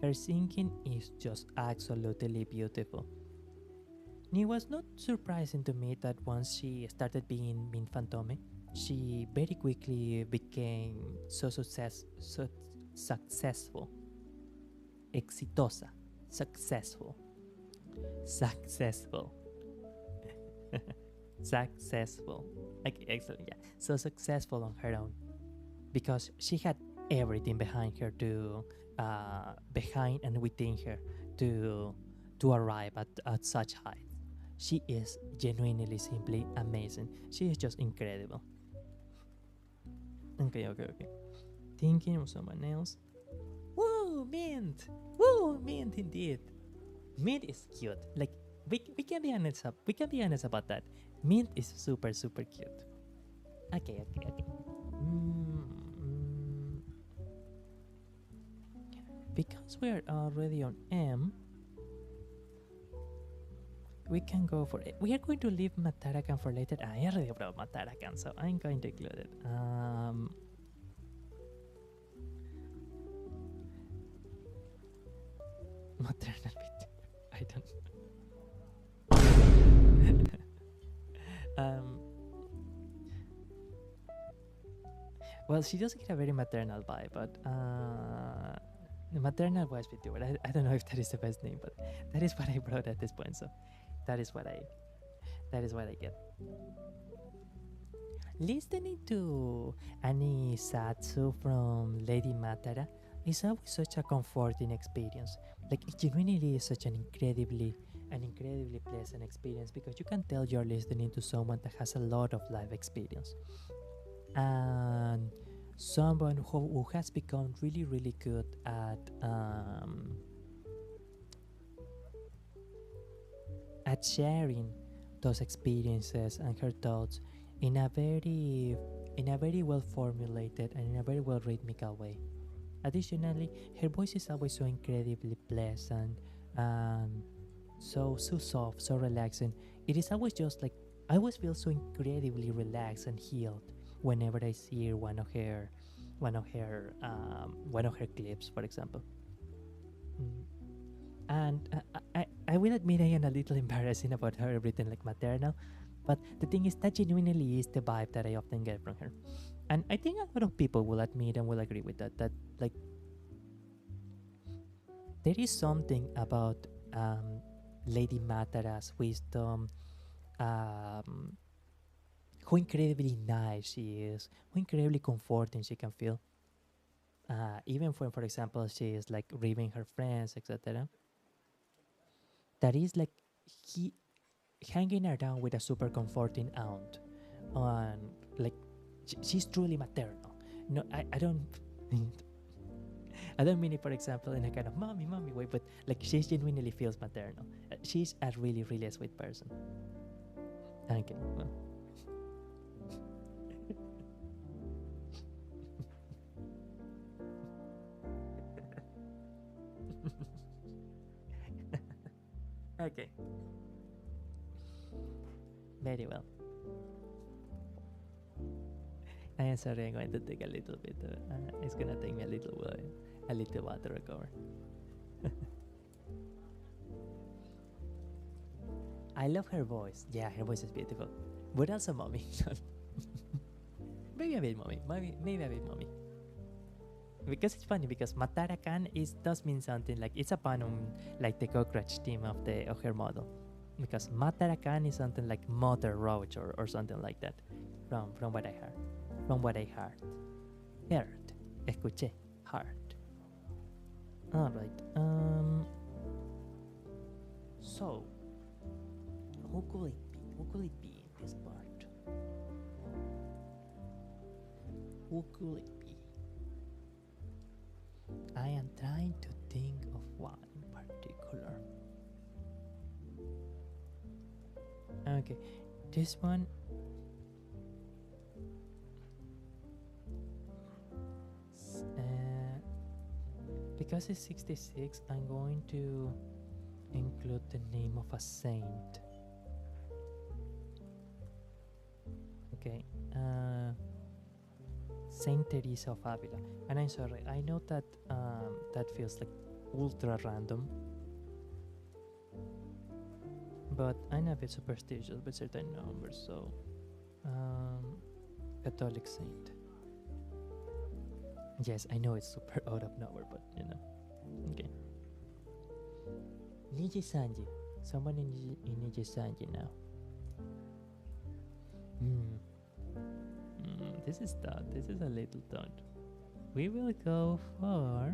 Her singing is just absolutely beautiful. And it was not surprising to me that once she started being Min Fantome, she very quickly became so successful, exitosa, successful, successful, successful. Like, excellent, yeah. So successful on her own because she had everything behind her to, behind and within her to arrive at such height. She is genuinely, simply amazing. She is just incredible. Okay. Thinking of someone else. Woo, Mint! Woo, Mint indeed. Mint is cute. Like, we can be honest about that. Mint is super cute. Okay. Because we are already on M, we can go for it. We are going to leave Matarakan for later. I already brought Matarakan, so I'm going to include it. Maternal bit. I don't. Well, she does get a very maternal vibe, but the maternal voice Vtuber. I don't know if that is the best name, but that is what I brought at this point. So that is what I get. Listening to any Zatsu from Lady Matara is always such a comforting experience. Like, it genuinely is such an incredibly pleasant experience because you can tell you're listening to someone that has a lot of life experience and someone who has become really good at sharing those experiences and her thoughts in a very well formulated and in a very well rhythmical way. Additionally, her voice is always so incredibly pleasant and so soft, so relaxing. It is always just like, I always feel so incredibly relaxed and healed whenever I hear one of her clips, for example. And I will admit I am a little embarrassing about her written like maternal, but the thing is that genuinely is the vibe that I often get from her. And I think a lot of people will admit and will agree with that like there is something about Lady Matara's wisdom, how incredibly nice she is, how incredibly comforting she can feel. Even when, for example, she is like grieving her friends, etc. That is like he hanging around with a super comforting aunt, and like she's truly maternal. No, I don't. I don't mean it, for example, in a kind of mommy way, but like she genuinely feels maternal. She's a really sweet person. Okay. Well. Okay. Very well. I am sorry, I'm going to take a little bit. It's going to take me a little while to recover. I love her voice. Yeah, her voice is beautiful. But also mommy. Maybe a bit mommy. Maybe a bit mommy. Because it's funny because Matarakan does mean something like it's a pun on like the cockroach theme of her model. Because Matarakan is something like mother roach or something like that. From what I heard. From what I heard. Escuché. Heard. Alright. So who could it be? Who could it be in this part? Who could it be? I am trying to think of one in particular. Okay, this one. Because it's 66, I'm going to include the name of a saint. Okay, Saint Teresa of Avila. And I'm sorry, I know that that feels like ultra random. But I'm a bit superstitious with certain numbers, so Catholic saint. Yes, I know it's super out of nowhere, but you know. Okay. Niji Sanji. Someone in Niji Sanji now. This is tough. This is a little tough. We will go for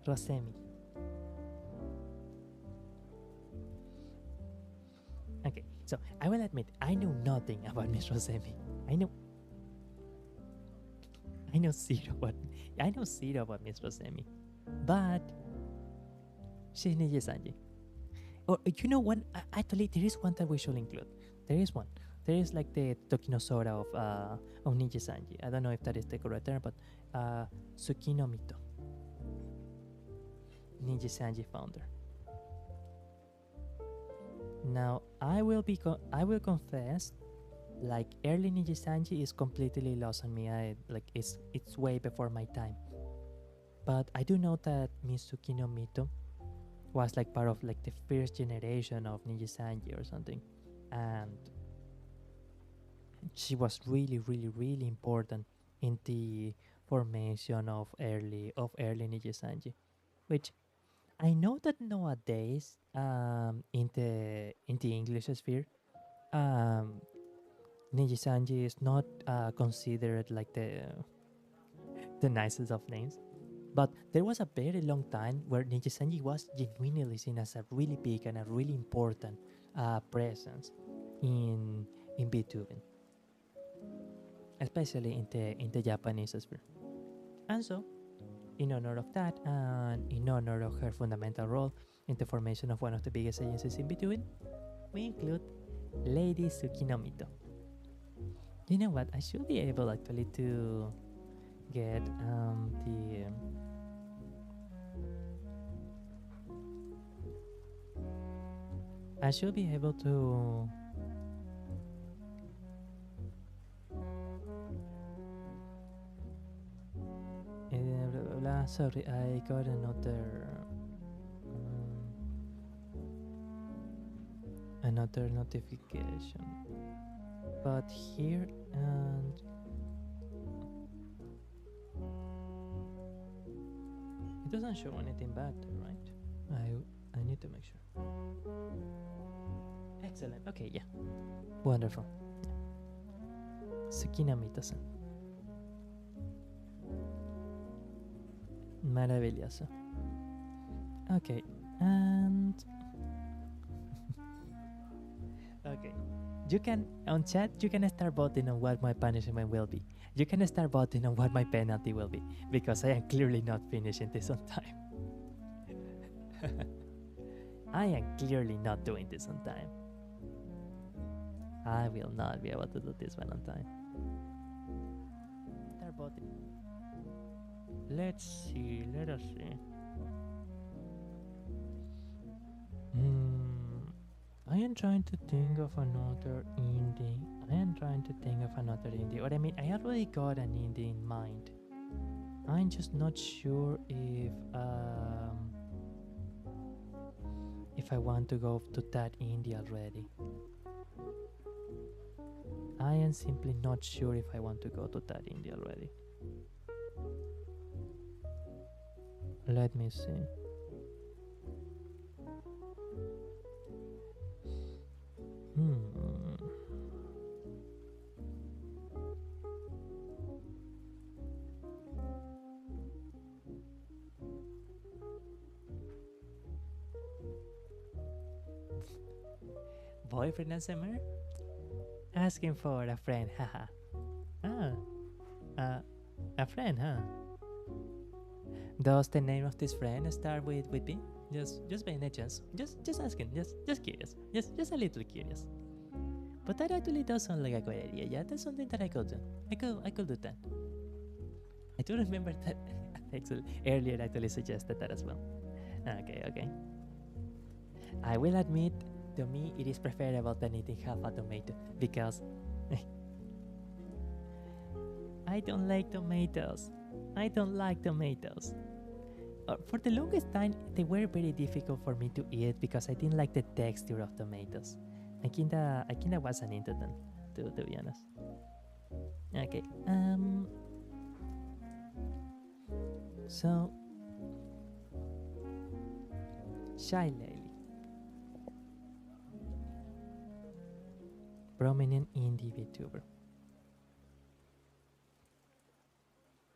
Rosemi. Okay, so I will admit I know nothing about Miss Rosemi. I know zero about Miss Rosemi, but she's Niji Sanji. Or you know what? Actually, there is one that we should include. There is one. There is like the Tokinosora of Niji Sanji. I don't know if that is the correct term, but Tsukino Mito, Niji Sanji founder. Now I will confess, like early Niji Sanji is completely lost on me. It's way before my time. But I do know that Miss Tsukino Mito was like part of like the first generation of Niji Sanji or something, and she was really, really, really important in the formation of early Niji Sanji, which I know that nowadays in the English sphere, Niji Sanji is not considered like the nicest of names. But there was a very long time where Niji Sanji was genuinely seen as a really big and a really important presence in Vtuber, especially in the Japanese sphere. And so, in honor of that, and in honor of her fundamental role in the formation of one of the biggest agencies in Vtuber, we include Lady Tsukino Mito. You know what? I should be able actually to get I should be able to sorry, I got another notification, but here and it doesn't show anything bad, right? I need to make sure. Excellent. Okay, yeah. Wonderful. Tsukino Mito-san. Maravilloso. Okay, and okay. You can on chat. You can start voting on what my punishment will be. You can start voting on what my penalty will be, because I am clearly not finishing this on time. I am clearly not doing this on time. I will not be able to do this one on time. Start voting. Let's see. Let us see. I am trying to think of another indie. Or I mean, I already got an indie in mind. I'm just not sure if I want to go to that indie already. I am simply not sure if I want to go to that indie already. Let me see. Boyfriend ASMR? Asking for a friend, haha. A friend, huh? Does the name of this friend start with B? Just by any chance. Just asking, just curious. Just a little curious. But that actually does sound like a good idea. Yeah, that's something that I could do. I could do that. I do remember that earlier actually suggested that as well. Okay. I will admit, to me it is preferable than eating half a tomato, because I don't like tomatoes. for the longest time, they were very difficult for me to eat because I didn't like the texture of tomatoes. I kinda wasn't into them, to be honest. Okay. So, Shy Lily, prominent indie VTuber.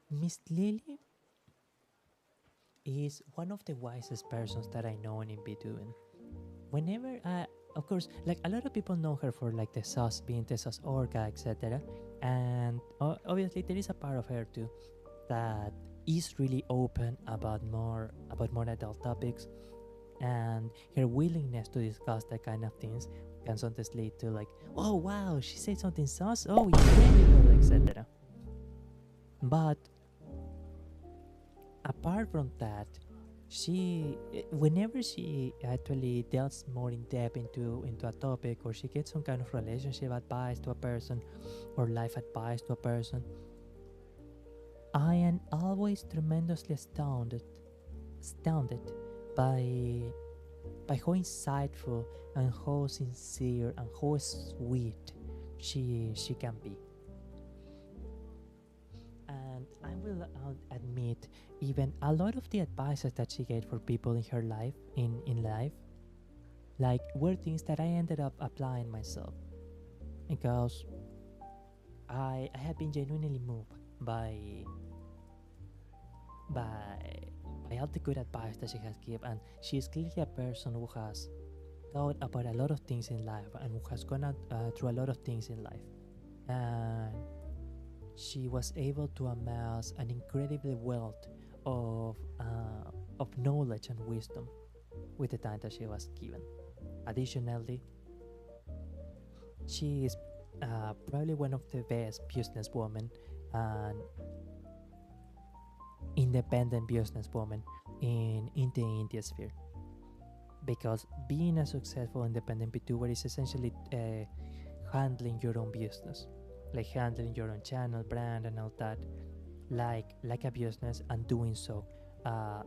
Miss Lily is one of the wisest persons that I know in VTubing. Whenever of course, like a lot of people know her for like the sauce being the sauce orga, etc. And obviously there is a part of her too that is really open about more adult topics, and her willingness to discuss that kind of things can sometimes lead to like, oh wow, she said something sauce, oh incredible, etc. But apart from that, she whenever she actually delves more in depth into a topic, or she gets some kind of relationship advice to a person or life advice to a person, I am always tremendously astounded by how insightful and how sincere and how sweet she can be. And I will admit, even a lot of the advices that she gave for people in her life, in life, like were things that I ended up applying myself, because I have been genuinely moved by all the good advice that she has given, and she is clearly a person who has thought about a lot of things in life and who has gone through a lot of things in life, and she was able to amass an incredible wealth of knowledge and wisdom with the time that she was given. Additionally, she is probably one of the best businesswomen and independent businesswoman in the indie sphere, because being a successful independent VTuber is essentially handling your own business, like handling your own channel, brand, and all that, like a business, and doing so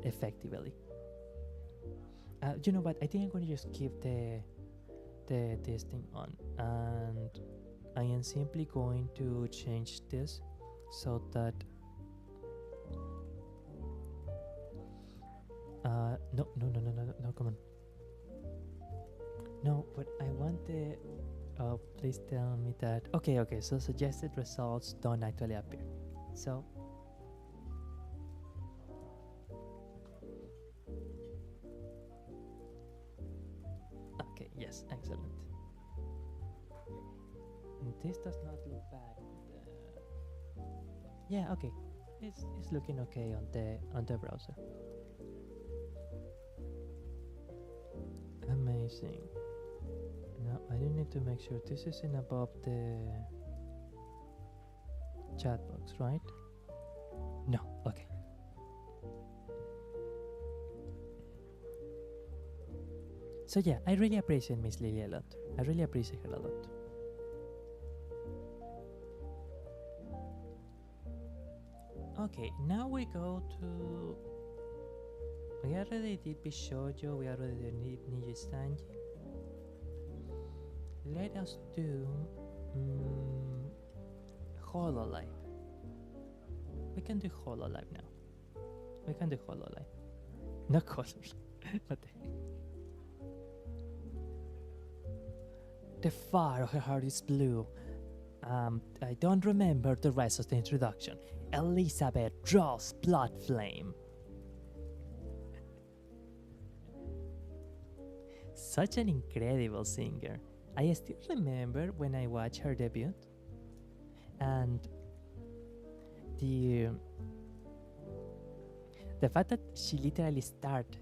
effectively. You know what? I think I'm going to just keep this thing on, and I am simply going to change this so that no, come on. No, but I want the. Oh, please tell me that. Okay, so suggested results don't actually appear. So. Okay, yes, excellent. This does not look bad. Yeah, okay. It's looking okay on the browser. Amazing. Now I do need to make sure this isn't above the chat box, right? No, okay. So yeah, I really appreciate Miss Lily a lot. I really appreciate her a lot. Okay, now we go to. We already did Bishojo, we already did Nijisanji. Let us do Hololive. We can do Hololive now. We can do Hololive. No colors. What the heck? The fire of her heart is blue. I don't remember the rest of the introduction. Elizabeth draws blood flame. Such an incredible singer. I still remember when I watched her debut, and the fact that she literally started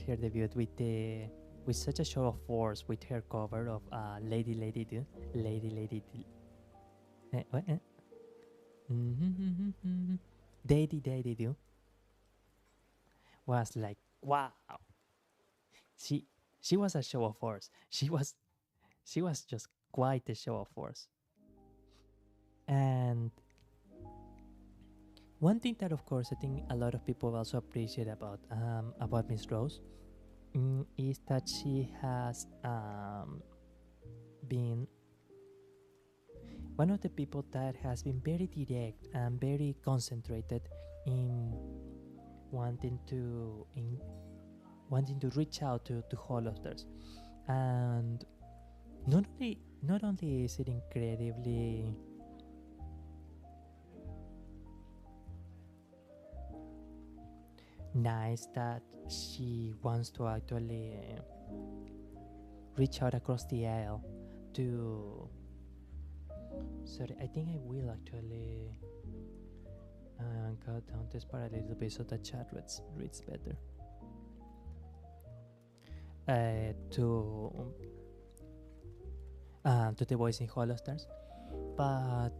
her debut with such a show of force with her cover of Lady Do. What? Daddy Do was like, wow. She was a show of force. She was just quite a show of force. And one thing that, of course, I think a lot of people also appreciate about Miss Rose is that she has been one of the people that has been very direct and very concentrated in wanting to reach out to Holosters. And not only is it incredibly nice that she wants to actually reach out across the aisle to. Sorry, I think I will actually cut down this part a little bit so the chat reads better. To the voice in Holostars, but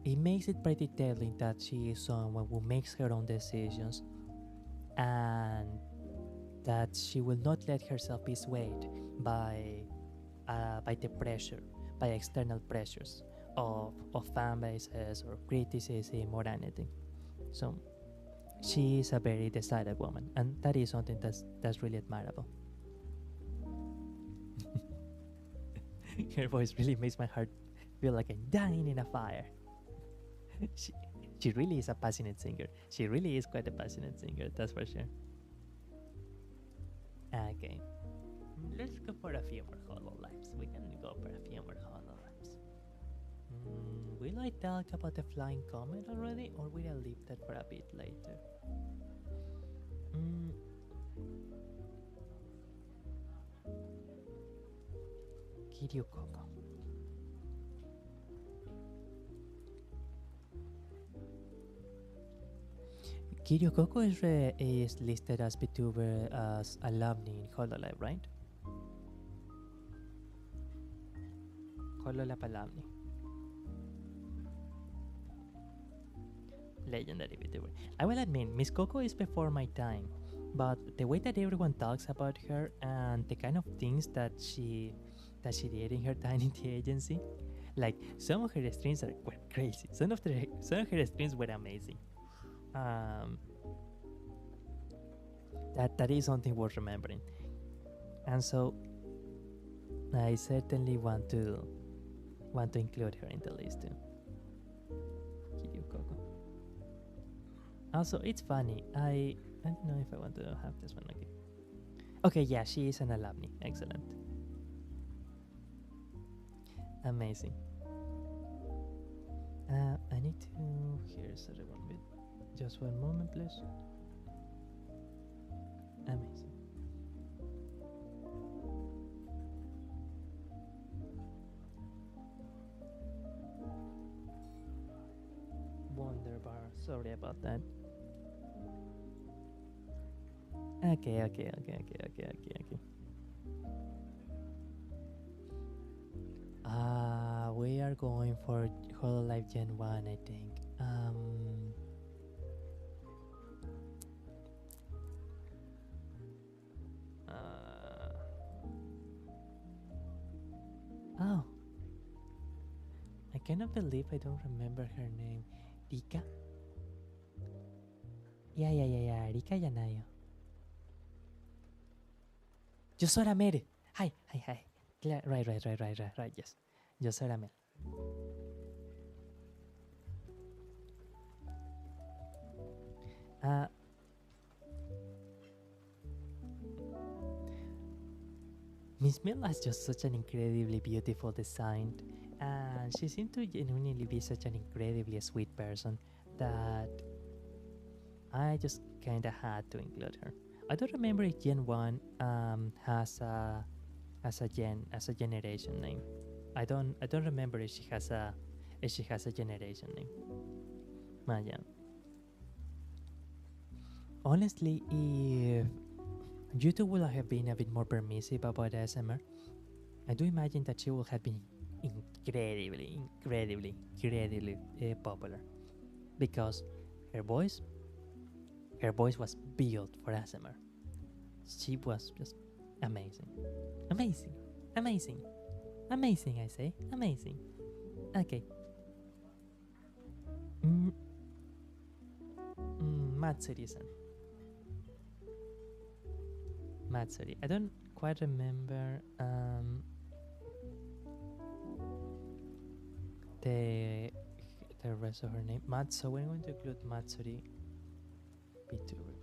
it makes it pretty telling that she is someone who makes her own decisions and that she will not let herself be swayed by the pressure, by external pressures of fan bases or criticism or anything. So she is a very decided woman, and that is something that's really admirable. Her voice really makes my heart feel like I'm dying in a fire. She really is a passionate singer. She really is quite a passionate singer, that's for sure. Okay, let's go for a few more hololives. We can go for a few more hololives. Will I talk about the flying comet already, or will I leave that for a bit later? Kiryu Koko. Kiryu Koko is listed as Vtuber as alumni in Hololive, right? Hololab alumni. Legendary Vtuber. I will admit, Miss Coco is before my time, but the way that everyone talks about her and the kind of things that she did in her time in the agency, like some of her streams were crazy. Some of her streams were amazing. That is something worth remembering, and so I certainly want to include her in the list too. Kiryu Koko. Also, it's funny. I don't know if I want to have this one again. Okay, yeah, she is an alumni. Excellent. Amazing. I need to. Here's a one bit. Just one moment, please. Amazing. Wonderbar. Sorry about that. Okay. We are going for Hololive Gen 1, I think. Oh. I cannot believe I don't remember her name. Rika? Yeah. Rika Yanayo. Yosora Mere. Hi. Right, yes. Yosora Mere. Miss Mill has just such an incredibly beautiful design, and she seemed to genuinely be such an incredibly sweet person that I just kinda had to include her. I don't remember if Gen 1 has a generation name. I don't remember if she has a generation name. But yeah. Honestly, if YouTube would have been a bit more permissive about ASMR, I do imagine that she would have been incredibly popular, because her voice was built for ASMR. She was just amazing, I say, amazing. Okay. Matsuri-san. Matsuri. I don't quite remember the rest of her name. So we're going to include Matsuri Vtuber.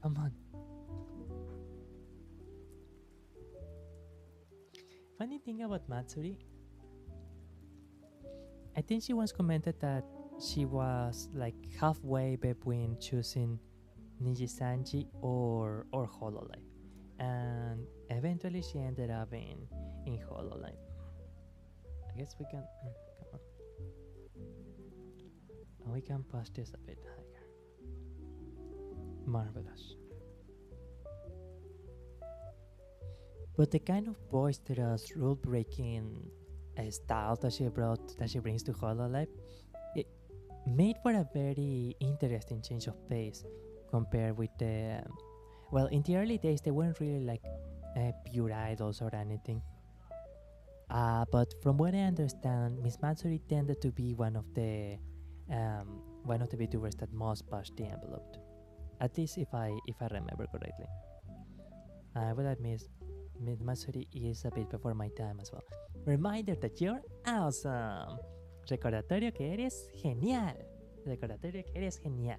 Come on. Funny thing about Matsuri, I think she once commented that she was like halfway between choosing Nijisanji or Hololive, and eventually she ended up in Hololive. I guess we can come on. We can push this a bit higher. Marvelous. But the kind of boisterous, rule-breaking style that she brings to Hololive, it made for a very interesting change of pace compared with the. Well, in the early days, they weren't really like pure idols or anything. But from what I understand, Miss Matsuri tended to be one of the VTubers that most pushed the envelope. At least if I remember correctly. I will admit Miss Matsuri is a bit before my time as well. Reminder that you're awesome. Recordatorio que eres genial. Recordatorio que eres genial.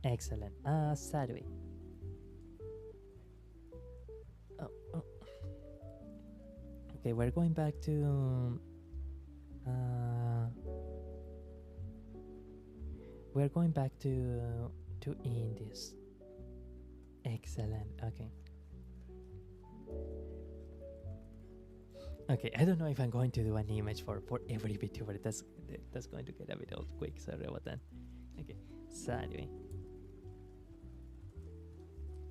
Excellent. Sadui. Oh. Okay, we're going back to. We're going back to indies. Excellent. Okay, I don't know if I'm going to do an image for every VTuber. That's going to get a bit old quick. Sorry about that. Okay, so anyway,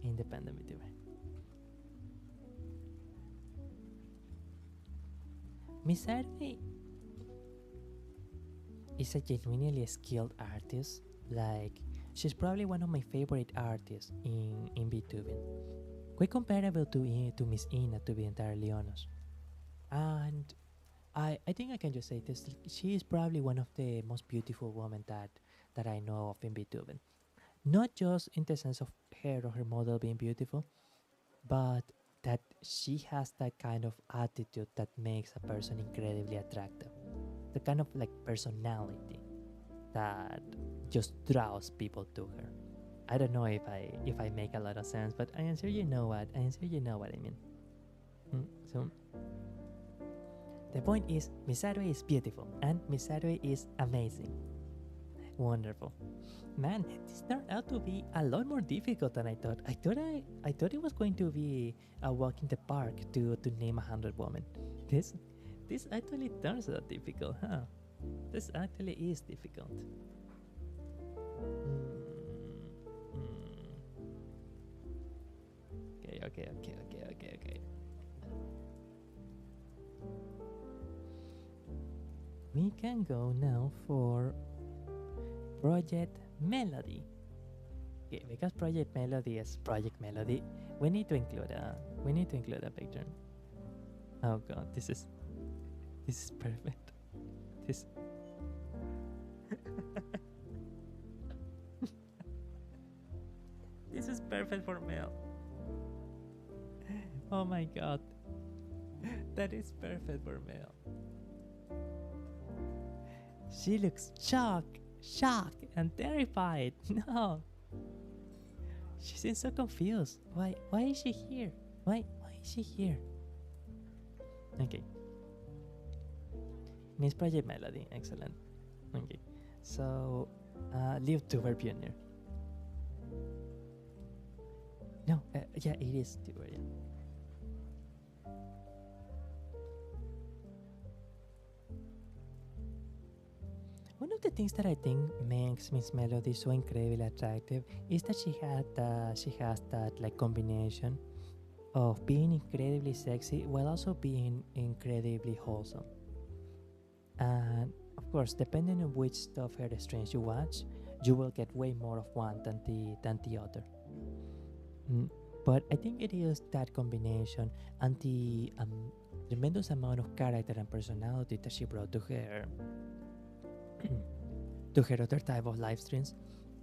independent VTuber. Miss Arby is a genuinely skilled artist. Like, she's probably one of my favorite artists in VTubing. Quite comparable to Miss Ina, to be entirely honest. And I think I can just say this: she is probably one of the most beautiful women that I know of in VTubing. Not just in the sense of her or her model being beautiful, but that she has that kind of attitude that makes a person incredibly attractive. The kind of like personality that just draws people to her. I don't know if I make a lot of sense, but I am sure you know what I mean. So the point is, Misaru is beautiful and Misaru is amazing. Wonderful. Man, this turned out to be a lot more difficult than I thought. I thought it was going to be a walk in the park to name 100 women. This actually turns out difficult, huh? This actually is difficult. Okay. We can go now for Project Melody. Okay, because Project Melody is Project Melody, we need to include a picture. Oh god, this is perfect. This this is perfect for Mel. Oh my god. That is perfect for Mel. She looks shocked and terrified. No. She seems so confused. Why is she here? Why is she here? Okay. Miss Project Melody, excellent. Okay. So Vtuber Pioneer. No, yeah, it is Vtuber, yeah. One of the things that I think makes Miss Melody so incredibly attractive is that she has that like combination of being incredibly sexy while also being incredibly wholesome. And of course, depending on which of her streams you watch, you will get way more of one than the other. But I think it is that combination and the tremendous amount of character and personality that she brought to her other type of live streams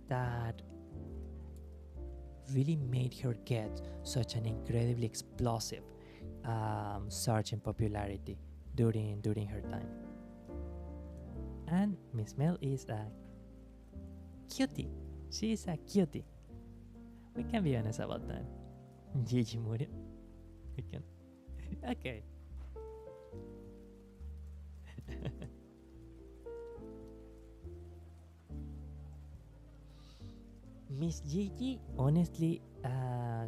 that really made her get such an incredibly explosive surge in popularity during her time. And Miss Mel is a cutie. She is a cutie. We can be honest about that. Gigi Muri. We can. Okay. Miss Gigi, honestly,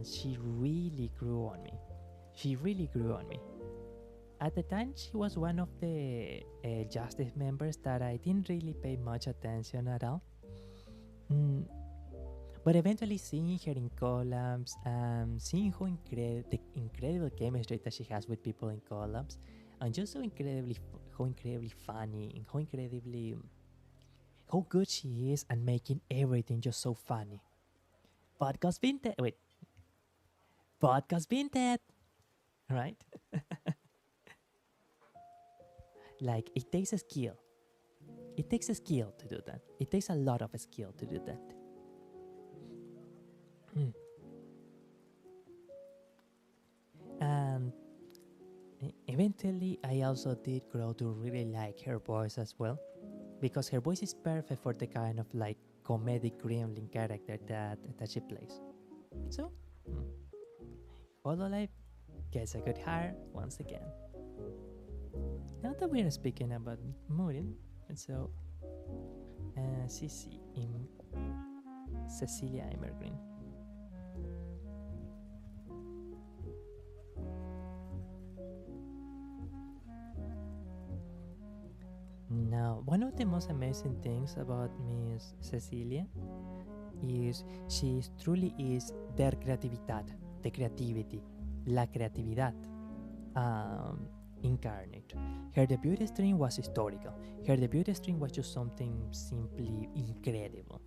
she really grew on me. She really grew on me. At the time, she was one of the Justice members that I didn't really pay much attention at all. Mm, but eventually, seeing her in collabs, seeing the incredible chemistry that she has with people in collabs, and just how incredibly funny, and how good she is at making everything just so funny. Podcast Vinted. Wait, Podcast Vinted, right? Like, it takes a skill. It takes a skill to do that. It takes a lot of skill to do that. And eventually, I also did grow to really like her voice as well, because her voice is perfect for the kind of like comedic gremlin character that she plays. So, Hololive gets a good hire once again. Now that we're speaking about Murin, so Cecilia Immergreen. Now, one of the most amazing things about Miss Cecilia is she truly is der creatividad, the creativity, la creatividad incarnate. Her debut stream was historical. Her debut stream was just something simply incredible.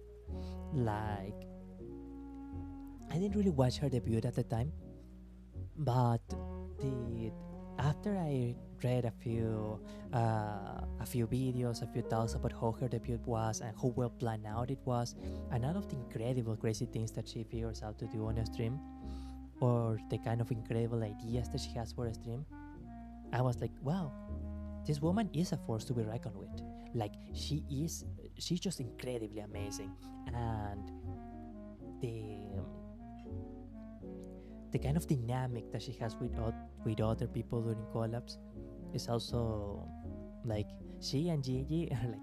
Like, I didn't really watch her debut at the time, but after I read a few videos, a few talks about how her debut was and how well planned out it was, and all of the incredible crazy things that she figures out to do on a stream, or the kind of incredible ideas that she has for a stream, I was like, wow, this woman is a force to be reckoned with. Like, she's just incredibly amazing, and the kind of dynamic that she has with other people during collabs is also like, she and Gigi are like,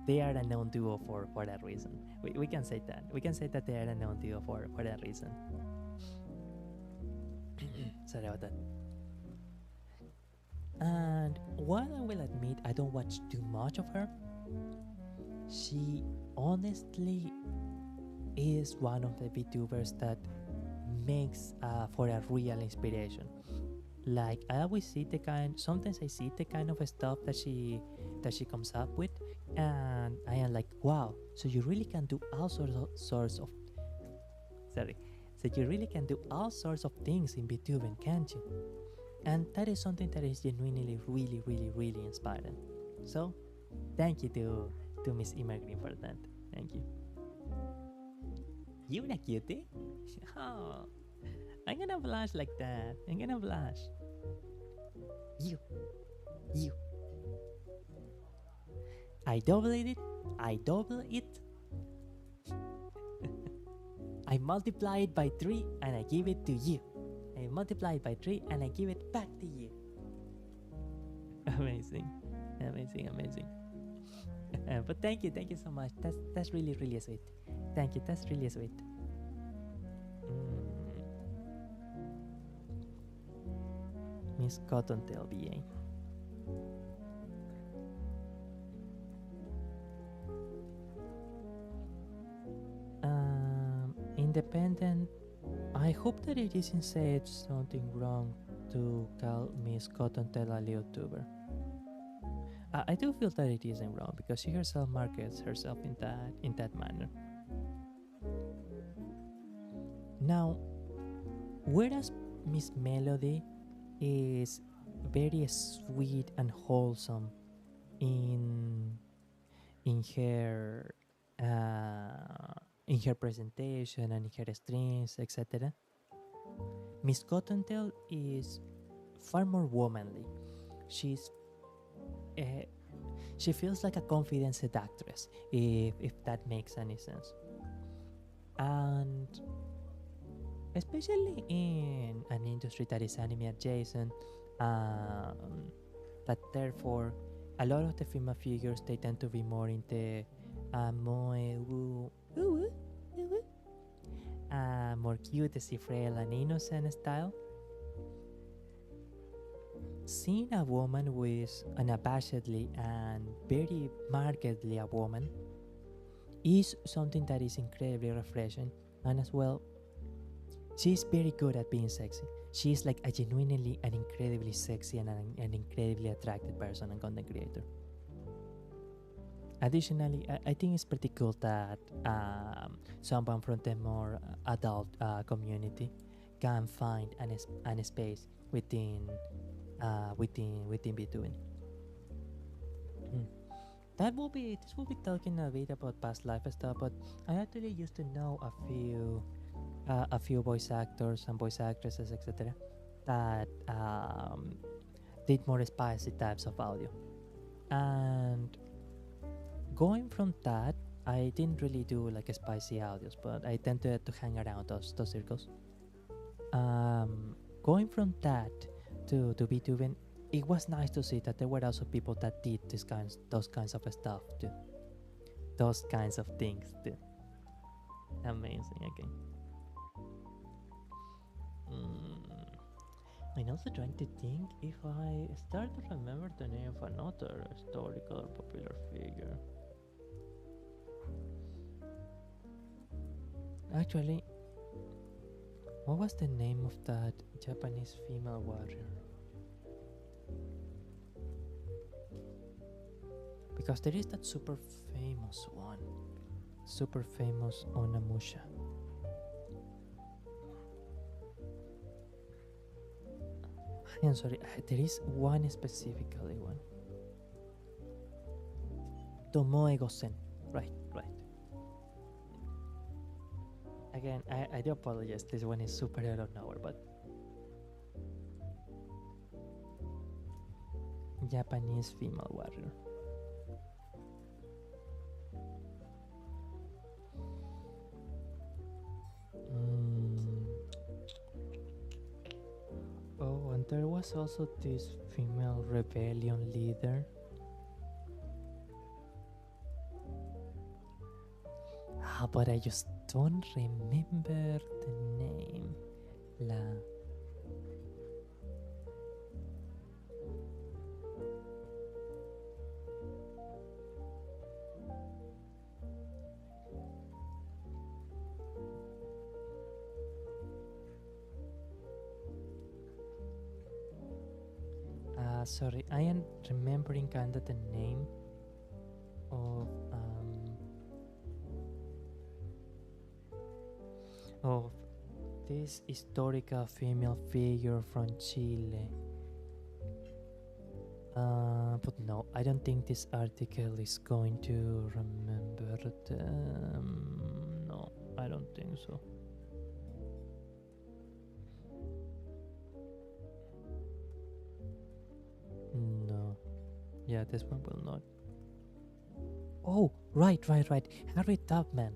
they are a known duo for that reason. We can say that. We can say that they are a known duo for that reason. Sorry about that. And while I will admit I don't watch too much of her, she honestly is one of the VTubers that makes for a real inspiration. Like, I always see sometimes I see the kind of stuff that she comes up with, and I am like, wow, so you really can do all sorts of so you really can do all sorts of things in VTubing, can't you? And that is something that is genuinely really, really, really inspiring. So, thank you to Miss Immergreen for that. Thank you. You're a cutie? Oh, I'm gonna blush like that. I'm gonna blush. You. I double it. I multiply it by 3 and I give it to you. I multiply it by 3 and I give it back to you. Amazing. But thank you so much. That's really, really sweet. Thank you, that's really sweet. Miss Cottontail BA. Independent. I hope that it isn't said something wrong to call Miss Cottontail a YouTuber. I do feel that it isn't wrong because she herself markets herself in that manner. Now, whereas Miss Melody is very sweet and wholesome in her in her presentation and in her streams, etc. Miss Cottontail is far more womanly. She's uh, she feels like a confident seductress, if that makes any sense. And especially in an industry that is anime adjacent, that therefore a lot of the female figures they tend to be more into more cutesy, frail, and innocent style. Seeing a woman who is unabashedly and very markedly a woman is something that is incredibly refreshing, and as well, she's very good at being sexy. She's like a genuinely and incredibly sexy and an incredibly attractive person and content creator. Additionally, I think it's pretty cool that someone from the more adult community can find an space within Vtuber. This will be talking a bit about past life stuff, but I actually used to know a few voice actors and voice actresses, etc., that did more spicy types of audio. And going from that, I didn't really do like spicy audios, but I tended to hang around those circles. Going from that to VTubing, it was nice to see that there were also people that did those kinds of stuff too, those kinds of things too. Amazing. Okay. I'm also trying to think if I start to remember the name of another historical or popular figure. Actually, what was the name of that Japanese female warrior? Because there is that super famous one. Super famous Onamusha. I'm sorry, there is one specifically one. Tomoe-go-sen. Right. Again, I do apologize. This one is super out of nowhere, but Japanese female warrior. Oh, and there was also this female rebellion leader. But I just don't remember the name. Sorry, I am remembering kinda the name of this historical female figure from Chile. But no, I don't think this article is going to remember them. No, I don't think so. No. Yeah, this one will not. Oh, right. Harry Tubman.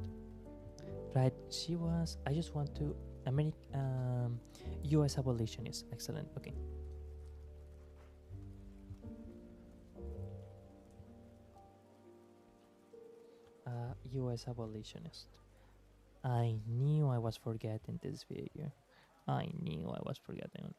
Right, she was. I just want to. U.S. abolitionist. Excellent. Okay. U.S. abolitionist. I knew I was forgetting this figure. I knew I was forgetting.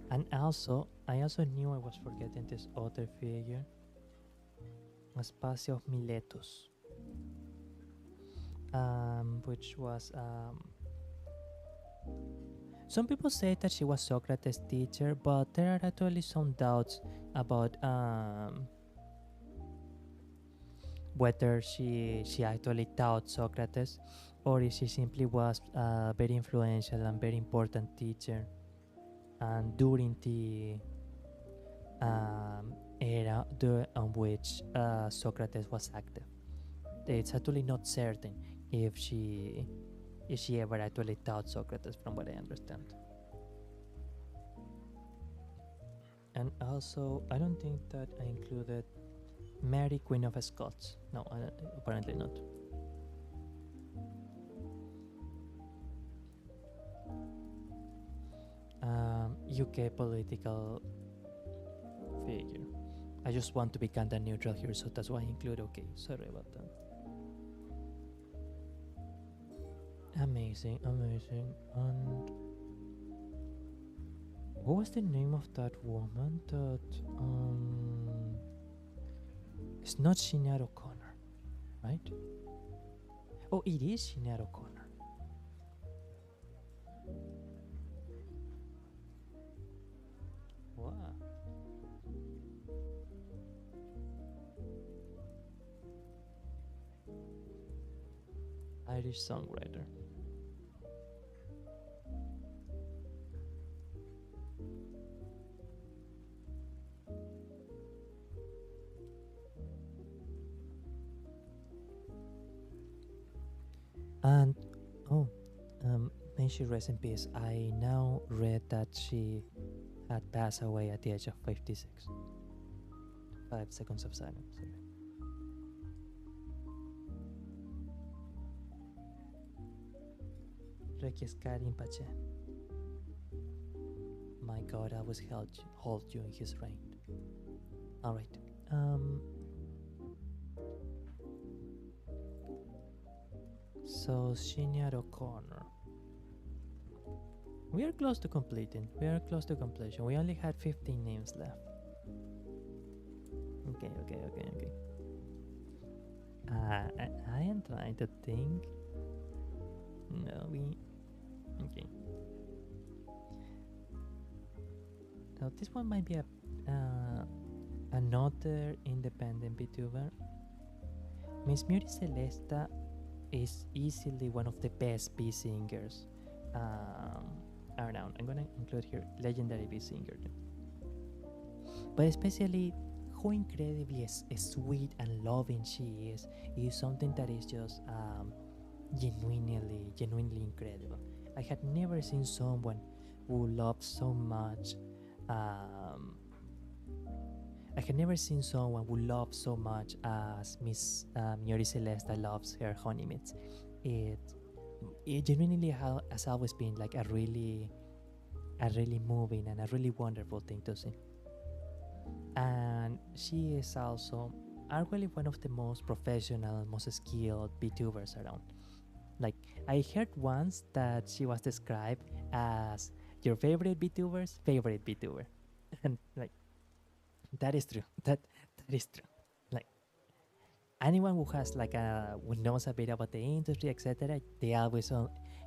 And also, I also knew I was forgetting this other figure. Aspasia of Miletus. Which was some people say that she was Socrates' teacher, but there are actually some doubts about whether she actually taught Socrates or if she simply was a very influential and very important teacher, and during the era on which Socrates was active. It's actually not certain if she ever actually taught Socrates, from what I understand. And also, I don't think that I included Mary, Queen of Scots. No, apparently not. UK political figure. I just want to be kind of neutral here, so that's why I include OK. Sorry about that. Amazing. And what was the name of that woman that it's not Sinead O'Connor, right? Oh, it is Sinead O'Connor. Wow. Irish songwriter. And may she rest in peace. I now read that she had passed away at the age of 56. 5 seconds of silence. Sorry. Requiescat in pace. My God, I always hold you in His reign. All right. So Sinead O'Connor. We are close to completing. We are close to completion. We only had 15 names left. Okay. I am trying to think. No, okay. Now this one might be another independent VTuber. Miss Beauty Celesta is easily one of the best Vsingers around. I'm gonna include here legendary Vsinger, but especially how incredibly sweet and loving she is something that is just genuinely incredible. I had never seen someone who loves so much. I had never seen someone who loves so much as Miss Miori Celesta loves her honey meats. It genuinely has always been like a really moving and a really wonderful thing to see. And she is also arguably one of the most professional, most skilled VTubers around. Like, I heard once that she was described as your favorite VTuber's favorite VTuber. And like, that is true. That is true. Like, anyone who has who knows a bit about the industry, etc., they always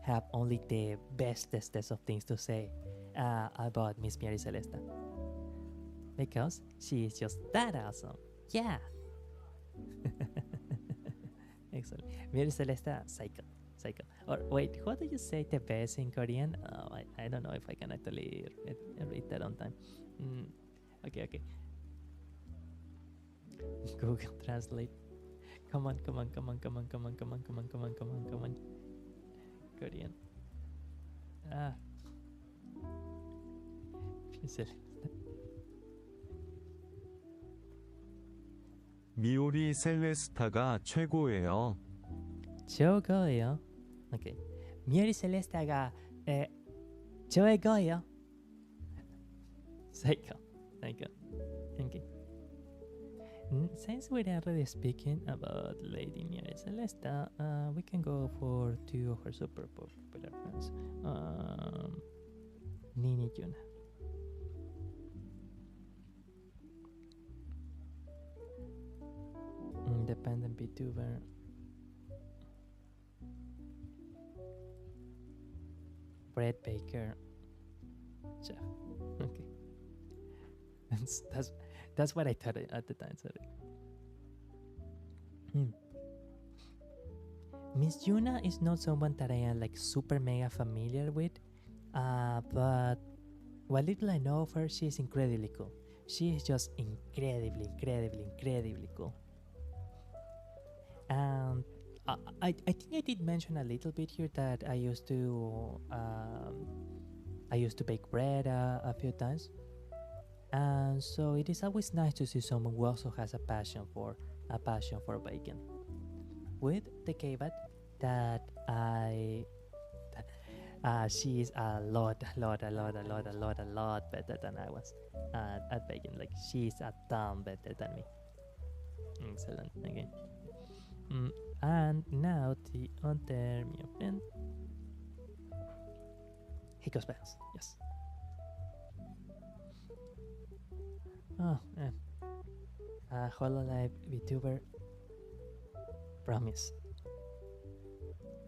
have only the bestest of things to say about Miss Mary Celesta, because she is just that awesome. Yeah. Excellent. Mary Celesta, psycho. Or wait, what do you say the best in Korean? I don't know if I can actually read that on time. Okay. Google Translate. Come on. Korean. 미오리 셀레스타가 최고예요. 최고예요. Okay. 미오리 셀레스타가 최고예요. Psycho. Okay. Since we're already speaking about Lady Mary Celesta, we can go for two of her super popular friends. Nini Yuna. Independent VTuber. Brett Baker. Chef. Okay. That's what I thought at the time. Sorry. Miss Yuna is not someone that I am like super mega familiar with, but what little I know of her, she is incredibly cool. She is just incredibly cool. And I think I did mention a little bit here that I used to bake bread a few times, and so it is always nice to see someone who also has a passion for baking. With the caveat that she is a lot better than I was at baking. Like she's a ton better than me. Excellent. Okay. And now the other my friend. Hiccups bells. Yes. Oh, Hololive VTuber. Promise.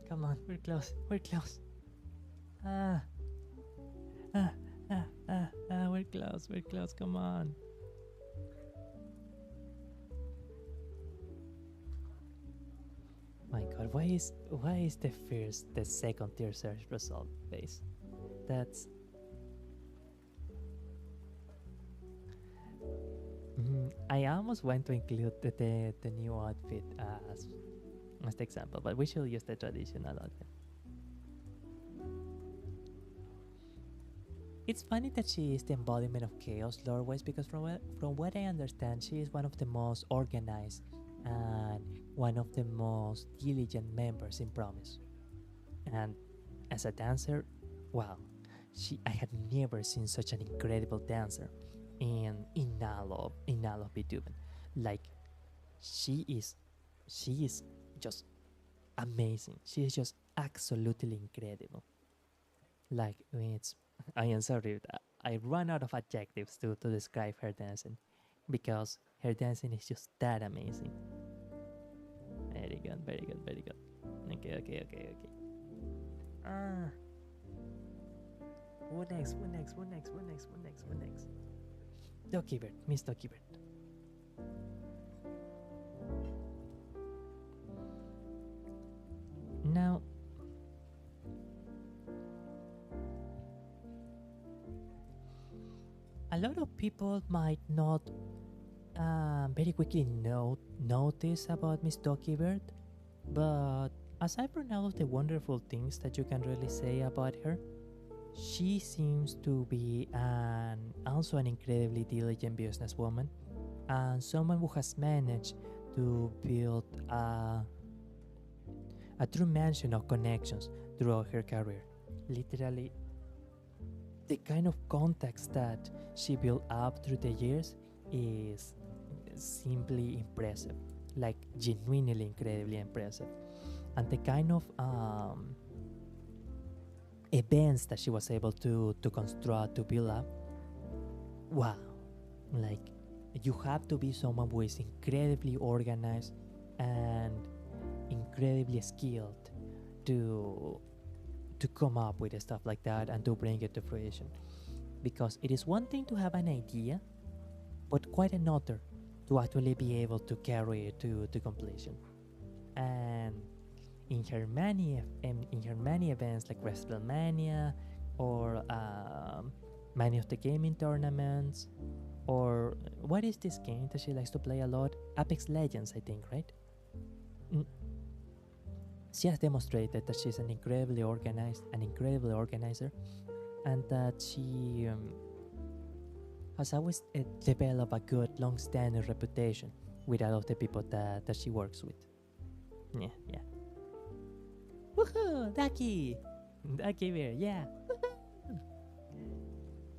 Come on, we're close. We're close. We're close. We're close. Come on. My God, why is the second tier search result base? That's I almost want to include the new outfit as the example, but we should use the traditional outfit. It's funny that she is the embodiment of chaos lore-wise, because from what I understand, she is one of the most organized and one of the most diligent members in Promise. And as a dancer, wow, I had never seen such an incredible dancer in all of Vtuber. Like she is just amazing. She is just absolutely incredible. Like I am sorry, I run out of adjectives to describe her dancing, because her dancing is just that amazing. Very good. Okay. What next? Dokibert, Miss Dokibert. Now, a lot of people might not very quickly notice about Miss Dokibert, but aside from all of the wonderful things that you can really say about her, she seems to be also an incredibly diligent businesswoman, and someone who has managed to build a true mansion of connections throughout her career. Literally, the kind of contacts that she built up through the years is simply impressive, like genuinely incredibly impressive. And the kind of events that she was able to construct, to build up, wow. Like, you have to be someone who is incredibly organized and incredibly skilled to come up with stuff like that and to bring it to fruition. Because it is one thing to have an idea, but quite another to actually be able to carry it to completion. And in her many events like WrestleMania, or many of the gaming tournaments, or what is this game that she likes to play a lot? Apex Legends, I think, right? She has demonstrated that she's an incredibly organized, an incredible organizer, and that she has always developed a good, long-standing reputation with all of the people that she works with. Yeah. Woohoo! Ducky Bear, yeah.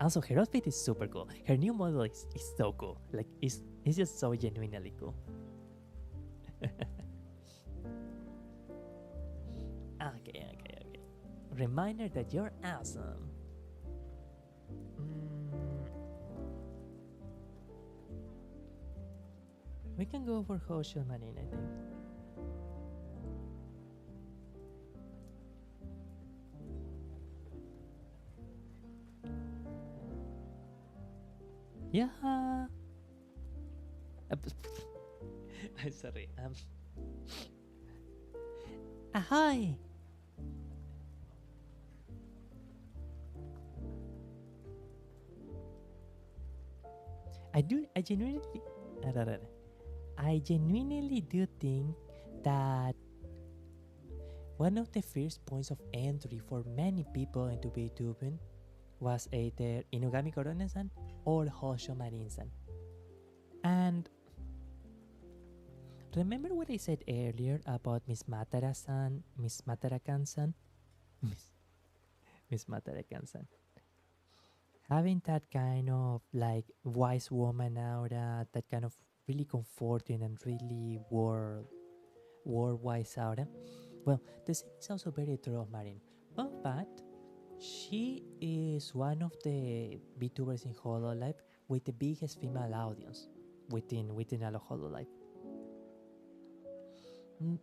Also, her outfit is super cool. Her new model is so cool. Like, it's just so genuinely cool. Okay. Reminder that you're awesome. We can go for Hoshio Marin, I think. Yeah. I'm sorry. Ahoy! I genuinely, I genuinely do think that one of the first points of entry for many people into VTubing was either Inugami Korone-san or Hosho Marin-san. And remember what I said earlier about Miss Matara-san, Miss Matarakan-san? Miss Matarakan-san. Having that kind of like wise woman aura, that kind of really comforting and really world wise aura. Well, the same is also very true of Marin. But she is one of the VTubers in Hololive with the biggest female audience within a Hololive.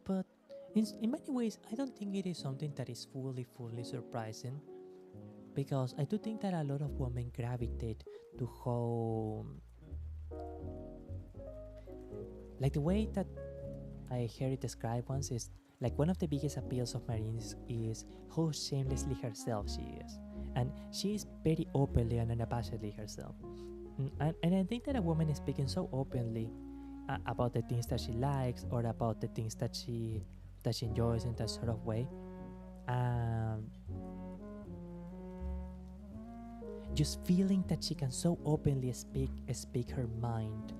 But in many ways, I don't think it is something that is fully surprising, because I do think that a lot of women gravitate to how, like the way that I heard it described once is like one of the biggest appeals of Marines is how shamelessly herself she is, and she is very openly and unabashedly herself. And I think that a woman is speaking so openly about the things that she likes or about the things that she enjoys in that sort of way. Just feeling that she can so openly speak her mind,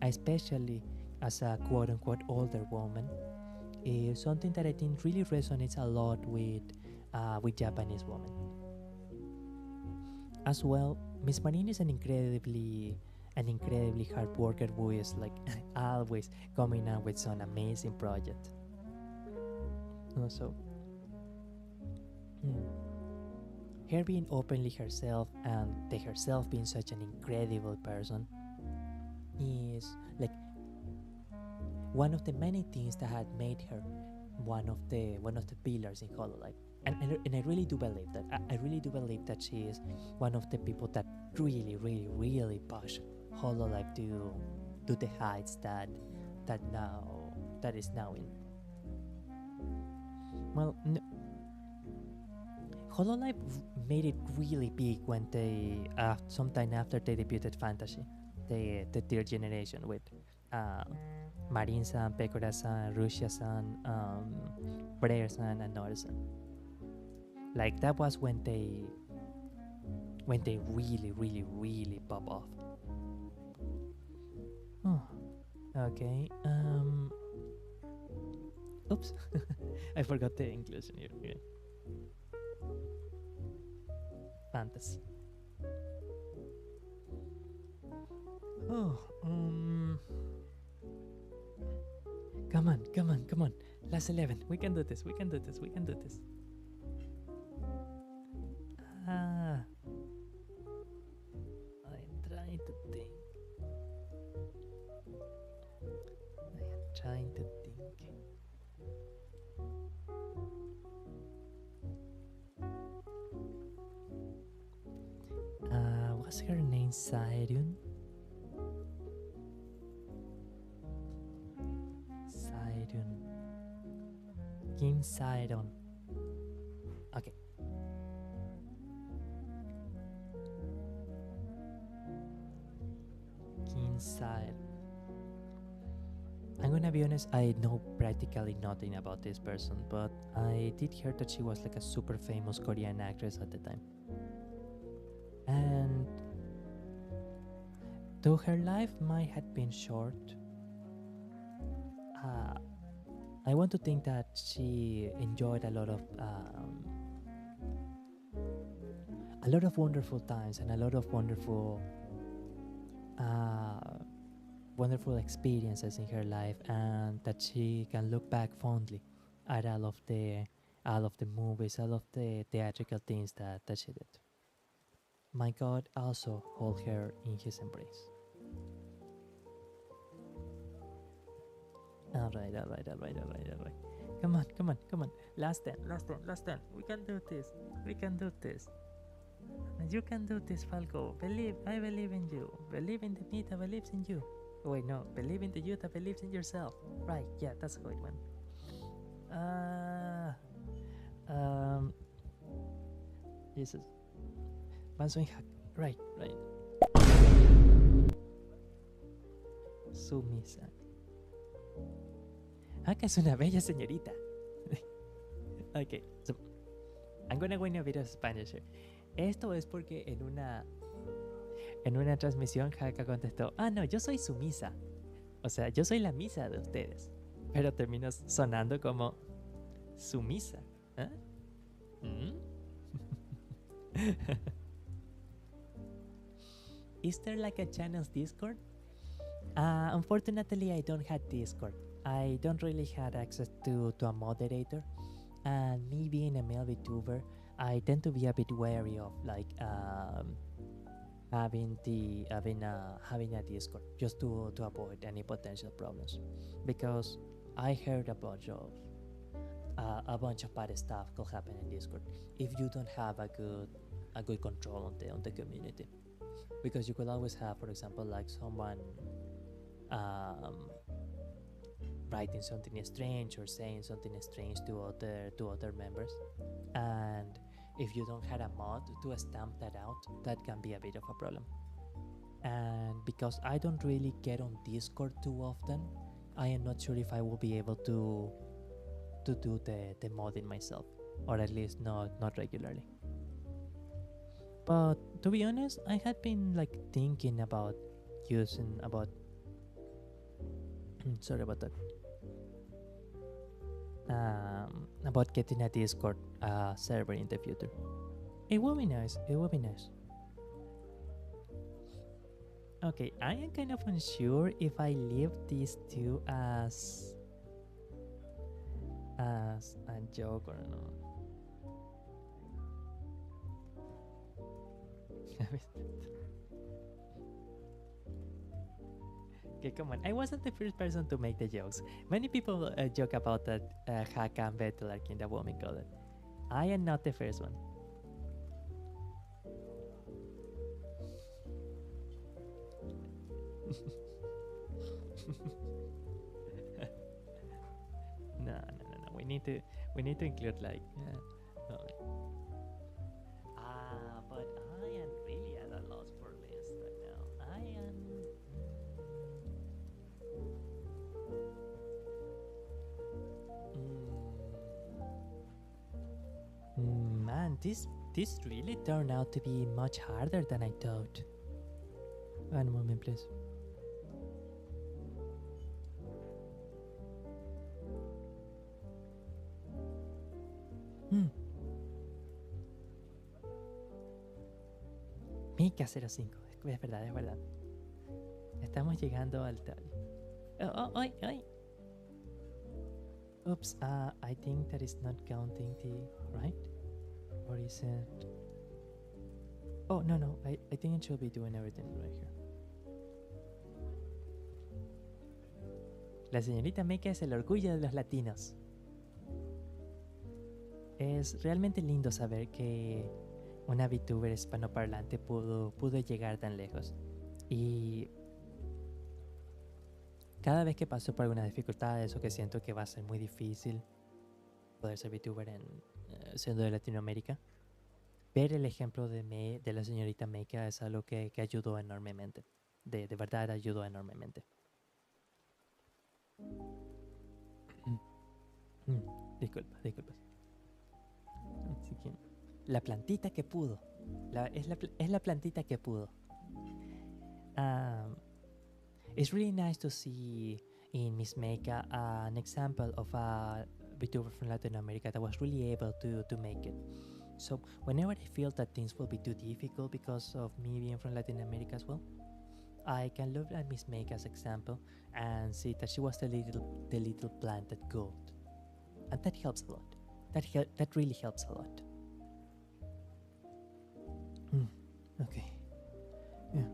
especially as a quote-unquote older woman, is something that I think really resonates a lot with Japanese women. As well, Miss Marin is an incredibly hard worker who is like always coming up with some amazing project. Also, her being openly herself and herself being such an incredible person is like one of the many things that had made her one of the pillars in Hololive. And I really do believe that. I really do believe that she is one of the people that really push Hololive to the heights that is now in. Well, Hololive made it really big when they sometime after they debuted Fantasy, the third generation with Marin-san, Pekora-san, Rusia-san, Breyer-san, and Nora-san. Like that was when they really pop off. Oh, okay. Oops, I forgot the inclusion here. Yeah. Fantasy. Oh, come on. Last 11. We can do this. I'm trying to think. Was her name Sairun? Kim Sairun. Okay. Kim Sairun. I'm gonna be honest, I know practically nothing about this person, but I did hear that she was like a super famous Korean actress at the time. And though her life might have been short, I want to think that she enjoyed a lot of wonderful times and a lot of wonderful experiences in her life, and that she can look back fondly at all of the movies, all of the theatrical things that she did. My God also hold her in his embrace. All right. Come on. Last 10. We can do this. You can do this, Falco. I believe in you. Believe in the me that believes in you. Oh, wait, no. Believe in the you that believes in yourself. Right, yeah, that's a good one. Ah, um, Jesus. Bansoin hack. Right. Sumisa. Acá es una bella señorita. Okay, so I'm gonna go in a bit of Spanish here. Esto es porque en una transmisión Haka contestó, no, yo soy sumisa. O sea, yo soy la misa de ustedes. Pero terminó sonando como sumisa. ¿Eh? ¿Mm? Is there like a channel's Discord? Unfortunately, I don't have Discord. I don't really have access to a moderator. And me being a male VTuber, I tend to be a bit wary of like having a Discord just to avoid any potential problems, because I heard a bunch of bad stuff could happen in Discord if you don't have a good control on the community, because you could always have, for example, like someone writing something strange or saying something strange to other members, and if you don't have a mod to stamp that out, that can be a bit of a problem. And because I don't really get on Discord too often, I am not sure if I will be able to do the modding myself, or at least not regularly. But to be honest, I had been like thinking about sorry about that. About getting a Discord server in the future. It would be nice. Okay, I am kind of unsure if I leave these two as a joke or not. Okay, come on. I wasn't the first person to make the jokes. Many people joke about that Haka and Beto like in the woman color. I am not the first one. No. We need to include like. But I am really at a loss for lists right now. I am. Man, this really turned out to be much harder than I thought. One moment, please. Mika 05, es verdad. Estamos llegando al tal. Ay. Oops, I think that is not counting the right? Or is it? Oh, no, I think it should be doing everything right here. La señorita Meika es el orgullo de los latinos. Es realmente lindo saber que una VTuber hispanoparlante pudo llegar tan lejos. Y cada vez que paso por algunas dificultades o que siento que va a ser muy difícil poder ser VTuber siendo de Latinoamérica, ver el ejemplo de la señorita Meika es algo que ayudó enormemente. De verdad ayudó enormemente. Disculpas. Así que, la plantita que pudo. Es la plantita que pudo. It's really nice to see in Miss Meika an example of a VTuber from Latin America that was really able to make it. So whenever I feel that things will be too difficult because of me being from Latin America as well, I can look at Miss Meika's example and see that she was the little planted gold, and that helps a lot. That really helps a lot. Okay. Yeah.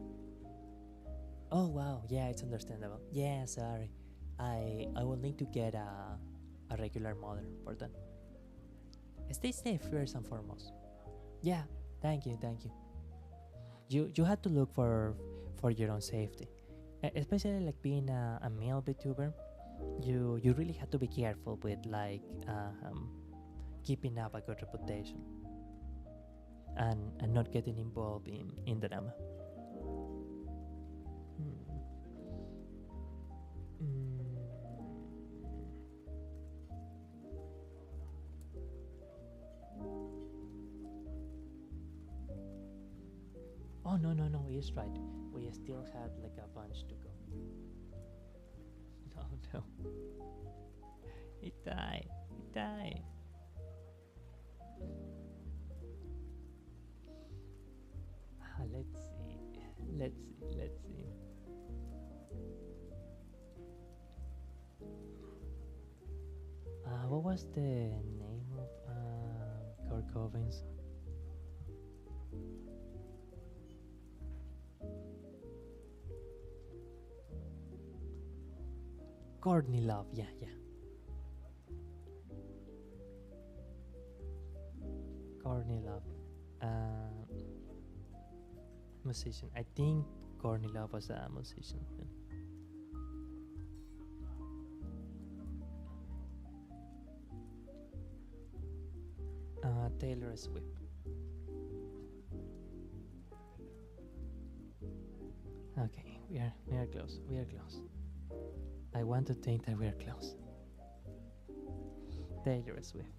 Oh wow, yeah, it's understandable. Yeah, sorry. I will need to get a regular mother for that. Stay safe first and foremost. Yeah, thank you. You had to look for your own safety, especially like being a male VTuber. you really have to be careful with like keeping up a good reputation and not getting involved in drama. Oh no, he's right. We still have like a bunch to go. No. He died. Let's see. What was the name of Kurt Cobain's? Courtney Love, yeah. Courtney Love, musician. I think Courtney Love was a musician. Taylor Swift. Okay, we are close. I want to think that we are close. Taylor Swift.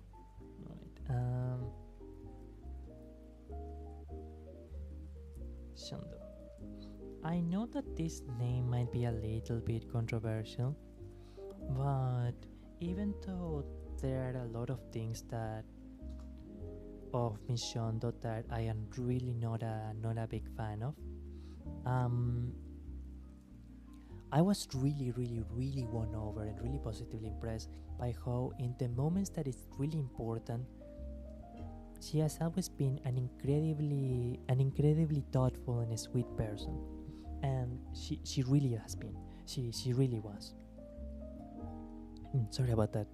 Right. Shondo. I know that this name might be a little bit controversial, but even though there are a lot of things that of Miss Shondo that I am really not a big fan of, I was really won over and really positively impressed by how in the moments that it's really important, she has always been an incredibly thoughtful and a sweet person, and she really has been. She really was. Sorry about that.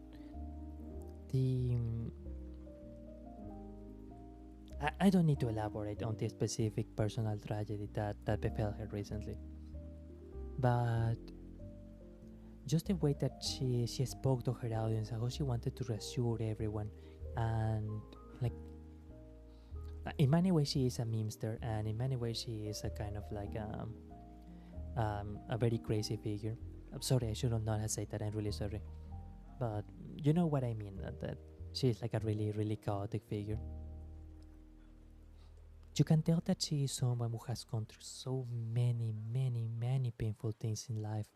I don't need to elaborate on the specific personal tragedy that befell her recently, but just the way that she spoke to her audience and how she wanted to reassure everyone, and like in many ways she is a memester, and in many ways she is a kind of like a very crazy figure. I'm sorry, I should not have said that. I'm really sorry, but you know what I mean. That she is like a really chaotic figure. You can tell that she is someone who has gone through so many painful things in life,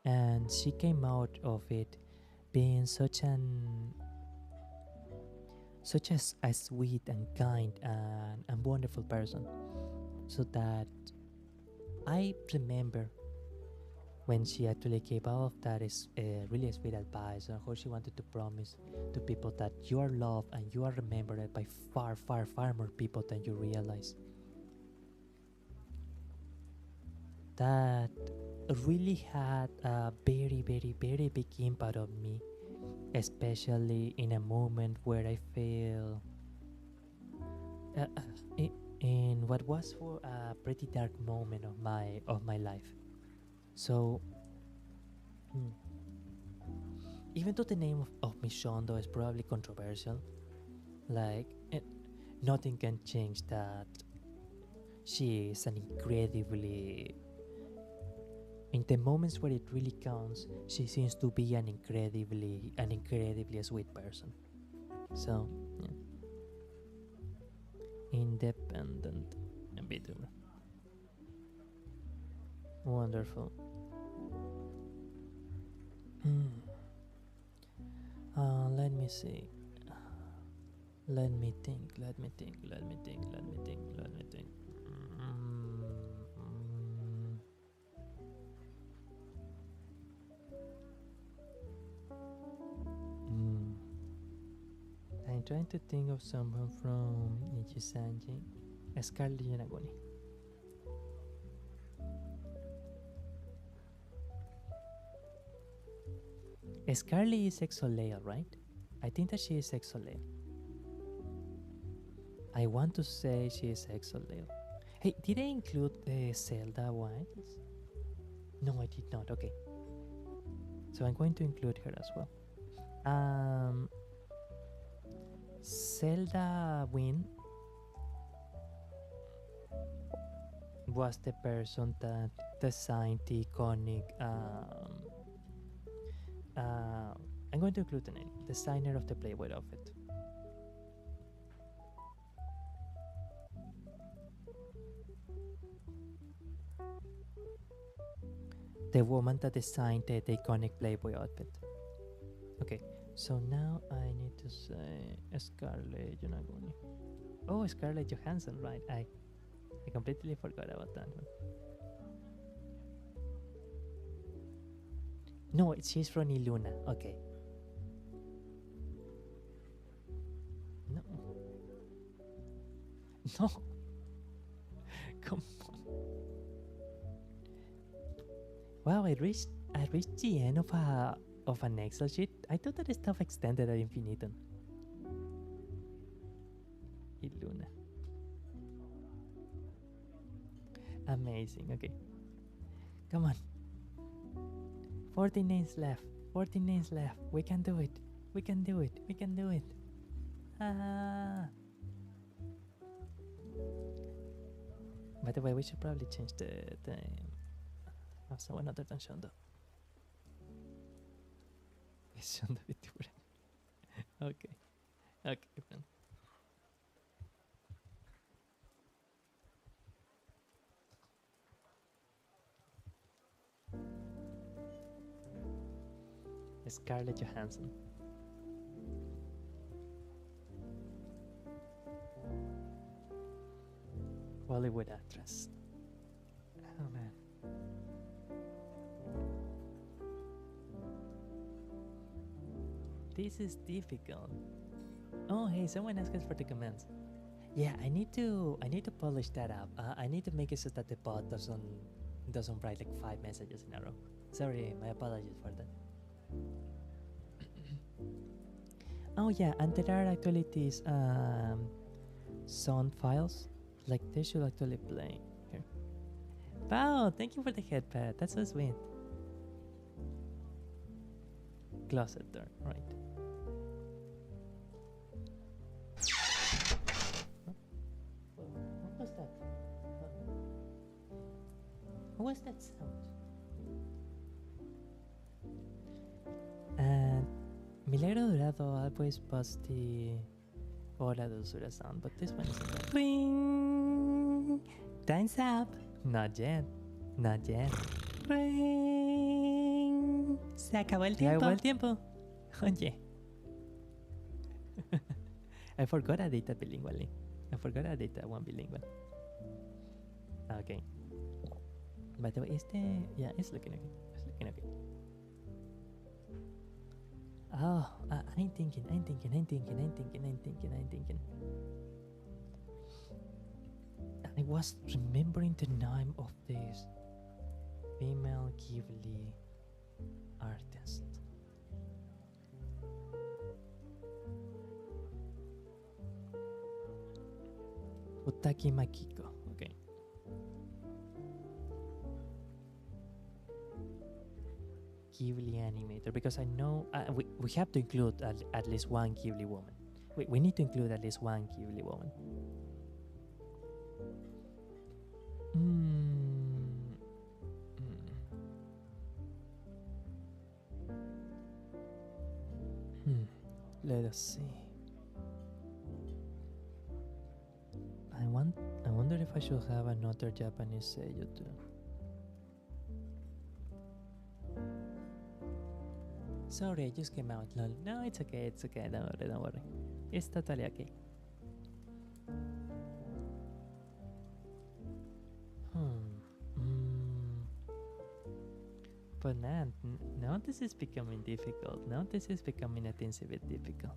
and she came out of it being such a sweet and kind and wonderful person. So that I remember when she actually gave all of that is really sweet advice on how she wanted to promise to people that you are loved and you are remembered by far more people than you realize. That really had a very big impact on me, especially in a moment where I feel in what was for a pretty dark moment of my life. So even though the name of Miss Shondo is probably controversial, like nothing can change that she is an incredibly, in the moments where it really counts, she seems to be an incredibly sweet person. So yeah. Independent and Vtuber. Wonderful. Let me see. Let me think. I'm trying to think of someone from Nichisanji. Scarlett Yanagoni. Scarlett is Exolea, right? I think that she is Exolea. I want to say she is Exolea. Hey, did I include the Zelda ones? No, I did not. Okay. So I'm going to include her as well. Zelda Wynn was the person that designed the iconic. I'm going to include the name, designer of the Playboy outfit. The woman that designed the iconic Playboy outfit. Okay, so now I need to say Scarlett Johansson. Oh, Scarlett Johansson, right? I completely forgot about that one. No, she's from Iluna. Okay. No. No. Come on. Wow, I reached the end of an Excel sheet. I thought that stuff extended ad infinitum. Iluna. Amazing. Okay. Come on. 14 names left. 14 names left. We can do it. We can do it. We can do it. Ah. By the way, we should probably change the of someone other than Shondo. It's Shondo Vtuber. Okay. Okay, then. Scarlett Johansson. Bollywood actress. Oh man. This is difficult. Oh hey, someone asked us for the comments. Yeah, I need to polish that up. I need to make it so that the bot doesn't write like 5 messages in a row. Sorry, my apologies for that. Oh yeah, and there are actually these sound files. Like they should actually play here. Wow, thank you for the headpad. That's so sweet. Closet door, right. What was that? What was that sound? And Milagro Dorado always posts the Hola Dulzura sound, but this one isn't. Ring! Time's up! Not yet. Not yet. Ring! Se acabó el tiempo. Se acabó el tiempo. Oye. I forgot I did that bilingually. I forgot I did that one bilingual. Okay. By the way, yeah, it's looking okay. It's looking okay. Oh, I'm thinking. I was remembering the name of this female Ghibli artist. Utaki Makiko. Okay. Ghibli animator, because I know we have to include at least one Ghibli woman. We need to include at least one Ghibli woman. Let us see. I wonder if I should have another Japanese seiyuu too. Sorry, I just came out. Lol. No, it's okay. It's okay. Don't worry. It's totally okay. But man, now this is becoming difficult. Now this is becoming a teensy bit difficult.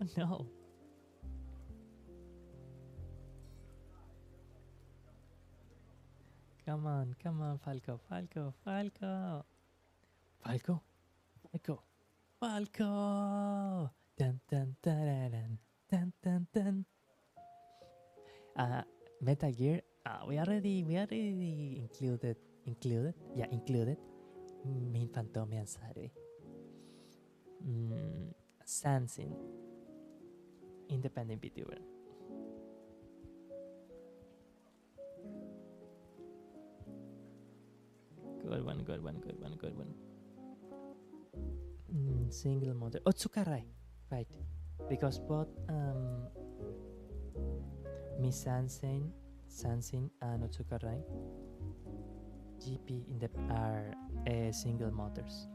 Oh, no. Come on, Falco, Falco, Falco. Falco, Falco, Falco. Dun dun dun dun dun dun. Uh, Metal Gear. We already included. Min Fantome and Sarui. Sansin. Independent Vtuber. Good one. Single mother. Otsukarai. Right. Because both Miss Sansin and Otsukarai GP are single mothers.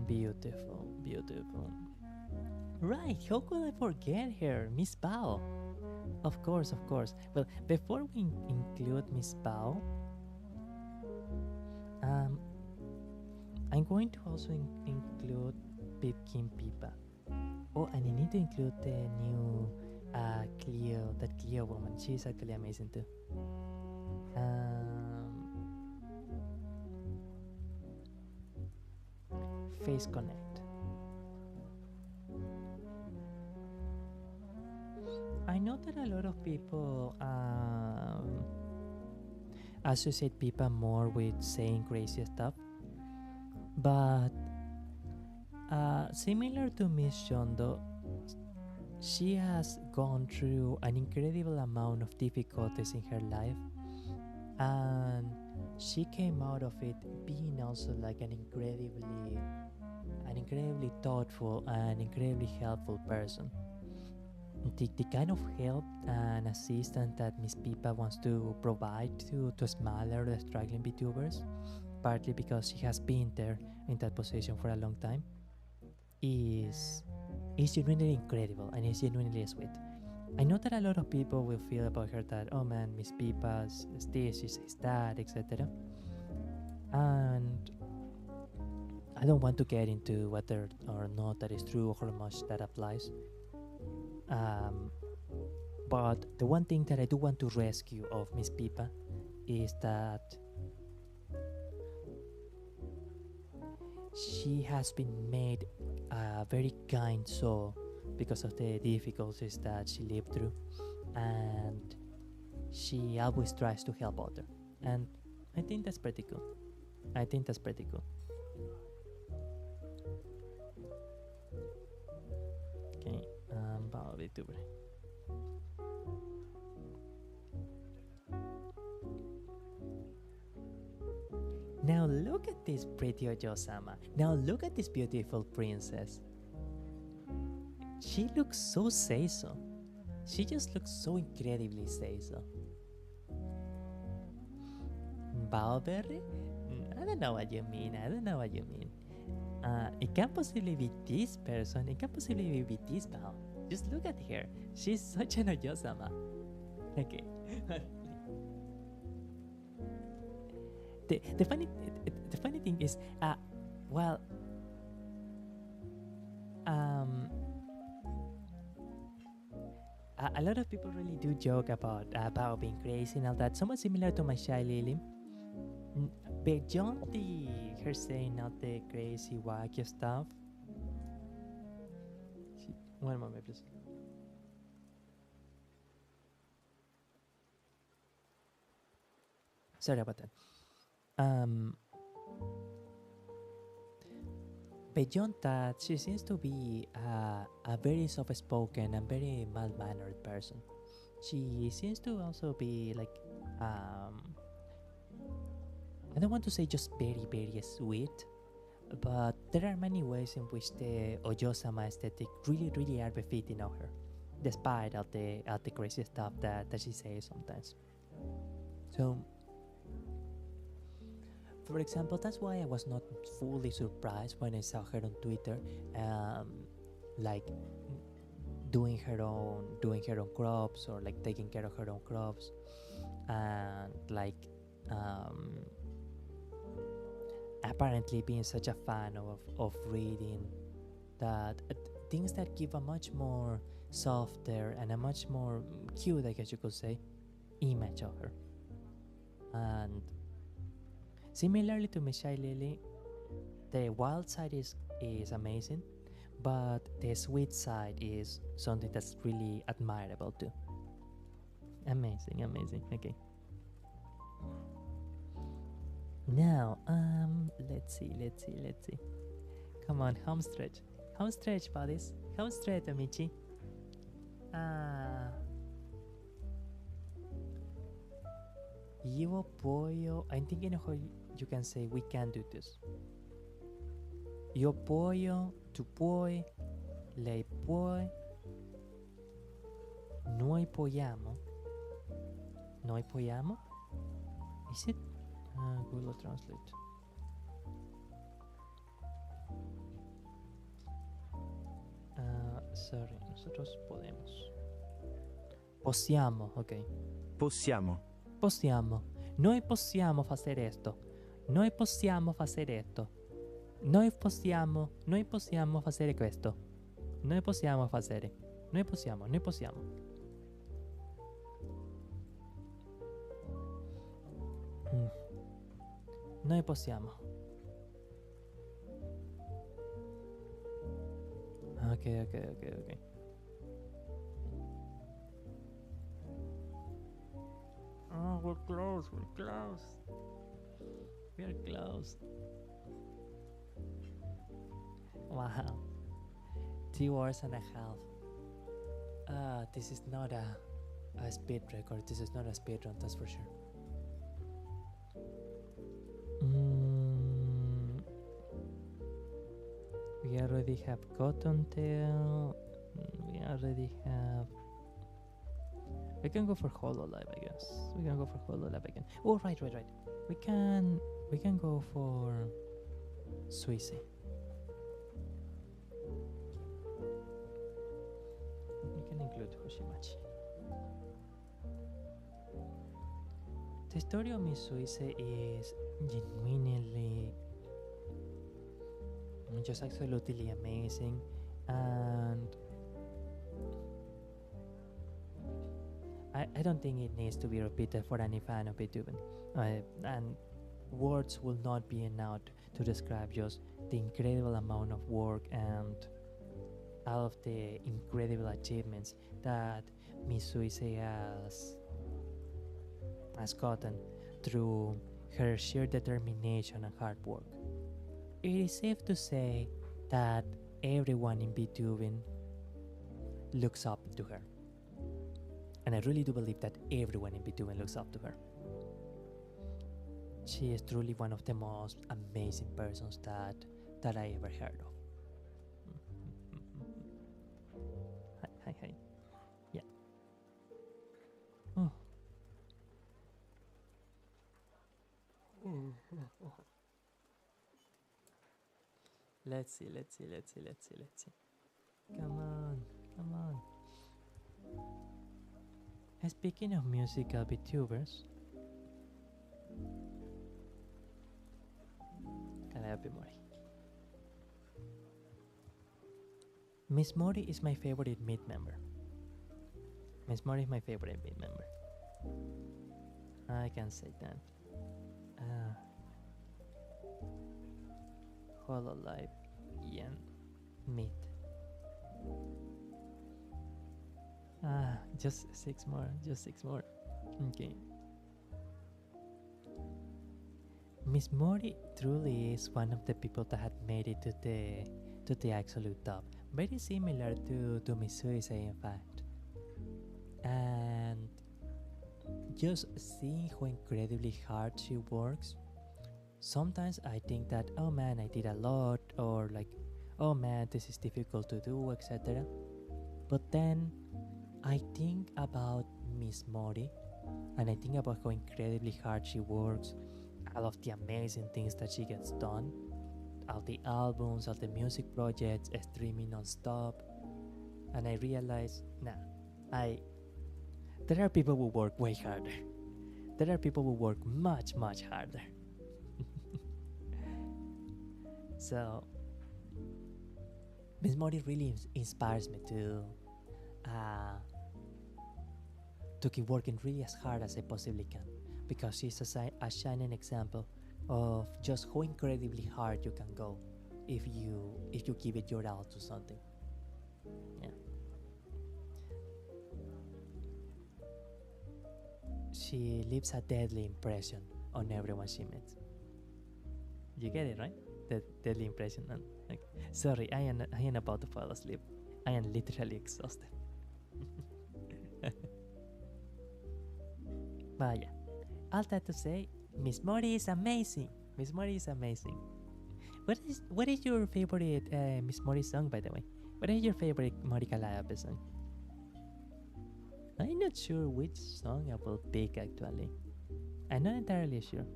Beautiful. Right, how could I forget her? Miss Bao. Of course. Well, before we include Miss Bao, I'm going to also include Pipkin Pipa. Oh, and I need to include the new Cleo woman. She's actually amazing too. Face Connect. I know that a lot of people associate Pipa more with saying crazy stuff, but similar to Miss Shondo, she has gone through an incredible amount of difficulties in her life, and she came out of it being also like an incredibly thoughtful and incredibly helpful person. The kind of help and assistance that Miss Pipa wants to provide to smaller struggling VTubers, partly because she has been there in that position for a long time, is genuinely incredible and is genuinely sweet. I know that a lot of people will feel about her that, oh man, Miss Pipa is this, she says that, etc. And I don't want to get into whether or not that is true or how much that applies. But the one thing that I do want to rescue of Miss Pipa is that she has been made a very kind soul because of the difficulties that she lived through, and she always tries to help others, and I think that's pretty cool. Okay, Vtuber. Now look at this pretty Ojo-sama. Now look at this beautiful princess. She looks so Seiso. She just looks so incredibly Seiso. Bowberry? I don't know what you mean. It can't possibly be this person. It can't possibly be this Bao. Just look at her. She's such an Ojo-sama. Okay. The funny thing is, a lot of people really do joke about being crazy and all that. Somewhat similar to my Shy Lily. Beyond her saying all the crazy, wacky stuff. One moment, please. Sorry about that. Beyond that, she seems to be a very soft-spoken and very mild-mannered person. She seems to also be like, I don't want to say just very, very sweet, but there are many ways in which the Ojo-sama aesthetic really are befitting of her, despite all the crazy stuff that she says sometimes. So, for example, that's why I was not fully surprised when I saw her on Twitter, like doing her own crops, or like taking care of her own crops, and like apparently being such a fan of reading that things that give a much more softer and a much more cute, I guess you could say, image of her. And similarly to Miss Shy Lily, the wild side is amazing, but the sweet side is something that's really admirable too. Amazing, amazing. Okay. Now, let's see. Come on, home stretch, buddies. Home stretch, amici. Io voglio. I'm thinking of how you can say we can do this. Io voglio, tu puoi, lei puoi, noi vogliamo. Noi vogliamo? Is it? Google Translate. Sorry, nosotros podemos. Possiamo, ok. Possiamo. Noi possiamo fare esto. Noi possiamo fare esto. Noi possiamo fare questo. Noi possiamo fare. Noi possiamo. Noi possiamo. Ok. Oh, we're close. We're close. Wow. 2 hours and a half. This is not a speed record. This is not a speed run, that's for sure. We already have Cottontail. We already have. We can go for Hololive, I guess. We can go for Hololive again. Oh, right. We can go for Suisse. We can include Hoshimachi. The story of Miss Suisse is genuinely just absolutely amazing, and I don't think it needs to be repeated for any fan of Vtuber. And words will not be enough to describe just the incredible amount of work and all of the incredible achievements that Miss Suisse has gotten through her sheer determination and hard work. It is safe to say that everyone in Vtuber looks up to her. And I really do believe that everyone in Vtuber looks up to her. She is truly one of the most amazing persons that I ever heard of. Hi. Yeah. Oh. Let's see. Come on. Speaking of musical VTubers, Miss Mori is my favorite mid member. I can say that. Hololive, Ian, mid. Just six more. Okay. Miss Mori truly is one of the people that had made it to the absolute top. Very similar to Miss Suisse, in fact. And just seeing how incredibly hard she works, sometimes I think that, oh man, I did a lot, or like, oh man, this is difficult to do, etc. But then I think about Miss Mori, and I think about how incredibly hard she works, all of the amazing things that she gets done, all the albums, all the music projects, streaming non-stop, and I realize, there are people who work way harder. There are people who work much, much harder. So Miss Mori really inspires me to to keep working really as hard as I possibly can, because she's a shining example of just how incredibly hard you can go if you give it your all to something. Yeah. She leaves a deadly impression on everyone she meets. You get it, right? The deadly impression. And, like, sorry, I am about to fall asleep. I am literally exhausted. But yeah, all that to say, Miss Mori is amazing. Miss Mori is amazing. What is your favorite Miss Mori song, by the way? What is your favorite Mori Calliope song? I'm not sure which song I will pick actually. I'm not entirely sure.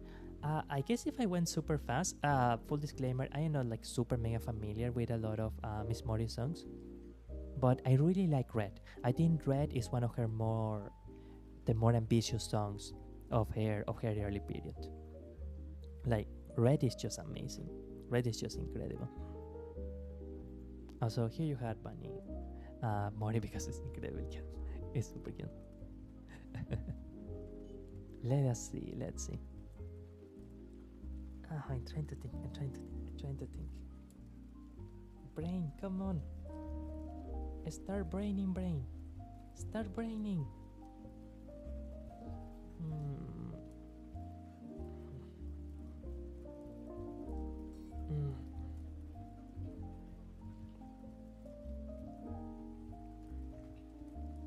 I guess if I went super fast, full disclaimer, I am not like super mega familiar with a lot of Miss Mori songs, but I really like Red. I think Red is one of the more ambitious songs of her early period. Like, Red is just amazing. Red is just incredible. Also, here you had Bunny Mori, because it's incredible cute. It's super cute. Let's see. I'm trying to think. Brain, come on. Start braining, brain. Start braining.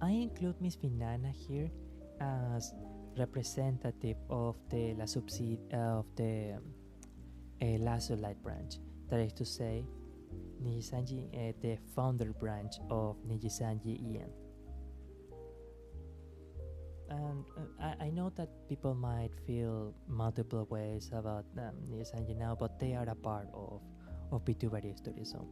I include Miss Finana here as representative of the Lasso Light branch. That is to say, Nijisanji, the founder branch of Nijisanji Ian. And I know that people might feel multiple ways about Nijisanji now, but they are a part of Vtuber history, so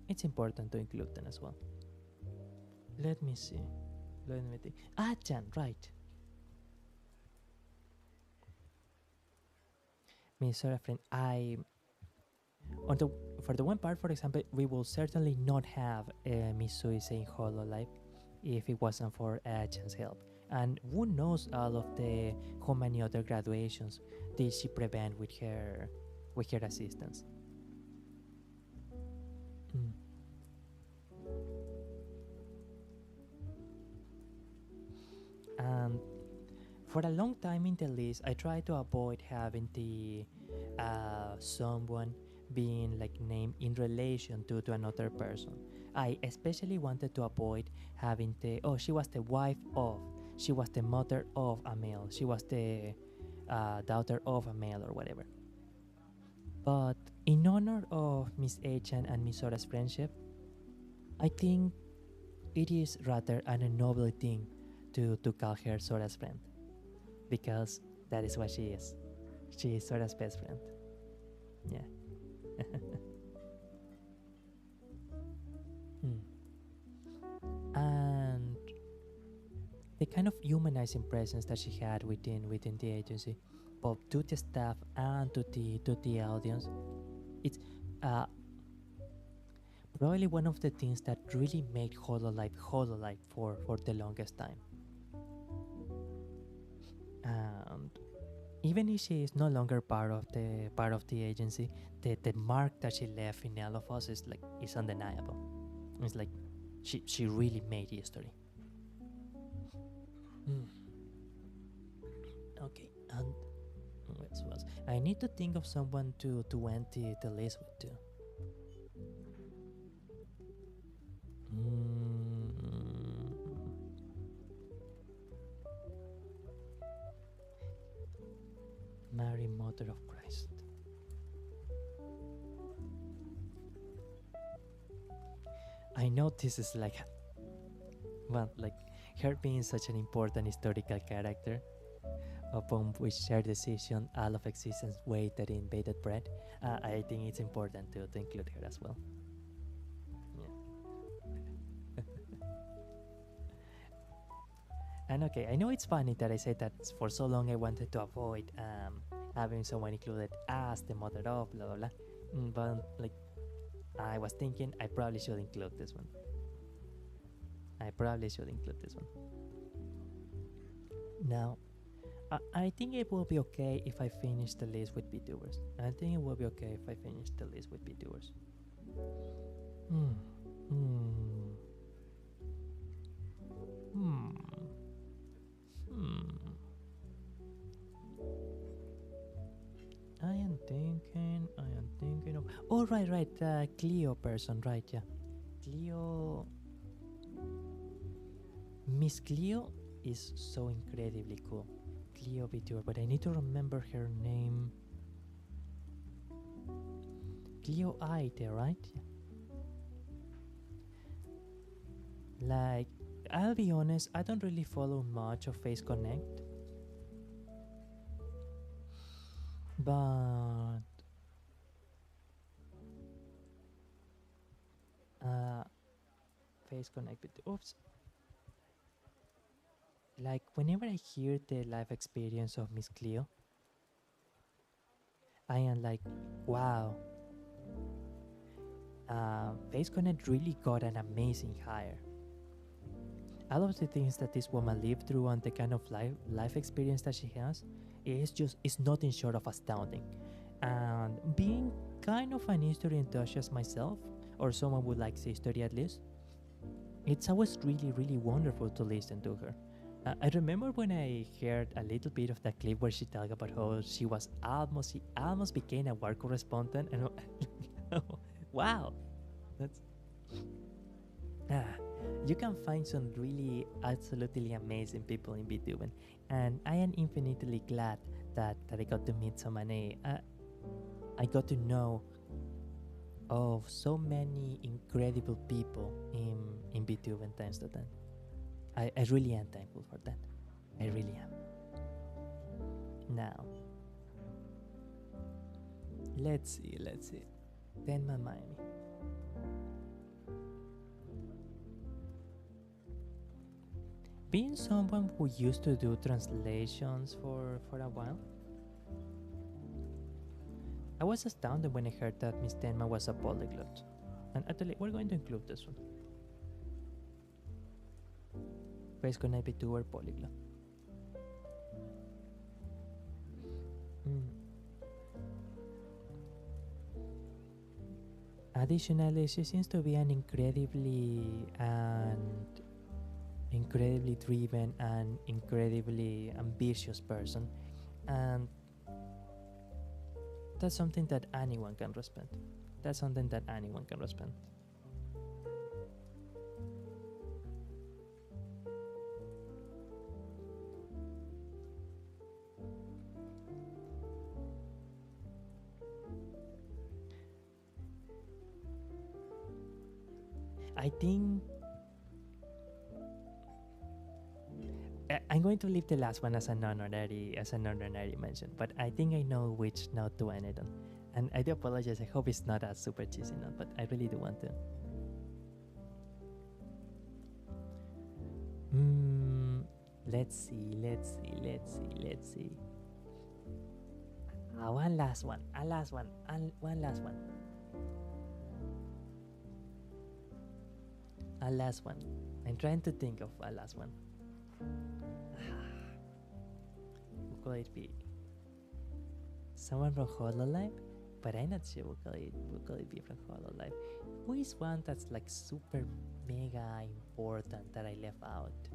it's important to include them as well. Let me see. Let me think. Chan, right. Sora friend, for the one part, for example, we will certainly not have Misui saying Hololive if it wasn't for Chan's help. And who knows how many other graduations did she prevent with her assistance. And for a long time in the list, I tried to avoid having the someone being like named in relation to another person. I especially wanted to avoid having she was the wife of, she was the mother of a male, she was the daughter of a male or whatever. But in honor of Miss Achan and Miss Sora's friendship, I think it is rather an noble thing to call her Sora's friend, because that is what she is. She is Sora's best friend. Yeah. And the kind of humanizing presence that she had within the agency, both to the staff and to the audience, it's probably one of the things that really made Hololive for the longest time. And even if she is no longer part of the agency, the mark that she left in all of us is undeniable. It's like she really made history. Okay, and what else? I need to think of someone to end the list with too. Mary, Mother of Christ. I know this is her being such an important historical character, upon which her decision, all of existence waited in bated breath. I think it's important to include her as well. Yeah. And okay, I know it's funny that I said that for so long I wanted to avoid having someone included as the mother of blah blah blah, but I was thinking I probably should include this one. Now, I think it will be okay if I finish the list with VTubers. Hmm. Hmm. Hmm. Hmm. I am thinking of. Oh, right. Cleo person, right? Yeah. Cleo. Miss Cleo is so incredibly cool. Cleo VTuber, but I need to remember her name. Cleo Aite, right? Like, I'll be honest, I don't really follow much of Face Connect. But Face Connect, oops. Like, whenever I hear the life experience of Miss Cleo, I am like, wow. Face Connect really got an amazing hire. All of the things that this woman lived through and the kind of life experience that she has is nothing short of astounding. And being kind of an history enthusiast myself, or someone who likes history at least, it's always really wonderful to listen to her. I remember when I heard a little bit of that clip where she talked about how she almost became a war correspondent, and wow, that's you can find some really absolutely amazing people in VTubing, and I am infinitely glad that I got to meet so many. I got to know of so many incredible people in VTubing thanks to them. I really am thankful for that. I really am. Now, let's see. Tenma Miami. Being someone who used to do translations for a while, I was astounded when I heard that Miss Tenma was a polyglot. And actually, we're going to include this one. Face Connect Vtuber polyglot. Additionally, she seems to be an incredibly driven and incredibly ambitious person, and that's something that anyone can respect. I think I'm going to leave the last one as an honorary mention, but I think I know which note to end it on. And I do apologize, I hope it's not a super cheesy note, but I really do want to. Let's see. One last one. A last one. I'm trying to think of a last one. Who could it be? Someone from Hololive? But I'm not sure who could it be from Hololive. Who is one that's like super mega important that I left out?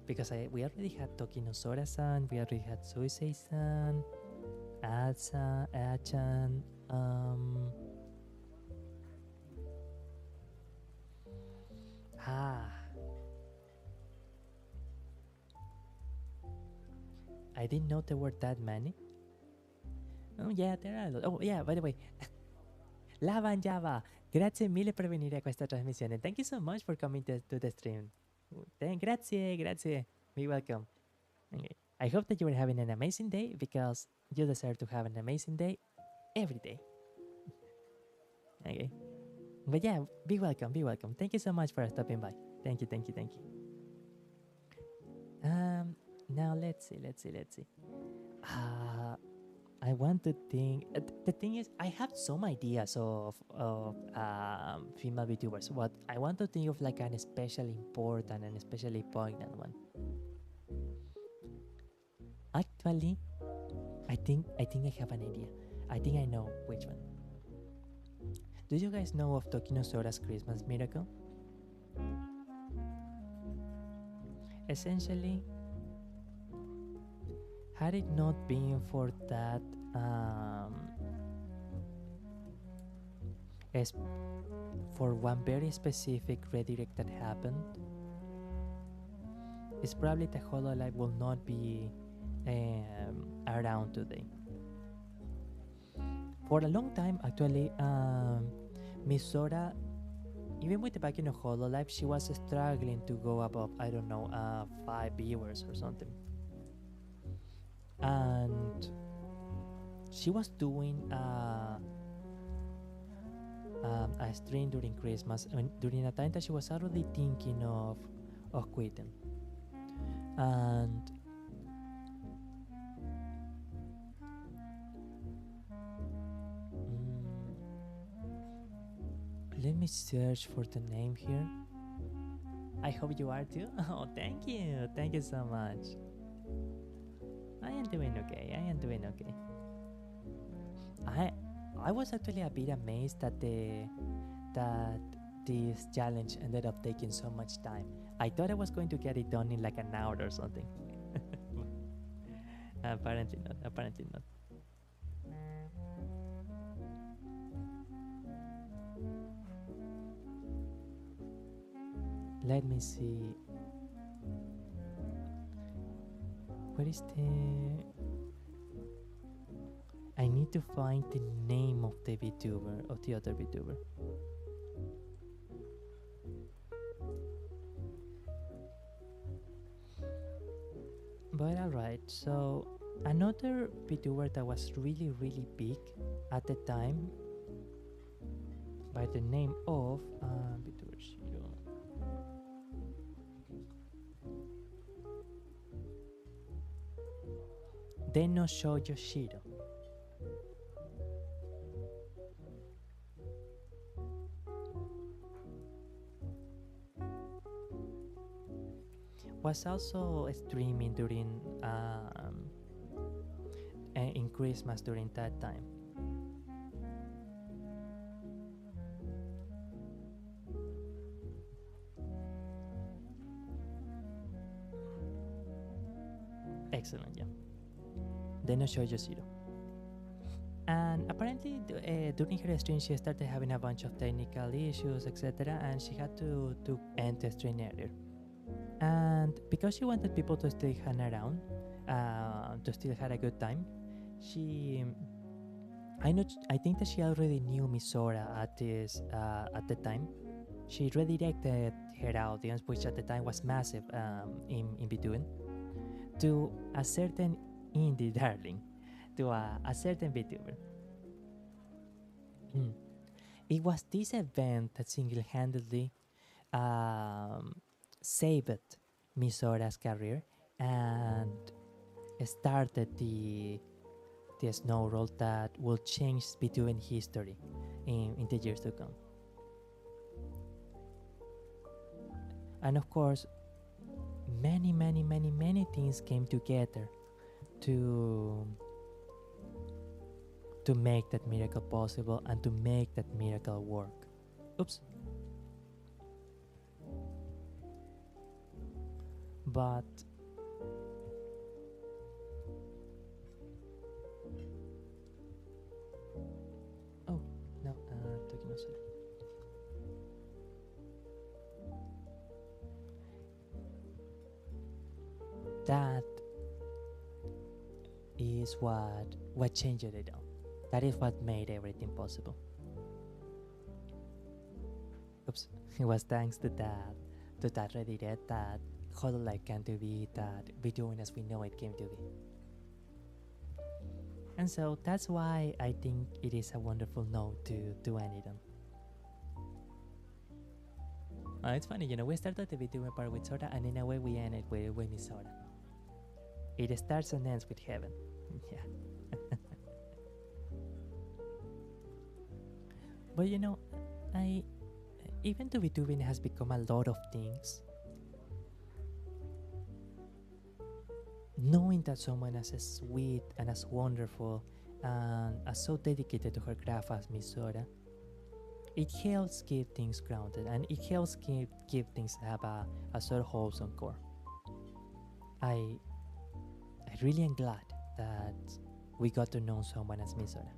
Because we already had Tokinosora-san, we already had Suisei-san, Achan, I didn't know there were that many. Oh yeah, there are. Oh yeah, by the way, Lavan Java, grazie mille per venire a questa trasmissione. Thank you so much for coming to the stream. Grazie. Be welcome. Okay. I hope that you are having an amazing day, because you deserve to have an amazing day every day. Okay. But yeah, be welcome. Thank you so much for stopping by. Thank you. Now let's see. I I want to think. The thing is, I have some ideas of female VTubers. What I want to think of like an especially important and especially poignant one. Actually, I think I have an idea. I think I know which one. Do you guys know of Tokino Sora's Christmas Miracle? Essentially, had it not been for that for one very specific redirect that happened, it's probably the Hololive will not be around today. For a long time, actually, Misora, even with the backing of Hololive, she was struggling to go above, I don't know, 5 viewers or something. And she was doing a stream during Christmas, during a time that she was already thinking of quitting. And let me search for the name here. I hope you are too. Oh, thank you so much. I am doing okay. I was actually a bit amazed that this challenge ended up taking so much time. I thought I was going to get it done in like an hour or something. Apparently not. Let me see. Where is the... I need to find the name of the VTuber, of the other VTuber. But alright, so another VTuber that was really, really big at the time by the name of VTuber Shiro. Deno Shoujo Shiro. Was also streaming during in Christmas during that time. Excellent, yeah. Deno Shoujo Shiro. And apparently during her stream she started having a bunch of technical issues, etc. And she had to end the stream earlier. And because she wanted people to still hang around, to still have a good time, I think that she already knew Misora at the time. She redirected her audience, which at the time was massive in between, to a certain indie darling, to a certain VTuber. It was this event that single-handedly saved Misora's career and started the snowball that will change VTubing history in the years to come. And of course, many things came together to make that miracle possible and to make that miracle work. Oops. But oh no, Tokino Sora. That is what changed it all. That is what made everything possible. Oops, it was thanks to that redirect that Hololive came to be, that VTubing as we know it came to be. And so that's why I think it is a wonderful note to end it on. It's funny, we started the VTubing part with Sora, and in a way we end it with Misora. It starts and ends with heaven. Yeah. But you know, I even though Vtubing has become a lot of things, knowing that someone as sweet and as wonderful and as so dedicated to her craft as Miss Sora, it helps keep things grounded and it helps keep things have a sort of wholesome core. I really am glad that we got to know someone as Miss Sora.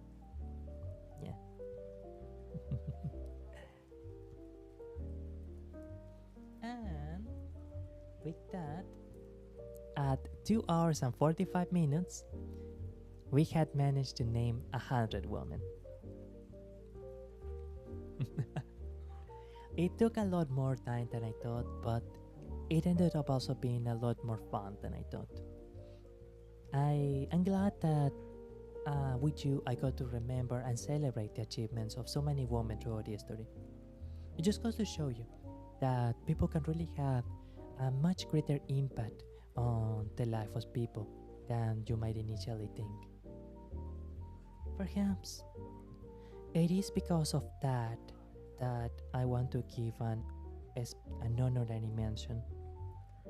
Yeah. And with that, at 2 hours and 45 minutes, we had managed to name 100 women. It took a lot more time than I thought, but it ended up also being a lot more fun than I thought. I am glad that with you I got to remember and celebrate the achievements of so many women throughout history. It just goes to show you that people can really have a much greater impact on the life of people than you might initially think. Perhaps it is because of that I want to give an honorary mention,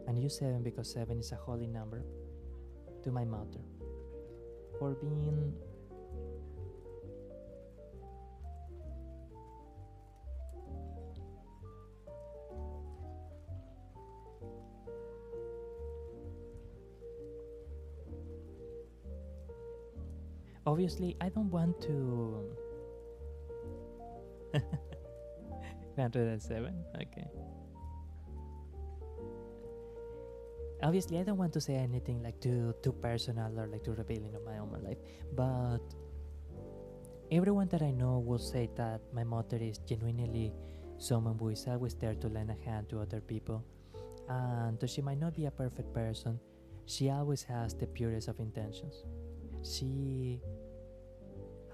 and use 7 because 7 is a holy number, to my mother for being obviously I don't want to 107. Okay. Obviously, I don't want to say anything like too personal or like too revealing of my own life, but everyone that I know will say that my mother is genuinely someone who is always there to lend a hand to other people, and though she might not be a perfect person, she always has the purest of intentions. She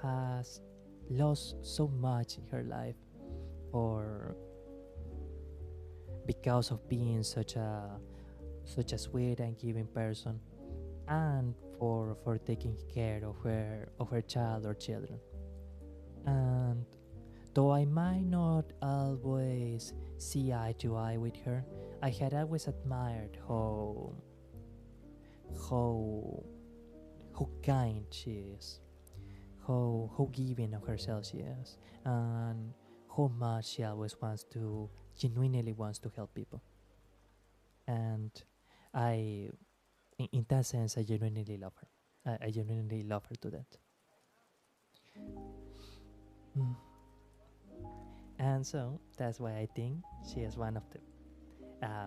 has lost so much in her life or because of being such a sweet and giving person, and for taking care of her child or children. And though I might not always see eye to eye with her, I had always admired how kind she is, how giving of herself she is, and how much she always genuinely wants to help people. And in that sense, I genuinely love her. I genuinely love her to that. And so that's why I think she is one of the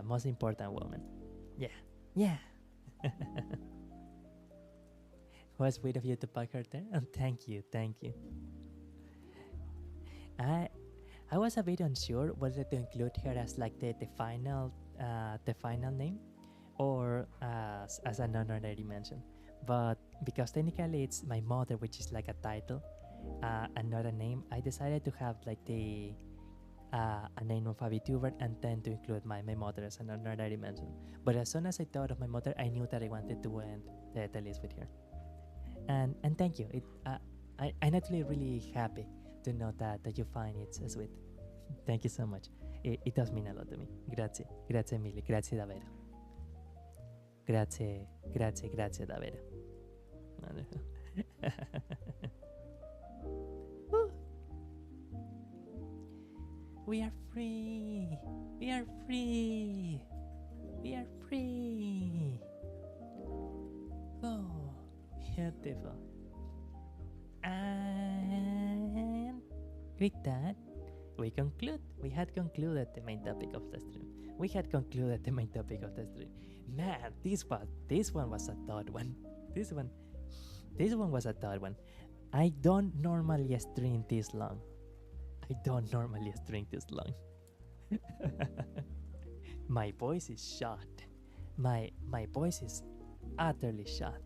most important women. Yeah. Was sweet of you to pack her there. And thank you. I was a bit unsure whether to include her as like the final name or as an honorary mention, but because technically it's my mother, which is like a title and not a name, I decided to have like a name of a Vtuber and then to include my mother as an honorary mention. But as soon as I thought of my mother, I knew that I wanted to end the list with her. And thank you. I'm actually really happy to know that you find it so sweet. Thank you so much. It does mean a lot to me. Grazie mille, grazie davvero. Grazie davvero. We are free. Oh, beautiful. And with that, we had concluded the main topic of the stream. Man, this one was a third one. This one was a third one. I don't normally stream this long. My voice is shot. My voice is utterly shot.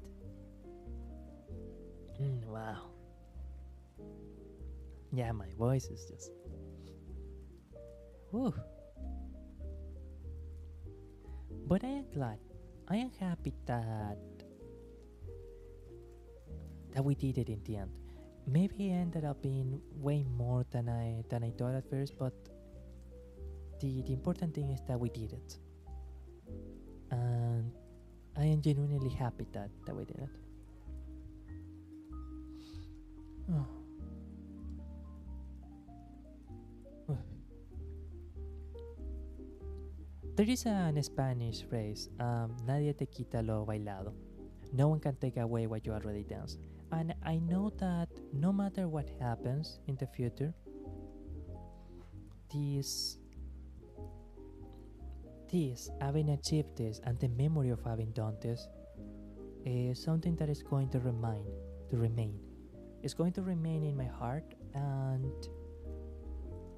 Wow. Yeah, my voice is just... Whew. But I am glad. I am happy that we did it in the end. maybe it ended up being way more than I thought at first, but the important thing is that we did it, and I am genuinely happy that we did it. Oh. There is a Spanish phrase, nadie te quita lo bailado. No one can take away what you already danced. And I know that no matter what happens in the future, this having achieved this and the memory of having done this is something that is going to remain. It's going to remain in my heart, and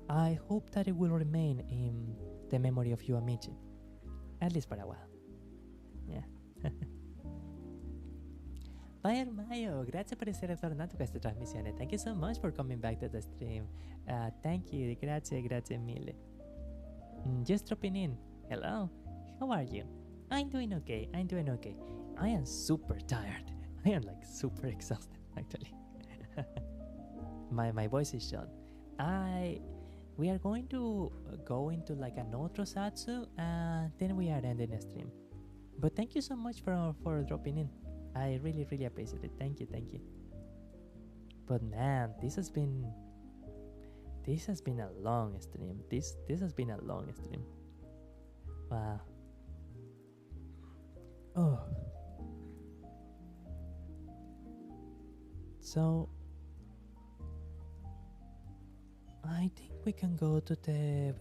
I hope that it will remain in the memory of you, amici. At least for a while. Yeah. Bye Mayo, grazie per essere tornato a questa trasmissione. Thank you so much for coming back to the stream. Thank you, grazie mille. Just dropping in. Hello, how are you? I'm doing okay. I am super tired. I am like super exhausted actually. my voice is shot. We are going to go into like an outro Zatsu, and then we are ending the stream. But thank you so much for dropping in. I really appreciate it. Thank you. But man, this has been a long stream. This has been a long stream. Wow. Oh. So I think we can go to the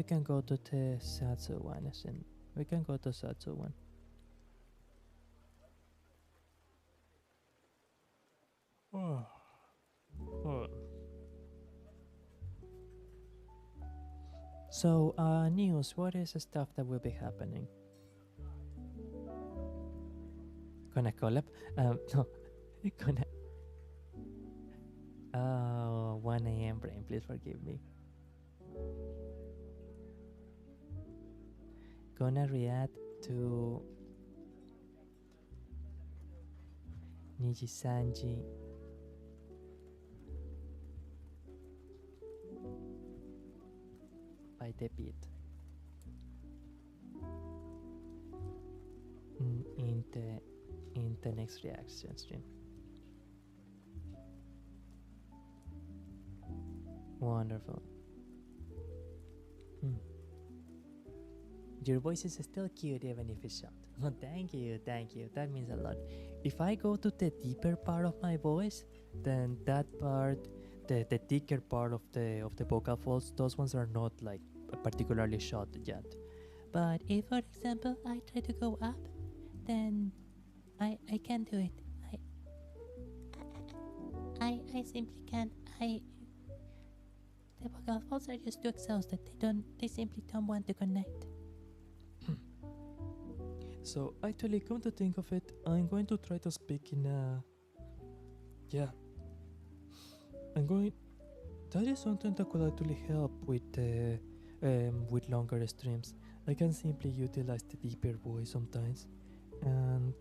Zatsu one, and we can go to Zatsu one. Oh. So, news. What is the stuff that will be happening? Gonna collab? No. Gonna. 1 a.m. brain. Please forgive me. Gonna react to Nijisanji. By the beat in the next reaction stream. Wonderful. Your voice is still cute even if it's short. Oh, thank you. That means a lot. If I go to the deeper part of my voice, then that part, the thicker part of the vocal folds, those ones are not like particularly short yet. But if, for example, I try to go up, then I can't do it. I simply can't. The vocal folds are just too exhausted. They simply don't want to connect. So actually, come to think of it, I'm going to try to speak in that is something that could actually help with longer streams. I can simply utilize the deeper voice sometimes, and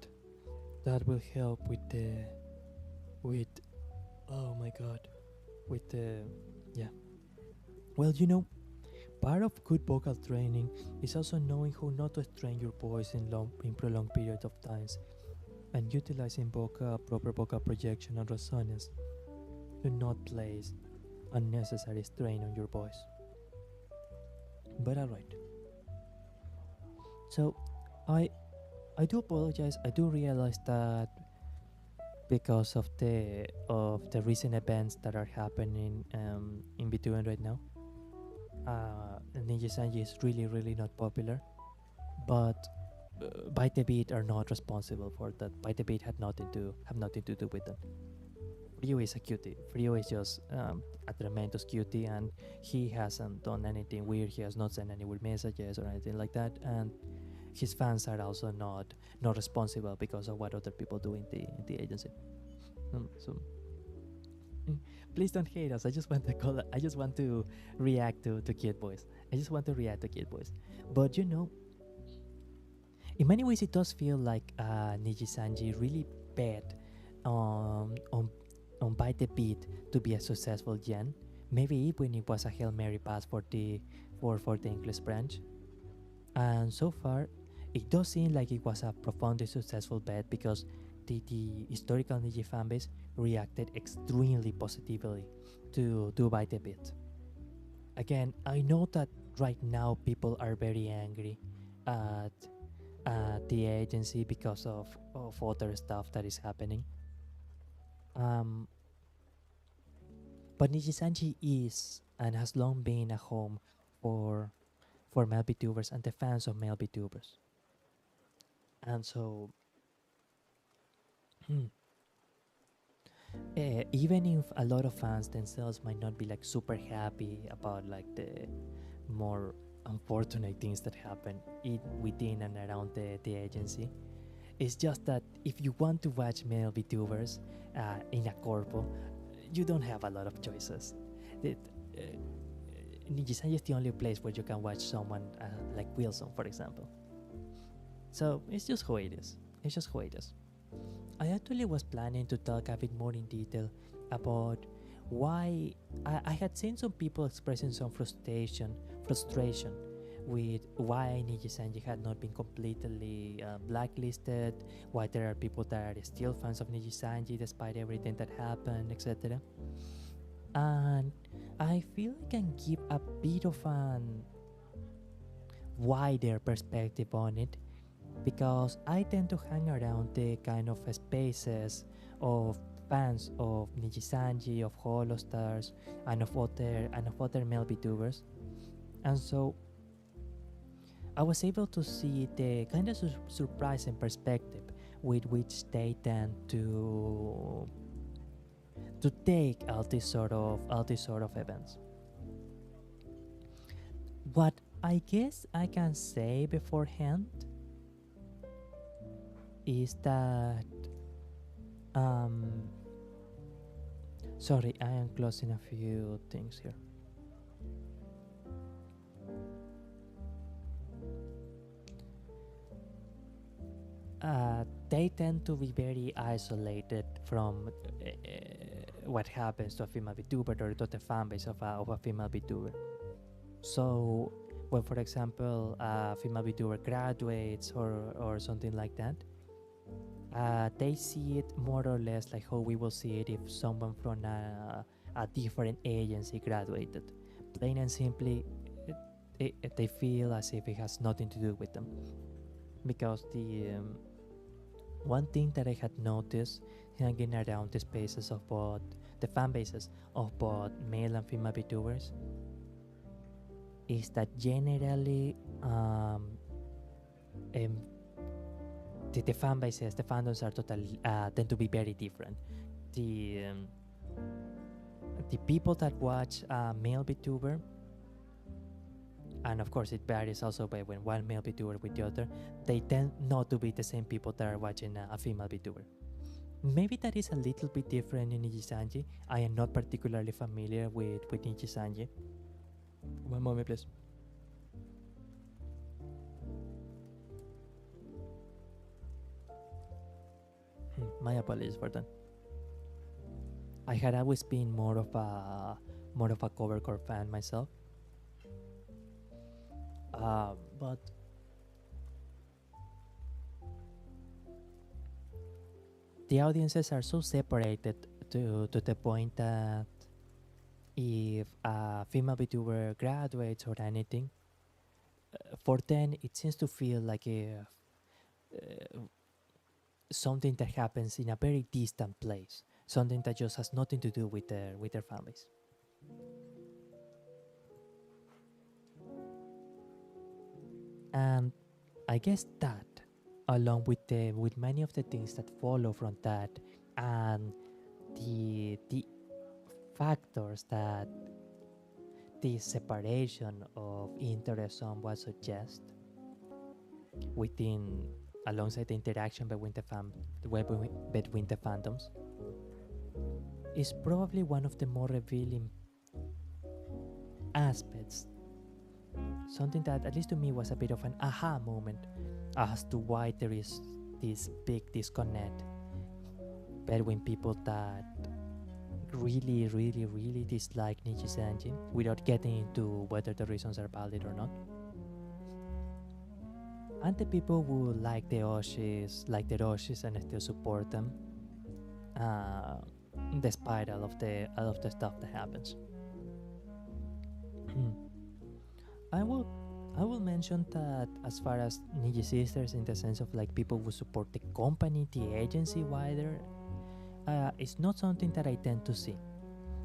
that will help Well, part of good vocal training is also knowing how not to strain your voice in prolonged periods of times, and utilizing proper vocal projection and resonance to not place unnecessary strain on your voice. But alright. So I do apologize. I do realize that because of the recent events that are happening in between right now, Ninja Sanji is really not popular, but Bite the Beat are not responsible for that. Bite the Beat have nothing to do with that. Ryu is a cutie. Ryu is just a tremendous cutie, and he hasn't done anything weird. He has not sent any weird messages or anything like that, and his fans are also not responsible because of what other people do in the agency. So please don't hate us. I just want to react to cute boys. But in many ways it does feel like Niji Sanji really bet on quite a bit to be a successful gen. Maybe even it was a Hail Mary pass for the English branch. And so far, it does seem like it was a profoundly successful bet because the historical Niji fanbase reacted extremely positively to Bite a Bit. Again, I know that right now people are very angry at the agency because of other stuff that is happening. But Nijisanji is and has long been a home for male VTubers and the fans of male VTubers. And so, even if a lot of fans themselves might not be like super happy about like the more unfortunate things that happen within and around the agency, it's just that if you want to watch male VTubers in a corpo, you don't have a lot of choices. Nijisanji is the only place where you can watch someone like Wilson, for example. So it's just who it is. It's just who it is. I actually was planning to talk a bit more in detail about why I had seen some people expressing some frustration with why Nijisanji had not been completely blacklisted, why there are people that are still fans of Nijisanji despite everything that happened, etc. And I feel I can give a bit of an wider perspective on it because I tend to hang around the kind of spaces of fans of Nijisanji, of Holostars, and of other male VTubers. And so I was able to see the kind of surprising perspective with which they tend to take all these sort of events. What I guess I can say beforehand is that sorry, I am closing a few things here. They tend to be very isolated from what happens to a female VTuber or to the fanbase of a female VTuber. So when, for example, a female VTuber graduates or something like that, they see it more or less like how we will see it if someone from a different agency graduated. Plain and simply, they feel as if it has nothing to do with them. Because the one thing that I had noticed hanging around the spaces of both the fan bases of both male and female VTubers is that generally the fan bases, the fandoms are tend to be very different. The people that watch a male VTuber, and of course it varies also by when one male VTuber with the other, they tend not to be the same people that are watching a female VTuber. Maybe that is a little bit different in Nijisanji. I am not particularly familiar with Nijisanji. One moment, please. My apologies for that. I had always been more of a covercore fan myself. But the audiences are so separated to the point that if a female VTuber graduates or anything, for them it seems to feel like something that happens in a very distant place, something that just has nothing to do with their families. And I guess that, along with many of the things that follow from that, and the factors that this separation of interest somewhat suggest alongside the interaction between the fandoms, is probably one of the more revealing aspects. Something that, at least to me, was a bit of an aha moment as to why there is this big disconnect between people that really, really, really dislike Niji's engine without getting into whether the reasons are valid or not. And the people who like the Oshis and still support them, despite all of the stuff that happens. I will mention that as far as Niji sisters, in the sense of like people who support the company, the agency wider, it's not something that I tend to see.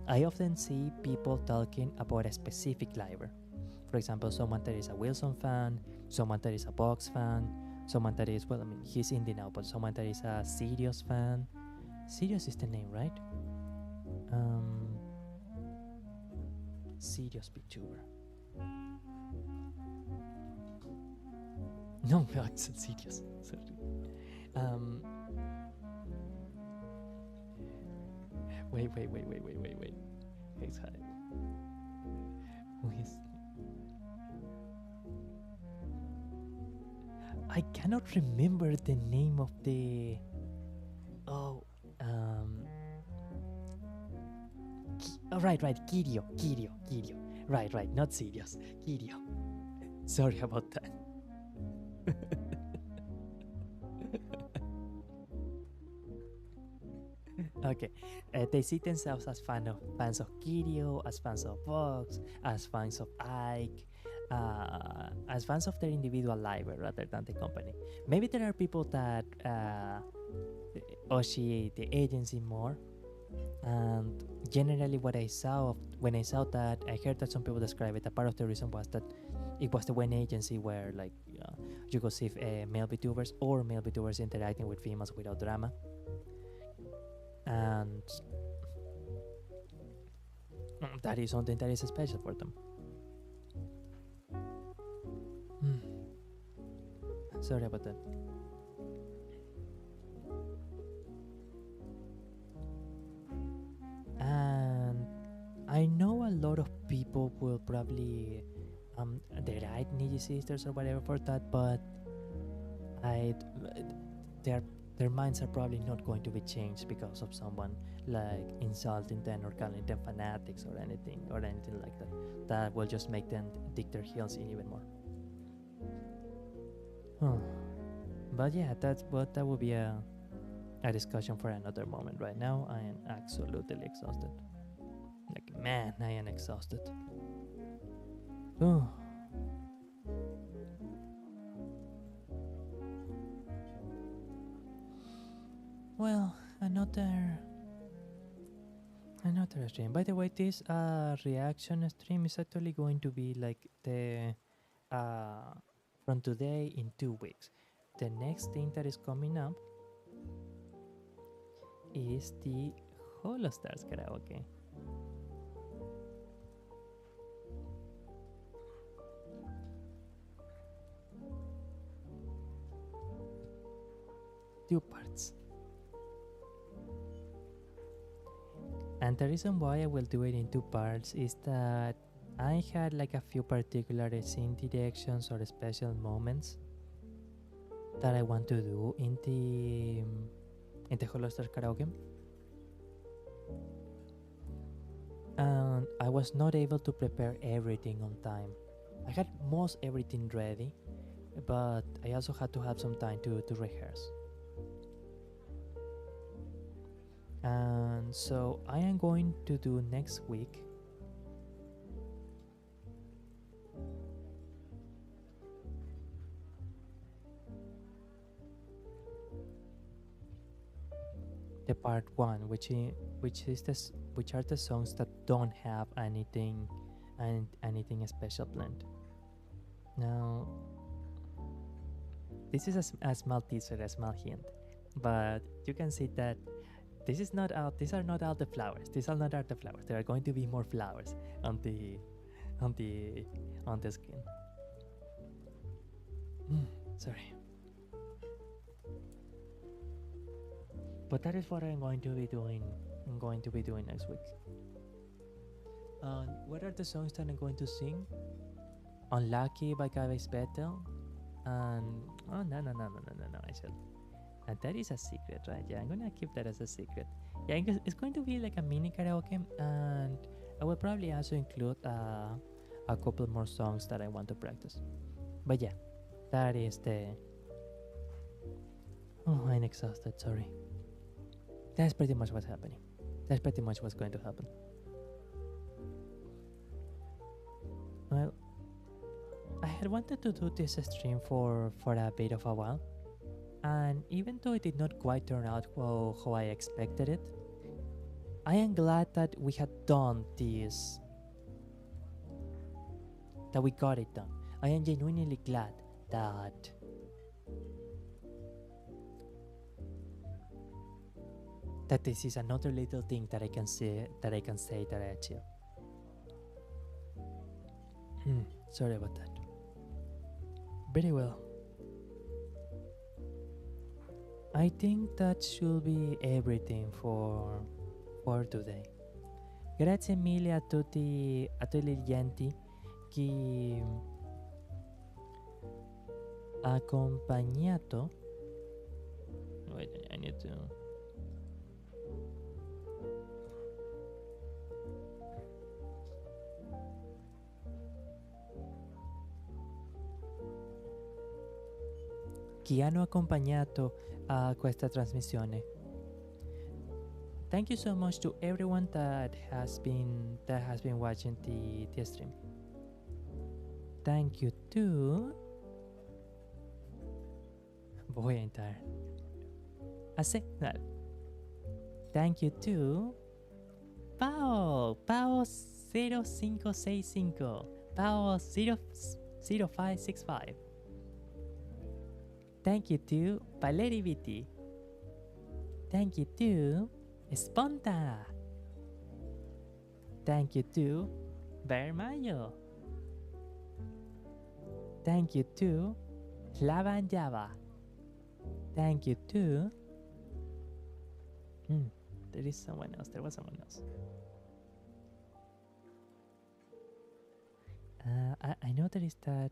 I often see people talking about a specific library. For example, someone that is a Wilson fan, someone that is a Box fan, someone that is, well, I mean, he's indie now, but someone that is a Sirius fan. Sirius is the name, right? Sirius Vtuber. No, it's Sirius. Sorry. Wait. It's high. Who is? I cannot remember the name of the. Oh, right, Kirio. Right, not Sirius. Kirio. Sorry about that. Okay, they see themselves as fans of Kirio, as fans of Vox, as fans of Ike, as fans of their individual library rather than the company. Maybe there are people that associate the agency more, and generally what I saw when I saw that, I heard that some people describe it, a part of the reason was that it was the one agency where like you could see male VTubers or male VTubers interacting with females without drama. And that is something that is special for them. Sorry about that. And I know a lot of people will probably deride Niji sisters or whatever for that, but their minds are probably not going to be changed because of someone like insulting them or calling them fanatics or anything like that. That will just make them dig their heels in even more. But yeah, that would be a discussion for another moment. Right now, I am absolutely exhausted. Like, man, I am exhausted. Well, another stream. By the way, this reaction stream is actually going to be like the from today in 2 weeks. The next thing that is coming up is the Holostars karaoke. Two parts. And the reason why I will do it in 2 parts is that I had like a few particular scene directions or special moments that I want to do in the Holostars karaoke. And I was not able to prepare everything on time. I had most everything ready, but I also had to have some time to rehearse. And so I am going to do next week the part 1, which are the songs that don't have anything special planned. Now, this is a small teaser, a small hint, but you can see that these are not all the flowers. These are not all the flowers. There are going to be more flowers on the screen. Sorry. But that is what I'm going to be doing. I'm going to be doing next week. What are the songs that I'm going to sing? Unlucky by Gavis Battle. And no, I shall. And that is a secret, right? Yeah, I'm gonna keep that as a secret. Yeah, it's going to be like a mini karaoke, and I will probably also include a couple more songs that I want to practice. But yeah, that is the. Oh, I'm exhausted. Sorry. That's pretty much what's happening. That's pretty much what's going to happen. Well, I had wanted to do this stream for a bit of a while, and even though it did not quite turn out how I expected it, I am glad that we had done this, that we got it done. I am genuinely glad that this is another little thing that I can say that I achieved. Sorry about that. Very well. I think that should be everything for today. Grazie mille a tutti gli agenti che accompagnato. Wait, I need to. Che hanno accompagnato a questa trasmissione. Thank you so much to everyone that has been watching the stream. Thank you to. Voy a entrar. Thank you to Pao 0565, Pao 0565. Thank you to Valeri Viti. Thank you to Sponta. Thank you to Bermayo. Thank you to Lavanjava. Thank you to. There is someone else. There was someone else. I know there is that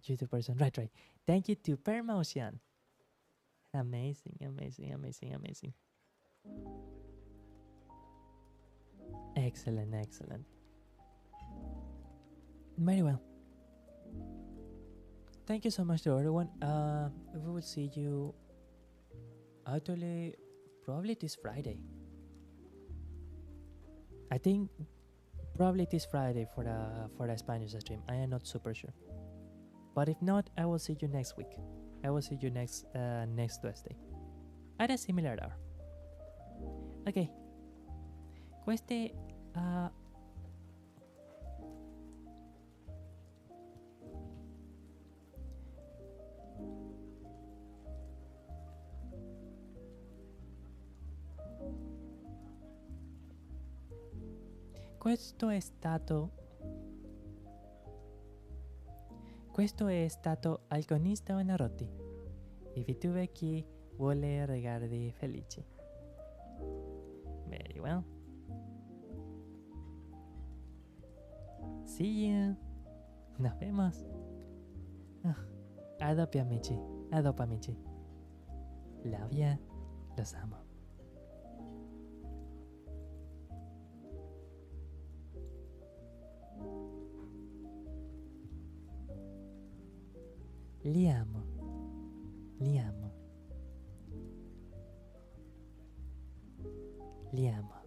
YouTube person. Right. Thank you to Permotion. Amazing. Excellent. Very well. Thank you so much to everyone. We will see you actually probably this Friday. I think probably this Friday for a Spanish stream. I am not super sure. But if not, I will see you next week. I will see you next Thursday at a similar hour. Okay. Queste Questo è stato Alconista Benarotti. I Vtuber chi vuole regardi felici. Very well. See you. Nos vemos. A dopo amici. Love ya. Los amo. Li amo. Li amo.